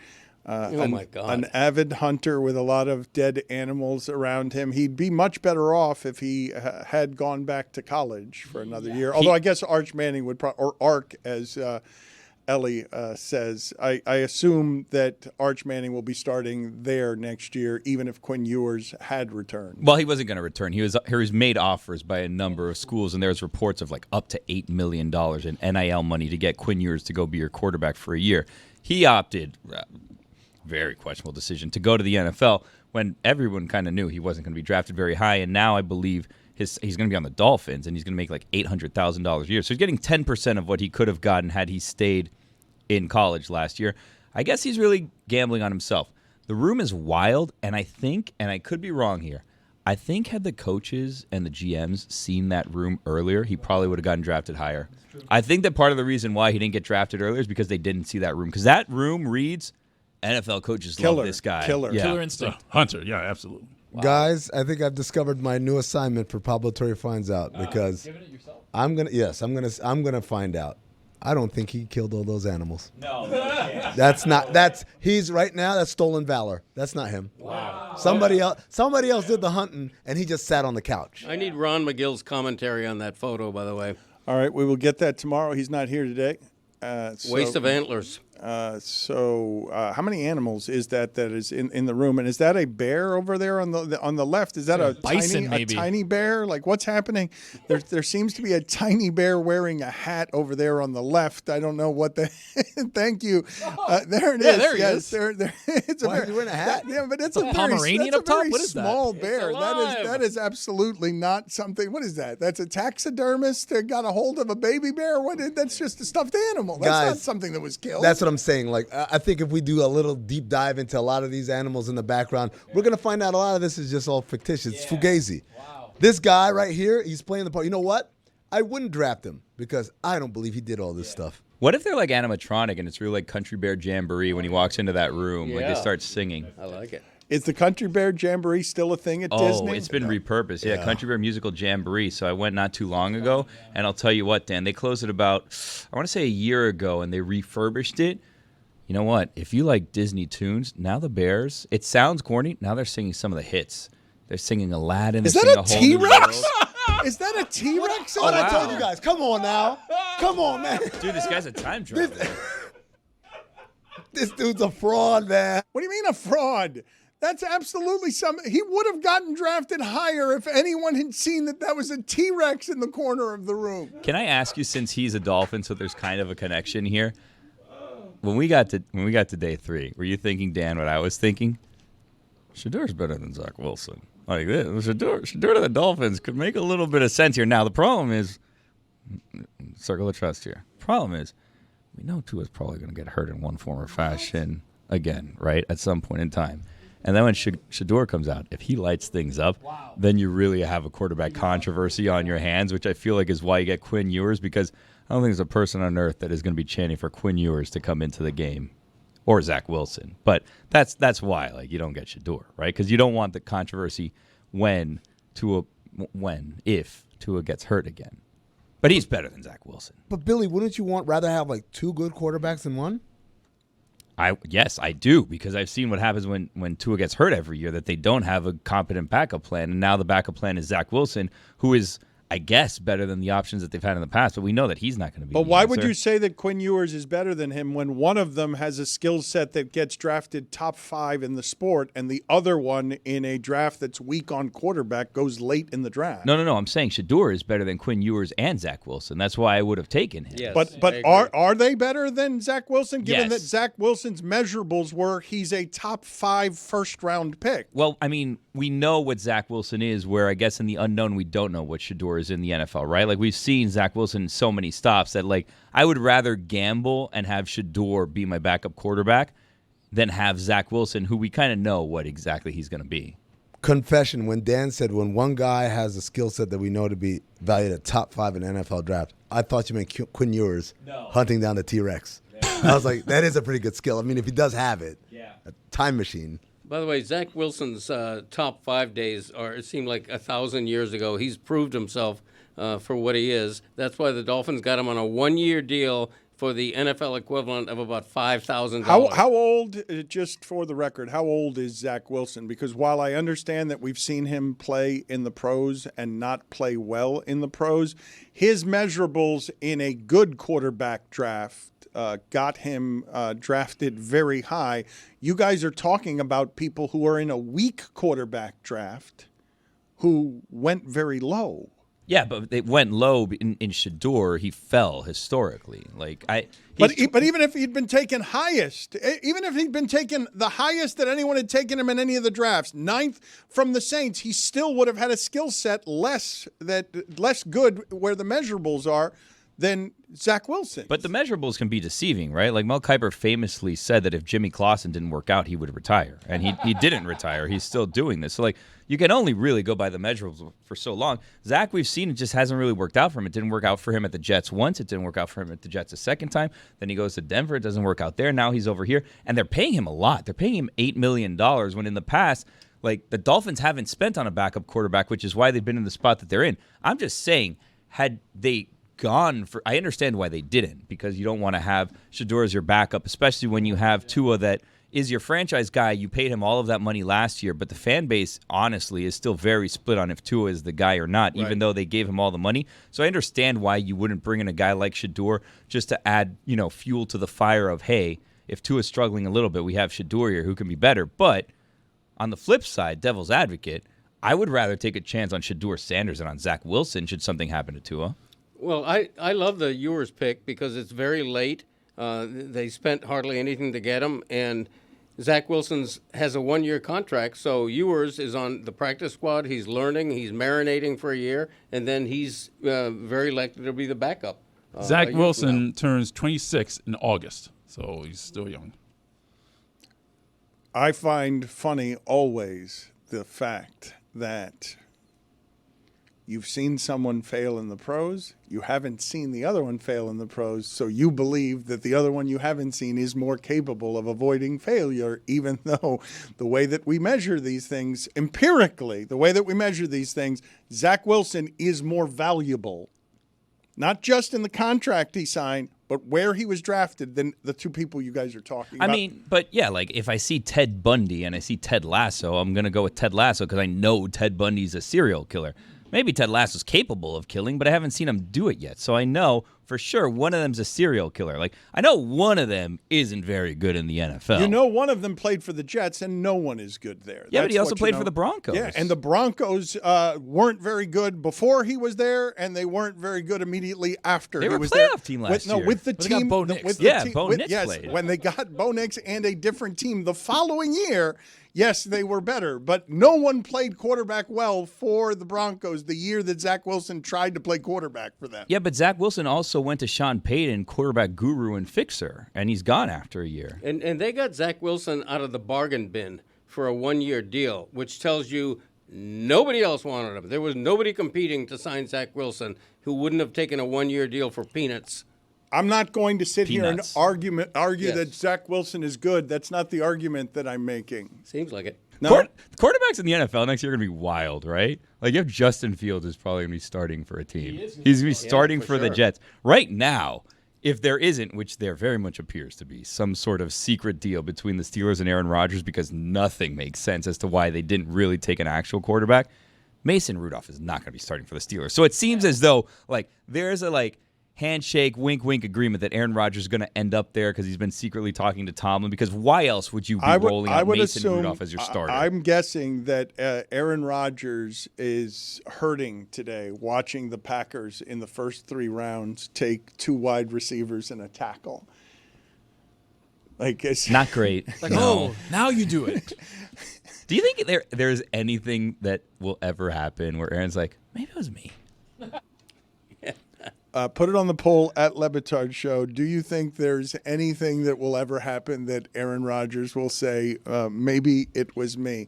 My God. An avid hunter with a lot of dead animals around him. He'd be much better off if he had gone back to college for another year. Although I guess Arch Manning would or Ark, as Elie says. I assume that Arch Manning will be starting there next year, even if Quinn Ewers had returned. Well, he wasn't going to return. He was made offers by a number of schools, and there's reports of up to $8 million in NIL money to get Quinn Ewers to go be your quarterback for a year. He opted... very questionable decision to go to the NFL when everyone kind of knew he wasn't going to be drafted very high, and now I believe he's going to be on the Dolphins, and he's going to make $800,000 a year. So he's getting 10% of what he could have gotten had he stayed in college last year. I guess he's really gambling on himself. The room is wild, and I think, and I could be wrong here, I think had the coaches and the GMs seen that room earlier, he probably would have gotten drafted higher. I think that part of the reason why he didn't get drafted earlier is because they didn't see that room, because that room reads NFL coaches Killer. love this guy. Killer. Yeah. Killer instinct. Hunter, yeah, absolutely. Guys, I think I've discovered my new assignment for Pablo Torre Finds Out because Giving it yourself? I'm gonna find out. I don't think he killed all those animals. No. He's right now, that's stolen valor. That's not him. Wow. Somebody else did the hunting and he just sat on the couch. I need Ron McGill's commentary on that photo, by the way. All right, we will get that tomorrow. He's not here today. Waste of antlers. How many animals is that is in the room? And is that a bear over there on the left? Is that a bison, maybe? A tiny bear? Like, what's happening? There seems to be a tiny bear wearing a hat over there on the left. I don't know what the. Thank you. There it is. Yeah, there he yes, is. There, it's a Why bear. is he wearing a hat? Yeah, but it's A a Pomeranian very, up top? Very What is that? small It's bear. alive. That is absolutely not something. What is that? That's a taxidermist that got a hold of a baby bear. That's just a stuffed animal. That's Guys, not something that was killed. That's what I'm saying. Like, I think if we do a little deep dive into a lot of these animals in the background, we're going to find out a lot of this is just all fictitious. It's Fugazi. Wow. This guy right here, he's playing the part. You know what? I wouldn't draft him because I don't believe he did all this stuff. What if they're like animatronic and it's really like Country Bear Jamboree when he walks into that room, like they start singing? I like it. Is the Country Bear Jamboree still a thing at Disney? Oh, it's been repurposed. Yeah, Country Bear Musical Jamboree. So I went not too long ago, and I'll tell you what, Dan, they closed it about, I want to say a year ago, and they refurbished it. You know what? If you like Disney tunes, now the Bears, it sounds corny, now they're singing some of the hits. They're singing Aladdin. Is they're that singing a Whole New T-Rex? World. Is that a T-Rex? What I told you guys. Come on now. Come on, man. Dude, this guy's a time traveler. This dude's a fraud, man. What do you mean a fraud? That's absolutely something. He would have gotten drafted higher if anyone had seen that was a T-Rex in the corner of the room. Can I ask you, since he's a Dolphin, so there's kind of a connection here? When we got to day 3, were you thinking, Dan, what I was thinking? Shedeur's better than Zach Wilson. Like this, Shedeur to the Dolphins could make a little bit of sense here. Now the problem is, circle of trust here. Problem is, we know Tua's probably going to get hurt in one form or fashion again, right? At some point in time. And then when Shedeur comes out, if he lights things up, then you really have a quarterback controversy on your hands, which I feel like is why you get Quinn Ewers, because I don't think there's a person on earth that is going to be chanting for Quinn Ewers to come into the game, or Zach Wilson. But that's why, like, you don't get Shedeur, right? Because you don't want the controversy if Tua gets hurt again. But he's better than Zach Wilson. But Billy, wouldn't you rather have like 2 good quarterbacks than one? Yes, I do, because I've seen what happens when Tua gets hurt every year, that they don't have a competent backup plan. And now the backup plan is Zach Wilson, who is, I guess, better than the options that they've had in the past. But we know that he's not going to be. But why would you say that Quinn Ewers is better than him when one of them has a skill set that gets drafted top 5 in the sport and the other one in a draft that's weak on quarterback goes late in the draft? No. I'm saying Shedeur is better than Quinn Ewers and Zach Wilson. That's why I would have taken him. Yes, but are they better than Zach Wilson, given Yes. that Zach Wilson's measurables were he's a top 5 first-round pick? Well, I mean, we know what Zach Wilson is, where I guess in the unknown we don't know what Shedeur is in the NFL, right? Like, we've seen Zach Wilson in so many stops that, like, I would rather gamble and have Shedeur be my backup quarterback than have Zach Wilson, who we kind of know what exactly he's going to be. Confession, when Dan said when one guy has a skill set that we know to be valued at top 5 in NFL draft, I thought you meant Quinn Ewers hunting down the T-Rex. I was like, that is a pretty good skill. I mean, if he does have it, a time machine. By the way, Zach Wilson's top 5 days it seemed like 1,000 years ago. He's proved himself for what he is. That's why the Dolphins got him on a 1-year deal for the NFL equivalent of about $5,000. How old, just for the record, how old is Zach Wilson? Because while I understand that we've seen him play in the pros and not play well in the pros, his measurables in a good quarterback draft got him drafted very high. You guys are talking about people who are in a weak quarterback draft who went very low. Yeah, but they went low in Shedeur. He fell historically. But even if he'd been taken highest, even if he'd been taken the highest that anyone had taken him in any of the drafts, 9th from the Saints, he still would have had a skill set less good where the measurables are than Zach Wilson. But the measurables can be deceiving, right? Like Mel Kiper famously said that if Jimmy Clausen didn't work out, he would retire. And he didn't retire. He's still doing this. So, like, you can only really go by the measurables for so long. Zach, we've seen, it just hasn't really worked out for him. It didn't work out for him at the Jets once. It didn't work out for him at the Jets a second time. Then he goes to Denver. It doesn't work out there. Now he's over here. And they're paying him a lot. They're paying him $8 million when in the past, like, the Dolphins haven't spent on a backup quarterback, which is why they've been in the spot that they're in. I'm just saying, had they gone for, I understand why they didn't, because you don't want to have Shedeur as your backup, especially when you have Tua that is your franchise guy. You paid him all of that money last year, but the fan base, honestly, is still very split on if Tua is the guy or not, even though they gave him all the money. So I understand why you wouldn't bring in a guy like Shedeur just to add, fuel to the fire of, hey, if Tua's struggling a little bit, we have Shedeur here who can be better. But on the flip side, devil's advocate, I would rather take a chance on Shedeur Sanders than on Zach Wilson should something happen to Tua. Well, I love the Ewers pick because it's very late. They spent hardly anything to get him, and Zach Wilson's has a 1-year contract, so Ewers is on the practice squad. He's learning, he's marinating for a year, and then he's very likely to be the backup. Zach Wilson turns 26 in August, so he's still young. I find funny always the fact that you've seen someone fail in the pros. You haven't seen the other one fail in the pros, so you believe that the other one you haven't seen is more capable of avoiding failure, even though the way that we measure these things, empirically, the way that we measure these things, Zach Wilson is more valuable, not just in the contract he signed, but where he was drafted than the two people you guys are talking about. I mean, but yeah, like if I see Ted Bundy and I see Ted Lasso, I'm going to go with Ted Lasso because I know Ted Bundy's a serial killer. Maybe Ted Lasso's capable of killing, but I haven't seen him do it yet. So I know for sure one of them's a serial killer. Like, I know one of them isn't very good in the NFL. You know, one of them played for the Jets, and no one is good there. Yeah, but he also played for the Broncos. Yeah, and the Broncos weren't very good before he was there, and they weren't very good immediately after he was there. They were a playoff team last year. No, with the But they got team. Bo Nix. With Yeah, the team, Bo Nix yes, played. when they got Bo Nix and a different team the following year, yes, they were better. But no one played quarterback well for the Broncos the year that Zach Wilson tried to play quarterback for them. Yeah, but Zach Wilson also went to Sean Payton, quarterback guru and fixer, and he's gone after a year. And they got Zach Wilson out of the bargain bin for a 1-year deal, which tells you nobody else wanted him. There was nobody competing to sign Zach Wilson who wouldn't have taken a 1-year deal for peanuts. I'm not going to sit here and argue Yes. that Zach Wilson is good. That's not the argument that I'm making. Seems like it. No. Quarterbacks in the NFL next year are going to be wild, right? Like, you have Justin Fields is probably going to be starting for a team. He's going to be starting for the Jets. Right now, if there isn't, which there very much appears to be, some sort of secret deal between the Steelers and Aaron Rodgers because nothing makes sense as to why they didn't really take an actual quarterback, Mason Rudolph is not going to be starting for the Steelers. So it seems as though, like, there's a, handshake, wink, wink agreement that Aaron Rodgers is going to end up there because he's been secretly talking to Tomlin. Because why else would you be rolling out Mason Rudolph as your starter? I'm guessing that Aaron Rodgers is hurting today watching the Packers in the first 3 rounds take 2 wide receivers and a tackle. Like, it's not great. Like, oh, now you do it. Do you think there's anything that will ever happen where Aaron's like, maybe it was me? Put it on the poll at Le Batard Show. Do you think there's anything that will ever happen that Aaron Rodgers will say, maybe it was me?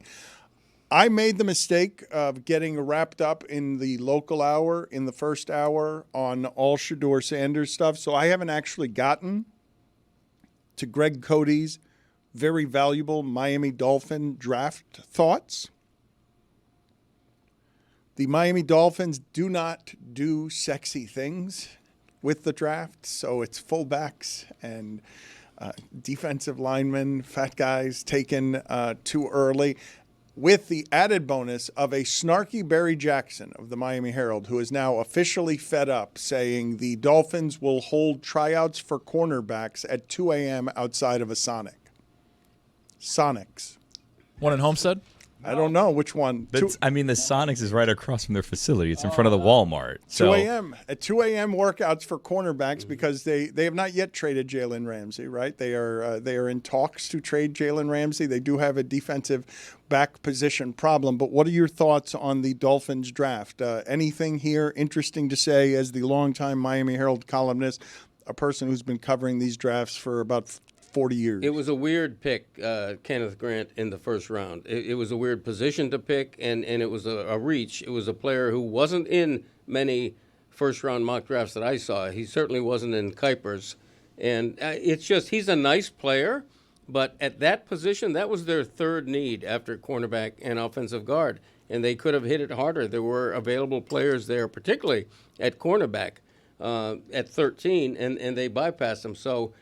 I made the mistake of getting wrapped up in the local hour, in the first hour, on all Shedeur Sanders stuff. So I haven't actually gotten to Greg Cody's very valuable Miami Dolphin draft thoughts. The Miami Dolphins do not do sexy things with the draft, so it's fullbacks and defensive linemen, fat guys taken too early, with the added bonus of a snarky Barry Jackson of the Miami Herald, who is now officially fed up, saying the Dolphins will hold tryouts for cornerbacks at 2 a.m. outside of a Sonics. One in Homestead? I don't know which one. I mean, the Sonics is right across from their facility. It's in front of the Walmart. 2 a.m. At 2 a.m. workouts for cornerbacks because they have not yet traded Jalen Ramsey, right? They are in talks to trade Jalen Ramsey. They do have a defensive back position problem. But what are your thoughts on the Dolphins draft? Anything here interesting to say as the longtime Miami Herald columnist, a person who's been covering these drafts for about 40 years. It was a weird pick, Kenneth Grant, in the first round. It was a weird position to pick, and it was a reach. It was a player who wasn't in many first-round mock drafts that I saw. He certainly wasn't in Kuiper's. And it's just he's a nice player, but at that position, that was their third need after cornerback and offensive guard, and they could have hit it harder. There were available players there, particularly at cornerback at 13, and they bypassed them. So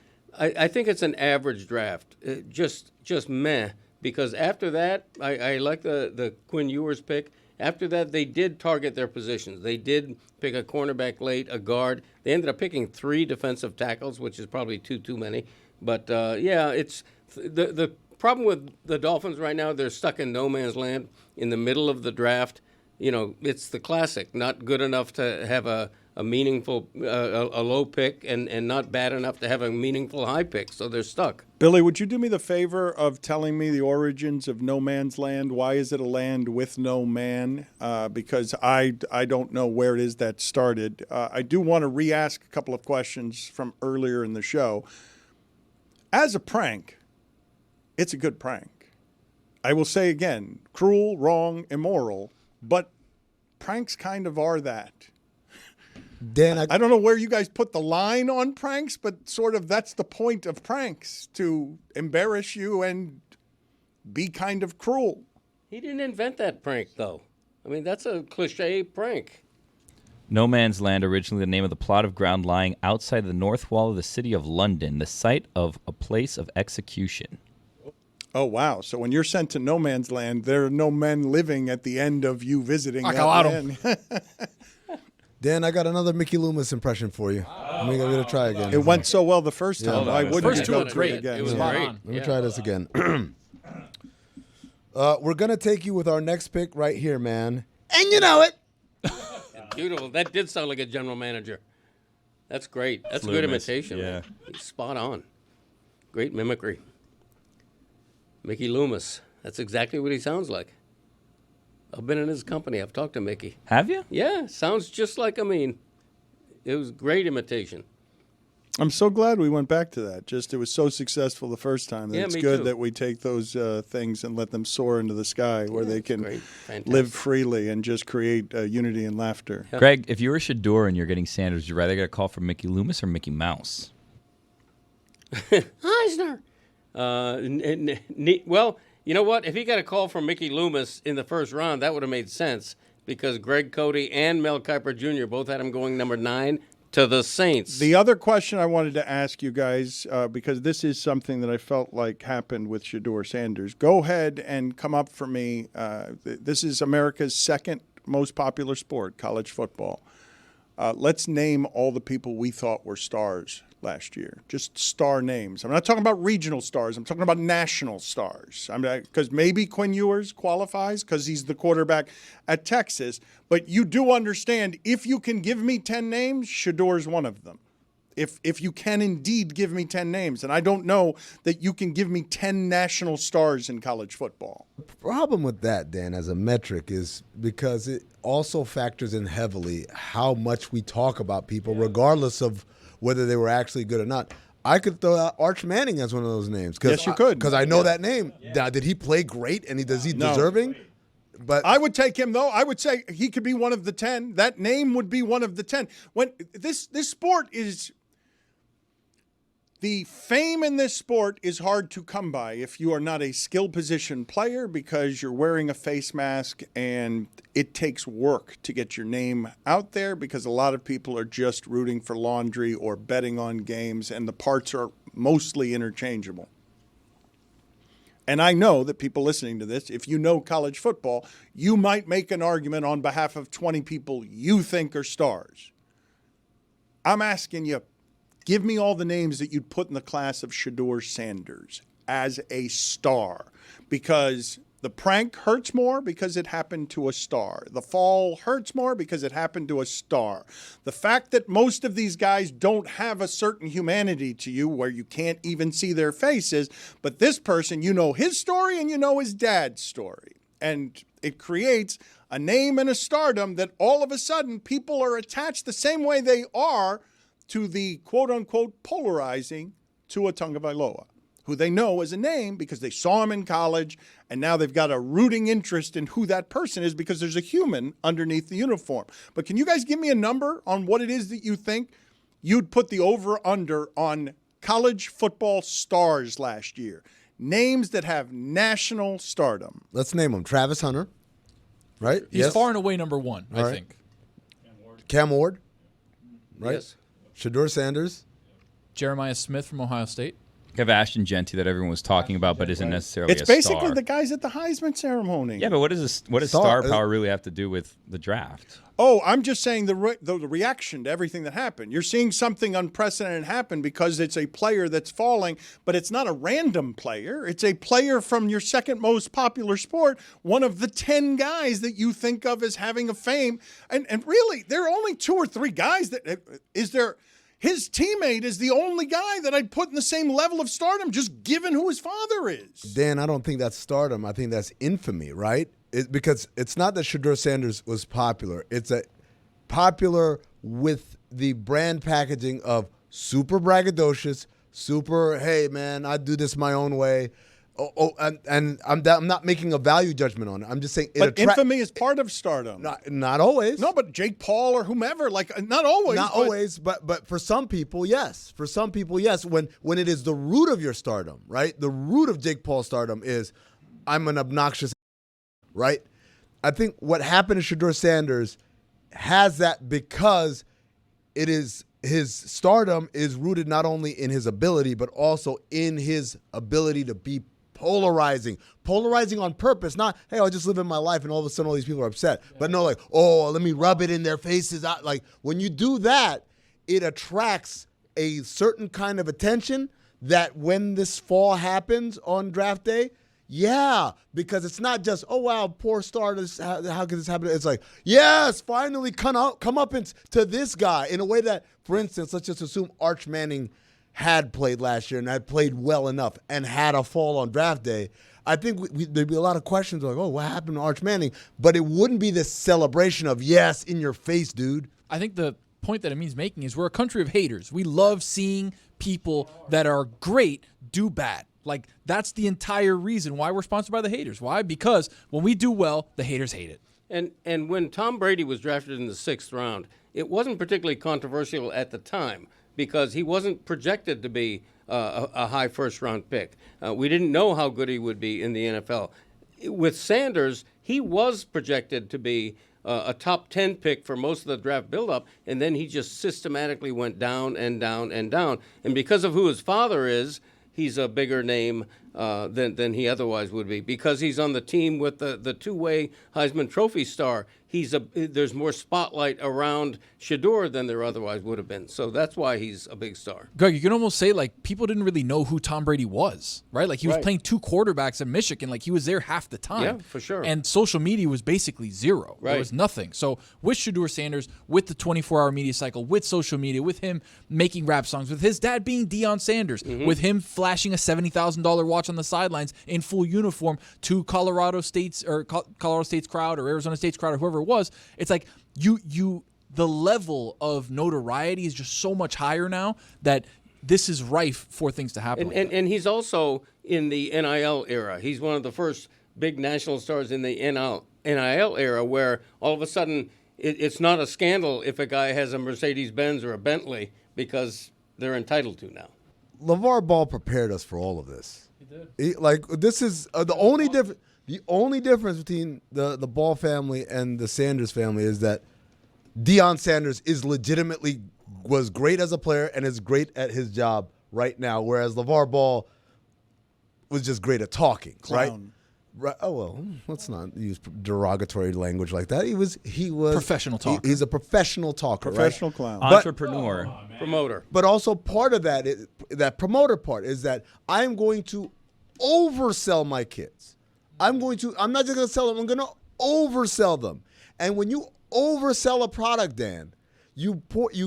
I think it's an average draft, just meh, because after that, I like the Quinn Ewers pick. After that, they did target their positions. They did pick a cornerback late, a guard. They ended up picking 3 defensive tackles, which is probably too many. But, yeah, it's the problem with the Dolphins right now, they're stuck in no man's land in the middle of the draft. You know, it's the classic, not good enough to have a meaningful, a low pick and not bad enough to have a meaningful high pick, so they're stuck. Billy, would you do me the favor of telling me the origins of no man's land? Why is it a land with no man? Because I don't know where it is that started. I do want to re-ask a couple of questions from earlier in the show. As a prank, it's a good prank. I will say again, cruel, wrong, immoral, but pranks kind of are that. Dan, I don't know where you guys put the line on pranks, but sort of that's the point of pranks, to embarrass you and be kind of cruel. He didn't invent that prank, though. I mean, that's a cliche prank. No Man's Land, originally the name of the plot of ground lying outside the north wall of the city of London, the site of a place of execution. Oh, wow. So when you're sent to no man's land, there are no men living at the end of you visiting that land. Dan, I got another Mickey Loomis impression for you. I'm going to try again. It went so well the first time. Why wouldn't you go through it again? It was great. Let me try this again. We're going to take you with our next pick right here, man. And you know it. Beautiful. That did sound like a general manager. That's great. That's a good imitation. Yeah. Spot on. Great mimicry. Mickey Loomis. That's exactly what he sounds like. I've been in his company. I've talked to Mickey. Have you? Yeah. Sounds just like Amin. It was great imitation. I'm so glad we went back to that. It was so successful the first time. That Yeah, it's me good too. that we take those things and let them soar into the sky where they can live freely and just create unity and laughter. Greg, if you were Shedeur and you're getting Sanders, would you rather get a call from Mickey Loomis or Mickey Mouse? Eisner. Well, you know what? If he got a call from Mickey Loomis in the first round, that would have made sense because Greg Cody and Mel Kiper Jr. both had him going number 9 to the Saints. The other question I wanted to ask you guys, because this is something that I felt like happened with Shedeur Sanders. Go ahead and come up for me. This is America's second most popular sport, college football. Let's name all the people we thought were stars last year. Just star names. I'm not talking about regional stars. I'm talking about national stars. Because maybe Quinn Ewers qualifies because he's the quarterback at Texas. But you do understand, if you can give me 10 names, Shedeur's one of them. If you can indeed give me 10 names. And I don't know that you can give me 10 national stars in college football. The problem with that, Dan, as a metric is because it also factors in heavily how much we talk about people, regardless of whether they were actually good or not. I could throw out Arch Manning as one of those names. Yes, you could. Because I know that name. Now, did he play great and does he deserving? But I would take him, though. I would say he could be one of the 10. That name would be one of the 10. When this sport is... The fame in this sport is hard to come by if you are not a skill position player because you're wearing a face mask and it takes work to get your name out there because a lot of people are just rooting for laundry or betting on games and the parts are mostly interchangeable. And I know that people listening to this, if you know college football, you might make an argument on behalf of 20 people you think are stars. I'm asking you, give me all the names that you'd put in the class of Shedeur Sanders as a star. Because The prank hurts more because it happened to a star. The fall hurts more because it happened to a star. The fact that most of these guys don't have a certain humanity to you where you can't even see their faces, but this person, you know his story and you know his dad's story. And it creates a name and a stardom that all of a sudden people are attached the same way they are to the quote-unquote polarizing Tua Tagovailoa, who they know as a name because they saw him in college, and now they've got a rooting interest in who that person is because there's a human underneath the uniform. But can you guys give me a number on what it is that you think you'd put the over-under on college football stars last year? Names that have national stardom. Let's name them. Travis Hunter, right? He's far and away number one, I think. Cam Ward, right? Yes. Shedeur Sanders. Jeremiah Smith from Ohio State. You have Ashton Genty that everyone was talking about, but isn't necessarily It's a star. basically the guys at the Heisman ceremony. Yeah, but what does star power really have to do with the draft? Oh, I'm just saying the reaction to everything that happened. You're seeing something unprecedented happen because it's a player that's falling, but it's not a random player. It's a player from your second most popular sport, one of the 10 guys that you think of as having a fame. And really, there are only 2 or 3 guys that is there. His teammate is the only guy that I'd put in the same level of stardom, just given who his father is. Dan, I don't think that's stardom. I think that's infamy, right? Because it's not that Shedeur Sanders was popular. It's popular with the brand packaging of super braggadocious, super, hey, man, I do this my own way. And I'm not making a value judgment on it. I'm just saying infamy is part of stardom. Not always. No, but Jake Paul or whomever, not always. Not always, but for some people, yes. For some people, yes. When it is the root of your stardom, right? The root of Jake Paul's stardom is I'm an obnoxious, right? I think what happened to Shedeur Sanders has that because it is his stardom is rooted not only in his ability, but also in his ability to be polarizing on purpose, not, hey, I'll just live in my life and all of a sudden all these people are upset. But no, like, oh, let me rub it in their faces. Like, when you do that, it attracts a certain kind of attention that when this fall happens on draft day, yeah, because it's not just, oh, wow, poor starters, how could this happen? It's like, yes, finally come up to this guy in a way that, for instance, let's just assume Arch Manning had played last year and had played well enough and had a fall on draft day. I think there'd be a lot of questions like, oh, what happened to Arch Manning? But it wouldn't be this celebration of, yes, in your face, dude. I think the point that Amin's making is we're a country of haters. We love seeing people that are great do bad. Like, that's the entire reason why we're sponsored by the haters. Why? Because when we do well, the haters hate it. And when Tom Brady was drafted in the 6th round, it wasn't particularly controversial at the time because he wasn't projected to be a high first-round pick. We didn't know how good he would be in the NFL. With Sanders, he was projected to be a top 10 pick for most of the draft buildup, and then he just systematically went down and down and down. And because of who his father is, he's a bigger name than he otherwise would be because he's on the team with the two-way Heisman Trophy star. There's more spotlight around Shedeur than there otherwise would have been. So that's why he's a big star. Greg, you can almost say, like, people didn't really know who Tom Brady was, right? Like, he was Right. playing 2 quarterbacks in Michigan. Like, he was there half the time. Yeah, for sure. And social media was basically zero. Right. There was nothing. So with Shedeur Sanders, with the 24-hour media cycle, with social media, with him making rap songs, with his dad being Deion Sanders, with him flashing a $70,000 watch on the sidelines in full uniform to Colorado State's crowd or Arizona State's crowd or whoever it was, it's like the level of notoriety is just so much higher now that this is rife for things to happen. And he's also in the NIL era. He's one of the first big national stars in the NIL era where all of a sudden it's not a scandal if a guy has a Mercedes-Benz or a Bentley because they're entitled to now. LeVar Ball prepared us for all of this. He did. This is the only difference between the Ball family and the Sanders family is that Deion Sanders was great as a player and is great at his job right now, whereas LeVar Ball was just great at talking, Clown. Right? Oh, well, let's not use derogatory language like that. He was professional talker. He's a professional talker, Professional right? clown. Entrepreneur. Promoter. But also part of that promoter part is that I'm going to oversell my kids. I'm not just going to sell them. I'm going to oversell them. And when you oversell a product, Dan, you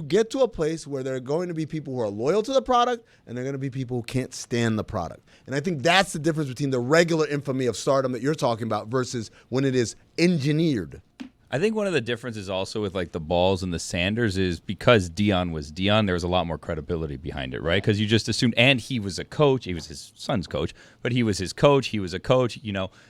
get to a place where there are going to be people who are loyal to the product, and there are going to be people who can't stand the product. And I think that's the difference between the regular infamy of stardom that you're talking about versus when it is engineered. I think one of the differences also with like the Balls and the Sanders is because Deion was Deion, there was a lot more credibility behind it, right? Because you just assumed, and he was a coach, he was his son's coach, but he was his coach, he was a coach,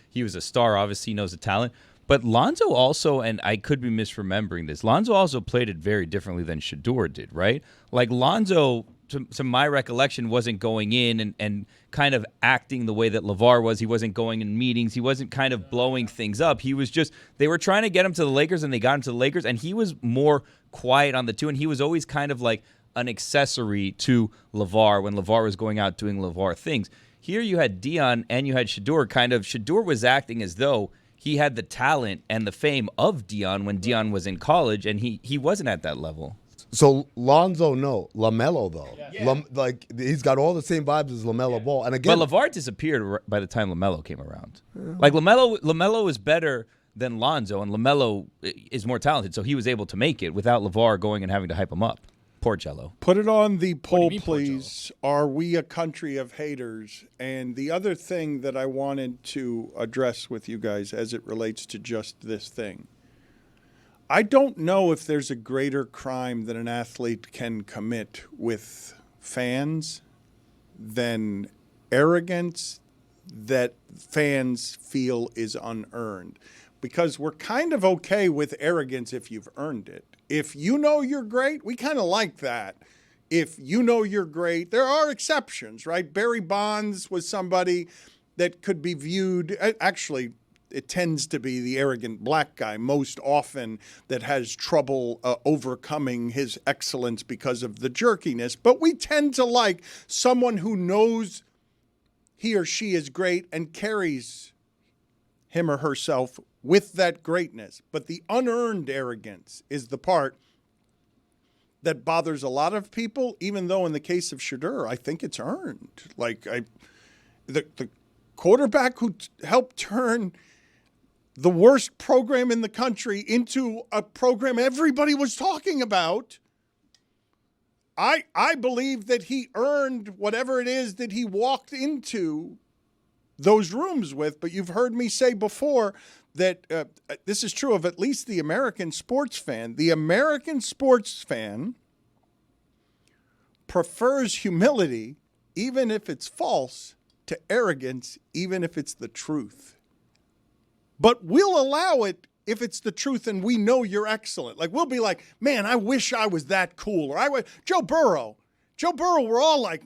he was a star, obviously he knows the talent. But Lonzo also, and I could be misremembering this, Lonzo also played it very differently than Shedeur did, right? Like Lonzo, to my recollection, wasn't going in and kind of acting the way that LeVar was. He wasn't going in meetings. He wasn't kind of blowing things up. He was just, they were trying to get him to the Lakers, and they got him to the Lakers, and he was more quiet on the two, and he was always kind of like an accessory to LeVar when LeVar was going out doing LeVar things. Here you had Deion and you had Shedeur. Shedeur was acting as though he had the talent and the fame of Deion when Deion was in college, and he wasn't at that level. So Lonzo, no. LaMelo, though. Yeah. He's got all the same vibes as LaMelo Ball. And again, but LeVar disappeared by the time LaMelo came around. Yeah. Like LaMelo is better than Lonzo, and LaMelo is more talented, so he was able to make it without LeVar going and having to hype him up. Poor Jello. Put it on the poll, please. Are we a country of haters? And the other thing that I wanted to address with you guys as it relates to just this thing, I don't know if there's a greater crime that an athlete can commit with fans than arrogance that fans feel is unearned. Because we're kind of okay with arrogance if you've earned it. If you know you're great, we kind of like that. If you know you're great, there are exceptions, right? Barry Bonds was somebody that could be viewed, actually, it tends to be the arrogant black guy most often that has trouble overcoming his excellence because of the jerkiness. But we tend to like someone who knows he or she is great and carries him or herself with that greatness. But the unearned arrogance is the part that bothers a lot of people, even though in the case of Shedeur, I think it's earned. The quarterback who helped turn the worst program in the country into a program everybody was talking about, I believe that he earned whatever it is that he walked into those rooms with. But you've heard me say before that this is true of at least the American sports fan. The American sports fan prefers humility, even if it's false, to arrogance, even if it's the truth. But we'll allow it if it's the truth and we know you're excellent. Like, we'll be like, man, I wish I was that cool. Or Joe Burrow, we're all like,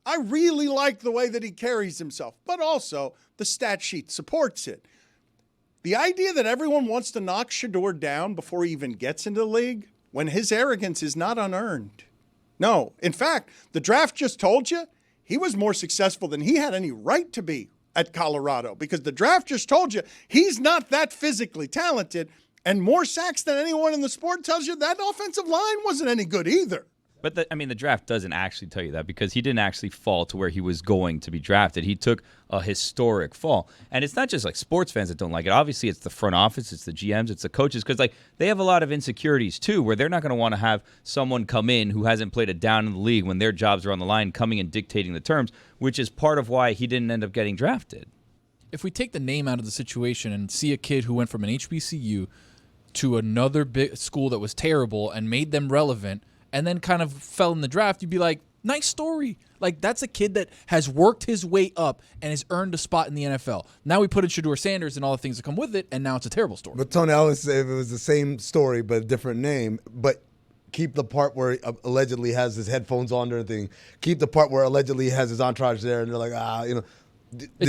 I really like the way that he carries himself. But also, the stat sheet supports it. The idea that everyone wants to knock Shedeur down before he even gets into the league, when his arrogance is not unearned. No. In fact, the draft just told you he was more successful than he had any right to be at Colorado, because the draft just told you he's not that physically talented, and more sacks than anyone in the sport tells you that offensive line wasn't any good either. But the draft doesn't actually tell you that, because he didn't actually fall to where he was going to be drafted. He took a historic fall. And it's not just like sports fans that don't like it. Obviously, it's the front office, it's the GMs, it's the coaches, because they have a lot of insecurities too, where they're not going to want to have someone come in who hasn't played a down in the league when their jobs are on the line, coming and dictating the terms, which is part of why he didn't end up getting drafted. If we take the name out of the situation and see a kid who went from an HBCU to another big school that was terrible and made them relevant, and then kind of fell in the draft, you'd be like, nice story. Like, that's a kid that has worked his way up and has earned a spot in the NFL. Now we put in Shedeur Sanders and all the things that come with it, and now it's a terrible story. But Tony, I would say if it was the same story but a different name, but keep the part where he allegedly has his headphones on or anything. Keep the part where allegedly he has his entourage there, and they're like, It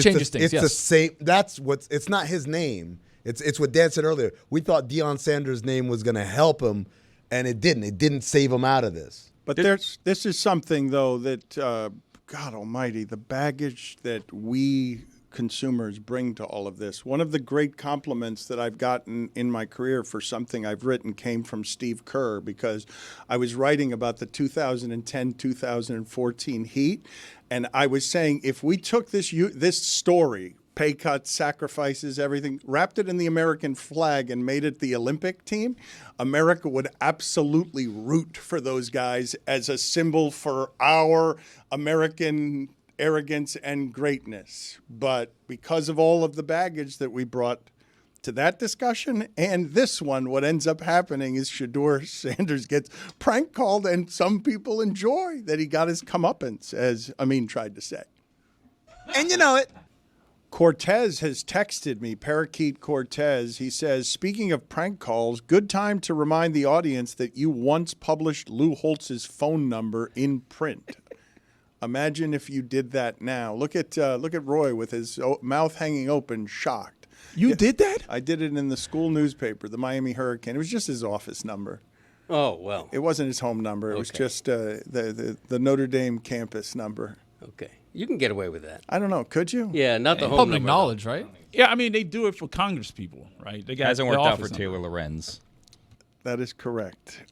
changes things, It's yes. the same. It's not his name. It's what Dan said earlier. We thought Deion Sanders' name was going to help him, and it didn't. It didn't save him out of this. But this is something, though, that, God almighty, the baggage that we consumers bring to all of this. One of the great compliments that I've gotten in my career for something I've written came from Steve Kerr, because I was writing about the 2010-2014 Heat, and I was saying if we took this story pay cuts, sacrifices, everything, wrapped it in the American flag and made it the Olympic team, America would absolutely root for those guys as a symbol for our American arrogance and greatness. But because of all of the baggage that we brought to that discussion and this one, what ends up happening is Shedeur Sanders gets prank called, and some people enjoy that he got his comeuppance, as Amin tried to say. And you know it. Cortez has texted me, Parakeet Cortez. He says, speaking of prank calls, good time to remind the audience that you once published Lou Holtz's phone number in print. Imagine if you did that now. Look at Roy with his mouth hanging open, shocked. You did that? I did it in the school newspaper, the Miami Hurricane. It was just his office number. Oh, well. It wasn't his home number. It was just the Notre Dame campus number. Okay. You can get away with that. I don't know. Could you? Yeah, not the home Public number, knowledge, right? Yeah, I mean, they do it for Congress people, right? They got Hasn't the worked out for office Taylor number. Lorenz. That is correct.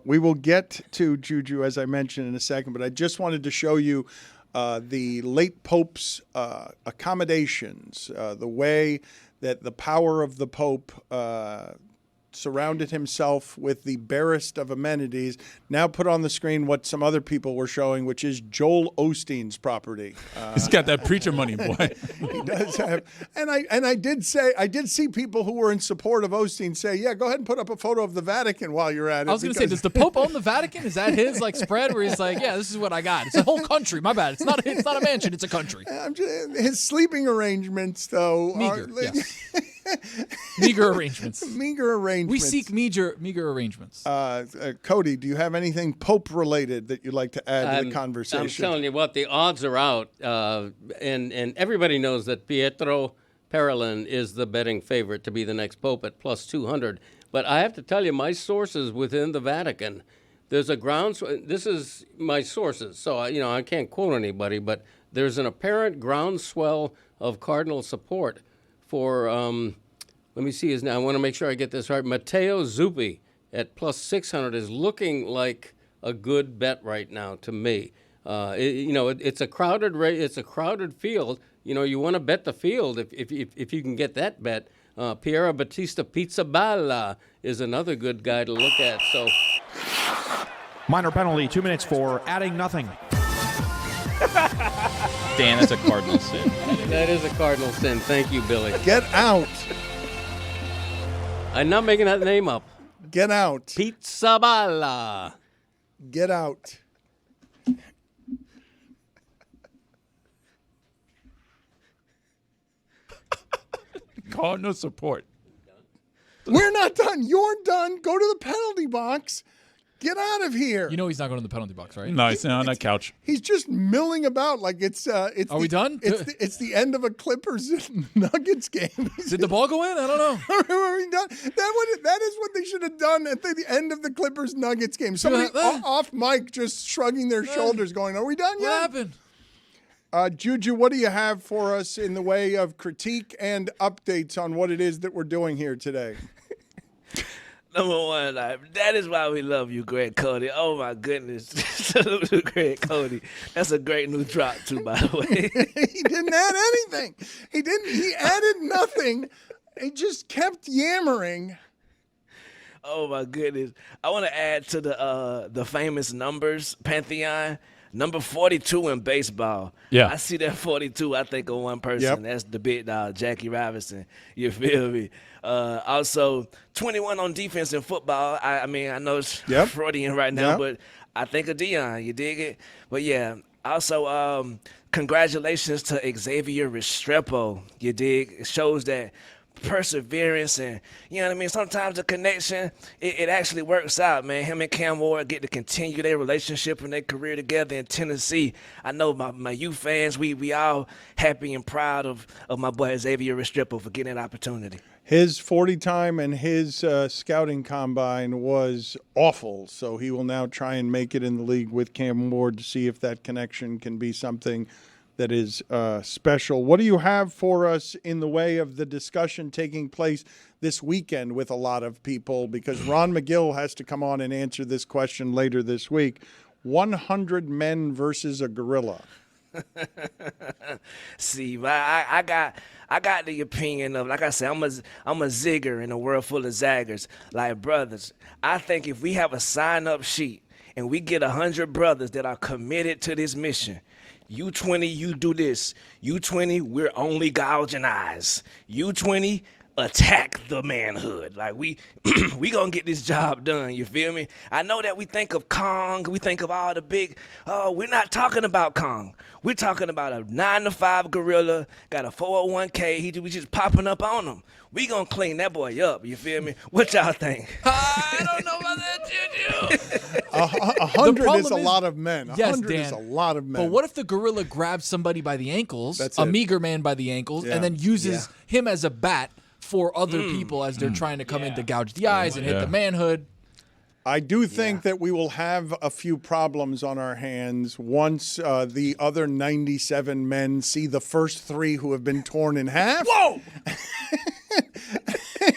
We will get to Juju, as I mentioned, in a second, but I just wanted to show you the late Pope's accommodations, the way that the power of the Pope surrounded himself with the barest of amenities. Now put on the screen what some other people were showing, which is Joel Osteen's property. He's got that preacher money, boy. He does have, and I did see people who were in support of Osteen say, yeah, go ahead and put up a photo of the Vatican while you're at it. I was going to say, does the Pope own the Vatican? Is that his spread where he's like, yeah, this is what I got? It's a whole country. My bad. It's not a mansion. It's a country. His sleeping arrangements, though, meager. Yes. Meager arrangements. Meager arrangements. We seek meager arrangements. Cody, do you have anything Pope-related that you'd like to add to the conversation? I'm telling you what, the odds are out, and everybody knows that Pietro Parolin is the betting favorite to be the next Pope at plus 200. But I have to tell you, my sources within the Vatican, there's a this is my sources, so I can't quote anybody, but there's an apparent groundswell of cardinal support for, let me see his name. I want to make sure I get this right. Matteo Zuppi at plus 600 is looking like a good bet right now to me. It's a crowded it's a crowded field. You want to bet the field if you can get that bet. Piero Battista Pizzaballa is another good guy to look at. So, Minor penalty, 2 minutes for adding nothing. Dan, that's a cardinal sin. That is a cardinal sin. Thank you, Billy. Get out. I'm not making that name up. Get out. Pizzaballa. Get out. Cardinal support. We're not done. You're done. Go to the penalty box. Get out of here. You know he's not going to the penalty box, right? No, he's sitting on that couch. He's just milling about like it's. Are we done? It's the end of a Clippers Nuggets game. Did the ball go in? I don't know. Are we done? That is what they should have done at the end of the Clippers Nuggets game. Somebody off mic just shrugging their shoulders, going, "Are we done yet?" What happened? Juju, what do you have for us in the way of critique and updates on what it is that we're doing here today? Number one, that is why we love you, Greg Cody. Oh, my goodness. Salute to Greg Cody. That's a great new drop, too, by the way. He didn't add anything. He added nothing. He just kept yammering. Oh, my goodness. I want to add to the famous numbers pantheon. Number 42 in baseball. Yeah. I see that 42. I think of one person. Yep. That's the big dog, Jackie Robinson. You feel me? Also, 21 on defense in football. I mean, I know it's Freudian right now, but I think of Deion. You dig it? But, yeah, also congratulations to Xavier Restrepo. You dig? It shows that perseverance and, you know what I mean, sometimes the connection, it actually works out, man. Him and Cam Ward get to continue their relationship and their career together in Tennessee. I know my youth fans, we all happy and proud of my boy Xavier Restrepo for getting that opportunity. His 40 time and his scouting combine was awful, so he will now try and make it in the league with Cam Ward to see if that connection can be something that is special. What do you have for us in the way of the discussion taking place this weekend with a lot of people? Because Ron McGill has to come on and answer this question later this week. 100 men versus a gorilla. See, I got the opinion of, like I said, I'm a zigger in a world full of zaggers. Like, brothers, I think if we have a sign-up sheet and we get 100 brothers that are committed to this mission, you 20, you do this. You 20, we're only gouging eyes. You 20, attack the manhood. Like, we gonna get this job done, you feel me? I know that we think of Kong, we think of all the big, we're not talking about Kong. We're talking about a 9-to-5 gorilla, got a 401k, we just popping up on him. We gonna clean that boy up, you feel me? What y'all think? I don't know about that, Juju. 100 is a lot of men. Yes, 100 is Dan. a lot of men. But what if the gorilla grabs somebody by the ankles, That's a it. meager man by the ankles, Yeah. and then uses him as a bat for other people as they're trying to come in to gouge the eyes and hit the manhood? I do think that we will have a few problems on our hands once the other 97 men see the first 3 who have been torn in half. Whoa!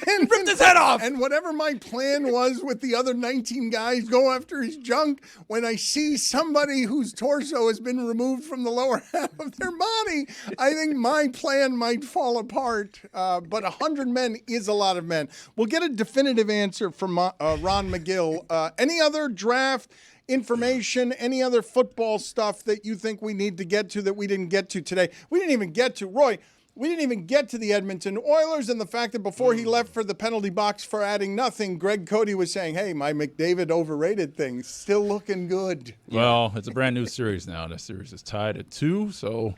and ripped his head off. And whatever my plan was with the other 19 guys, go after his junk. When I see somebody whose torso has been removed from the lower half of their body, I think my plan might fall apart. But 100 men is a lot of men. We'll get a definitive answer from Ron McGill. Any other draft information, any other football stuff that you think we need to get to that we didn't get to today? We didn't even get to, Roy, we didn't even get to the Edmonton Oilers and the fact that before he left for the penalty box for adding nothing, Greg Cote was saying, hey, my McDavid overrated thing, still looking good. Well, it's a brand new series now. The series is tied at 2, so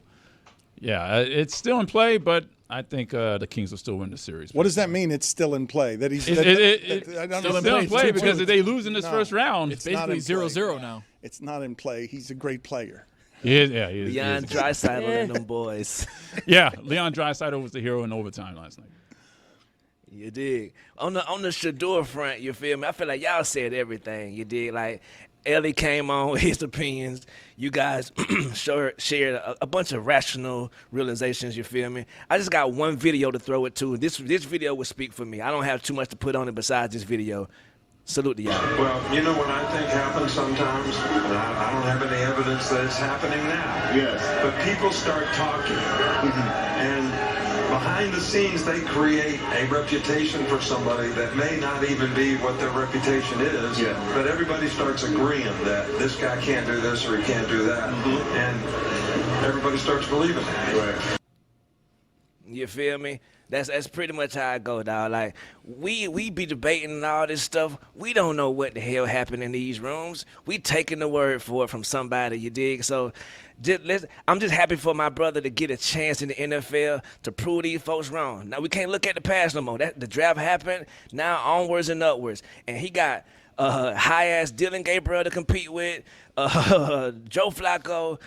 yeah, it's still in play, but I think the Kings will still win the series. What does that mean? It's still in play. That he's it's still in play because if they lose in this first round, It's basically 0-0 now. It's not in play. He's a great player. He is, yeah, he is. Leon Draisaitl and them boys. Yeah, Leon Draisaitl was the hero in overtime last night. You dig? On the Shedeur front, you feel me? I feel like y'all said everything. You dig? Like, Elie came on with his opinions. You guys shared a bunch of rational realizations, you feel me? I just got one video to throw it to. This video would speak for me. I don't have too much to put on it besides this video. Salute to y'all. Well, you know what I think happens sometimes? And I don't have any evidence that it's happening now. Yes. But people start talking. And behind the scenes, they create a reputation for somebody that may not even be what their reputation is. Yeah. But everybody starts agreeing that this guy can't do this or he can't do that. And everybody starts believing that. Right. You feel me? That's pretty much how I go, dog. Like, we be debating and all this stuff. We don't know what the hell happened in these rooms. We taking the word for it from somebody, you dig? So I'm just happy for my brother to get a chance in the NFL to prove these folks wrong. Now, we can't look at the past no more. The draft happened. Now, onwards and upwards. And he got high-ass Dylan Gabriel to compete with, Joe Flacco,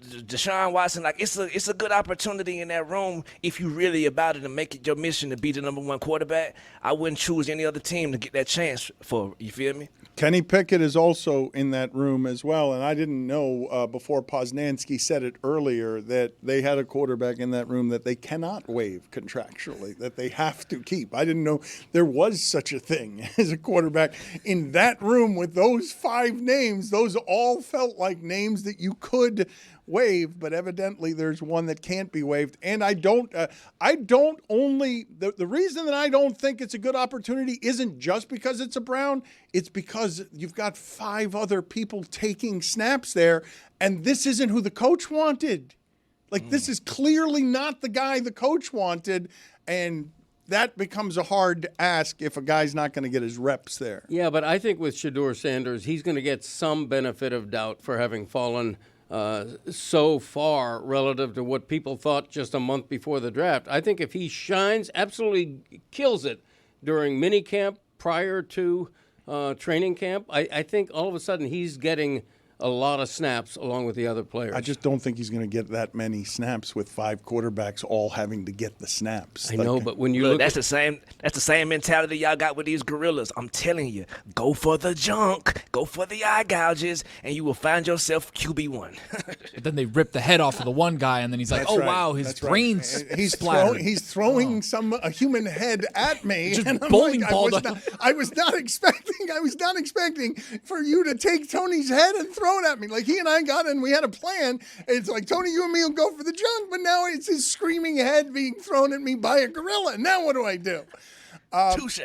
Deshaun Watson. Like, it's a good opportunity in that room if you really about it and make it your mission to be the #1 quarterback. I wouldn't choose any other team to get that chance for. You feel me? Kenny Pickett is also in that room as well, and I didn't know before Posnanski said it earlier that they had a quarterback in that room that they cannot waive contractually, that they have to keep. I didn't know there was such a thing as a quarterback in that room with those 5 names. Those all felt like names that you could waive, but evidently there's one that can't be waived. And the reason that I don't think it's a good opportunity isn't just because it's a Brown, it's because you've got 5 other people taking snaps there, and this isn't who the coach wanted. Like, this is clearly not the guy the coach wanted, and that becomes a hard ask if a guy's not going to get his reps there. Yeah, but I think with Shedeur Sanders, he's going to get some benefit of doubt for having fallen so far relative to what people thought just a month before the draft. I think if he shines, absolutely kills it during minicamp prior to training camp, I think all of a sudden he's getting a lot of snaps along with the other players. I just don't think he's going to get that many snaps with 5 quarterbacks all having to get the snaps. I know, but when you look that's the same mentality y'all got with these gorillas. I'm telling you, go for the junk, go for the eye gouges, and you will find yourself QB1. But then they rip the head off of the one guy, and then he's like, wow, his brain's splattered. He's throwing a human head at me. Just and I'm bowling like, ball. I was not expecting for you to take Tony's head and throw throwing at me. Like, he and I got in, we had a plan. It's like, Tony, you and me will go for the junk, but now it's his screaming head being thrown at me by a gorilla. Now what do I do? Touche.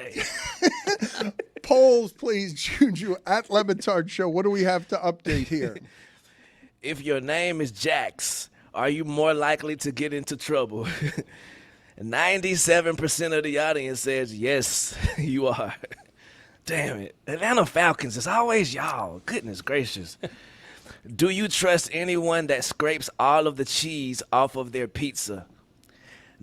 Polls, please, Juju, at Le Batard Show. What do we have to update here? If your name is Jax, are you more likely to get into trouble? 97% of the audience says yes, you are. Damn it. Atlanta Falcons, it's always y'all. Goodness gracious. Do you trust anyone that scrapes all of the cheese off of their pizza?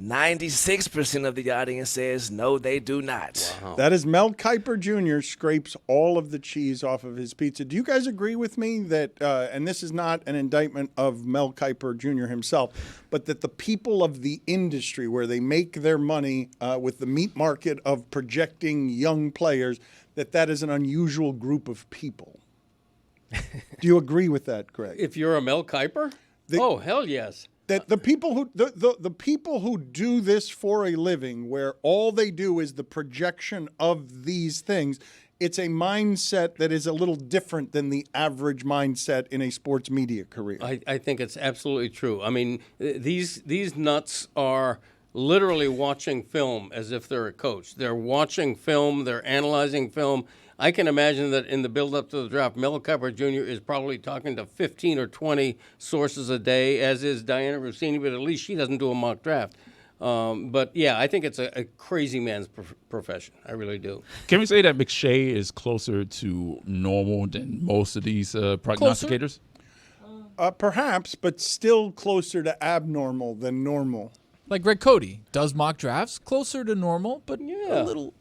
96% of the audience says no, they do not. Wow. That is Mel Kiper Jr. scrapes all of the cheese off of his pizza. Do you guys agree with me that, and this is not an indictment of Mel Kiper Jr. himself, but that the people of the industry where they make their money with the meat market of projecting young players, that is an unusual group of people? Do you agree with that, Greg? If you're a Mel Kiper? Oh, hell yes. That the people who the people who do this for a living, where all they do is the projection of these things, it's a mindset that is a little different than the average mindset in a sports media career. I think it's absolutely true. I mean, these nuts are literally watching film as if they're a coach. They're watching film. They're analyzing film. I can imagine that in the build-up to the draft, Mel Kiper Jr. is probably talking to 15 or 20 sources a day, as is Diana Rossini, but at least she doesn't do a mock draft. But, yeah, I think it's a crazy man's profession. I really do. Can we say that McShay is closer to normal than most of these prognosticators? Perhaps, but still closer to abnormal than normal. Like Greg Cody does mock drafts, closer to normal, but Yeah. a little,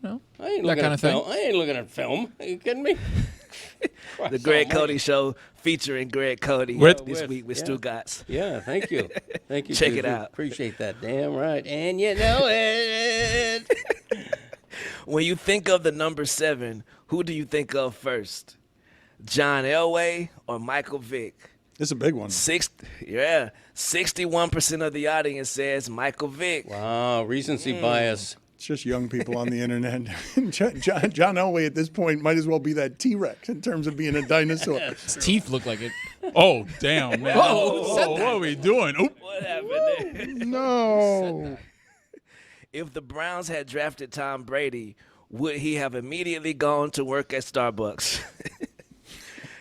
I ain't that looking kind at of thing. film. I ain't looking at film. Are you kidding me? The Greg Cody Show featuring Greg Cody this week with Stugotz. Yeah, thank you. Thank you. Check it Juju. out. Appreciate that. Damn right. And you know it. When you think of the number 7, who do you think of first? John Elway or Michael Vick? This is a big one. 61% of the audience says Michael Vick. Wow, recency bias. It's just young people on the internet. John Elway at this point might as well be that T-Rex in terms of being a dinosaur. His teeth look like it. Oh, damn, man. What are we doing? Oop. What happened there? No. If the Browns had drafted Tom Brady, would he have immediately gone to work at Starbucks?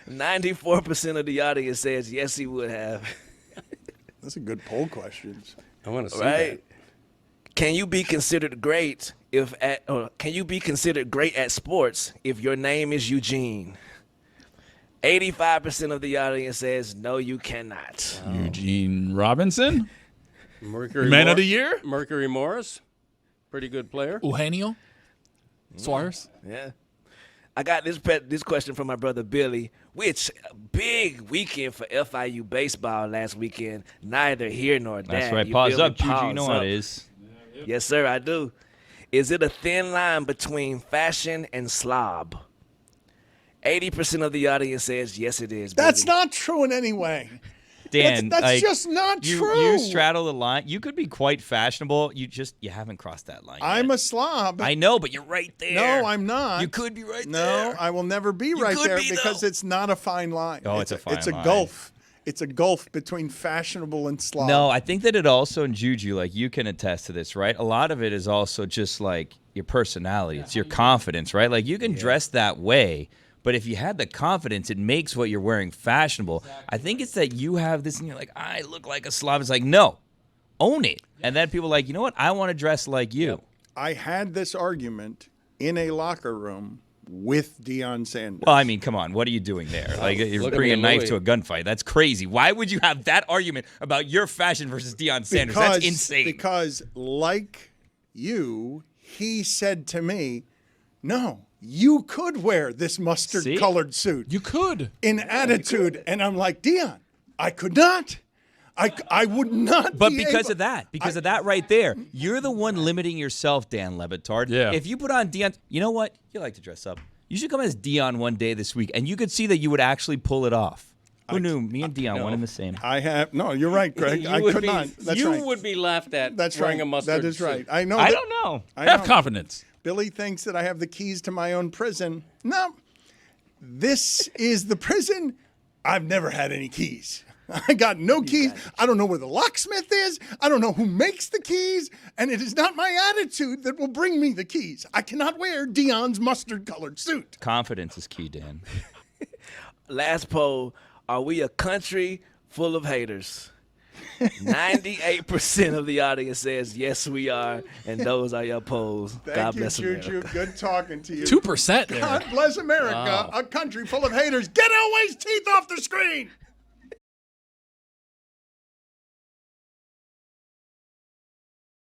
94% of the audience says yes, he would have. That's a good poll question. I want to see Right? that. Can you be considered great at sports if your name is Eugene? 85% of the audience says no, you cannot. Eugene Robinson? Mercury Man of the Year? Mercury Morris. Pretty good player. Eugenio Suarez. Yeah. I got this question from my brother Billy, which big weekend for FIU baseball last weekend. Neither here nor there. That's right. Pause up, Juju. You know what it is. Yes, sir, I do. Is it a thin line between fashion and slob? 80% of the audience says yes, it is. That's Billy. not true in any way. Dan, that's like, just not you, true. You straddle the line. You could be quite fashionable. You haven't crossed that line. I'm a slob. I know, but you're right there. No, I'm not. You could be right no, there. No, I will never be right could there be, because though. it's not a fine line. Oh, it's a fine It's a line. gulf. It's a gulf between fashionable and slob. No, I think that it also, and Juju, like you can attest to this, right? A lot of it is also just like your personality. It's your confidence, right? Like you can dress that way, but if you had the confidence, it makes what you're wearing fashionable. I think it's that you have this and you're like, I look like a slob. It's like, no, own it. And then people are like, you know what? I want to dress like you. I had this argument in a locker room with Deion Sanders. Well, I mean, come on. What are you doing there? Like, you're bringing a knife to a gunfight. That's crazy. Why would you have that argument about your fashion versus Deion Sanders? That's insane. Because like you, he said to me, no, you could wear this mustard-colored suit. You could. In attitude. And I'm like, Deion, I could not. I would not But be because able. of that, because of that right there, you're the one limiting yourself, Dan Le Batard. Yeah. If you put on Deion, you know what? You like to dress up. You should come as Deion one day this week, and you could see that you would actually pull it off. Who knew? Me and Deion, one in the same. I have no. You're right, Greg. I could not. That's you right. would be laughed at. That's wearing right. a mustard That is right. suit. I know. I don't know. Have confidence. Billy thinks that I have the keys to my own prison. No, this is the prison I've never had any keys. I got no keys. I don't know where the locksmith is. I don't know who makes the keys. And it is not my attitude that will bring me the keys. I cannot wear Dion's mustard-colored suit. Confidence is key, Dan. Last poll, are we a country full of haters? 98% of the audience says yes, we are, and those are your polls. God bless Juju. America. Good talking to you. 2% there. God bless America, Wow. a country full of haters. Get Elway's teeth off the screen.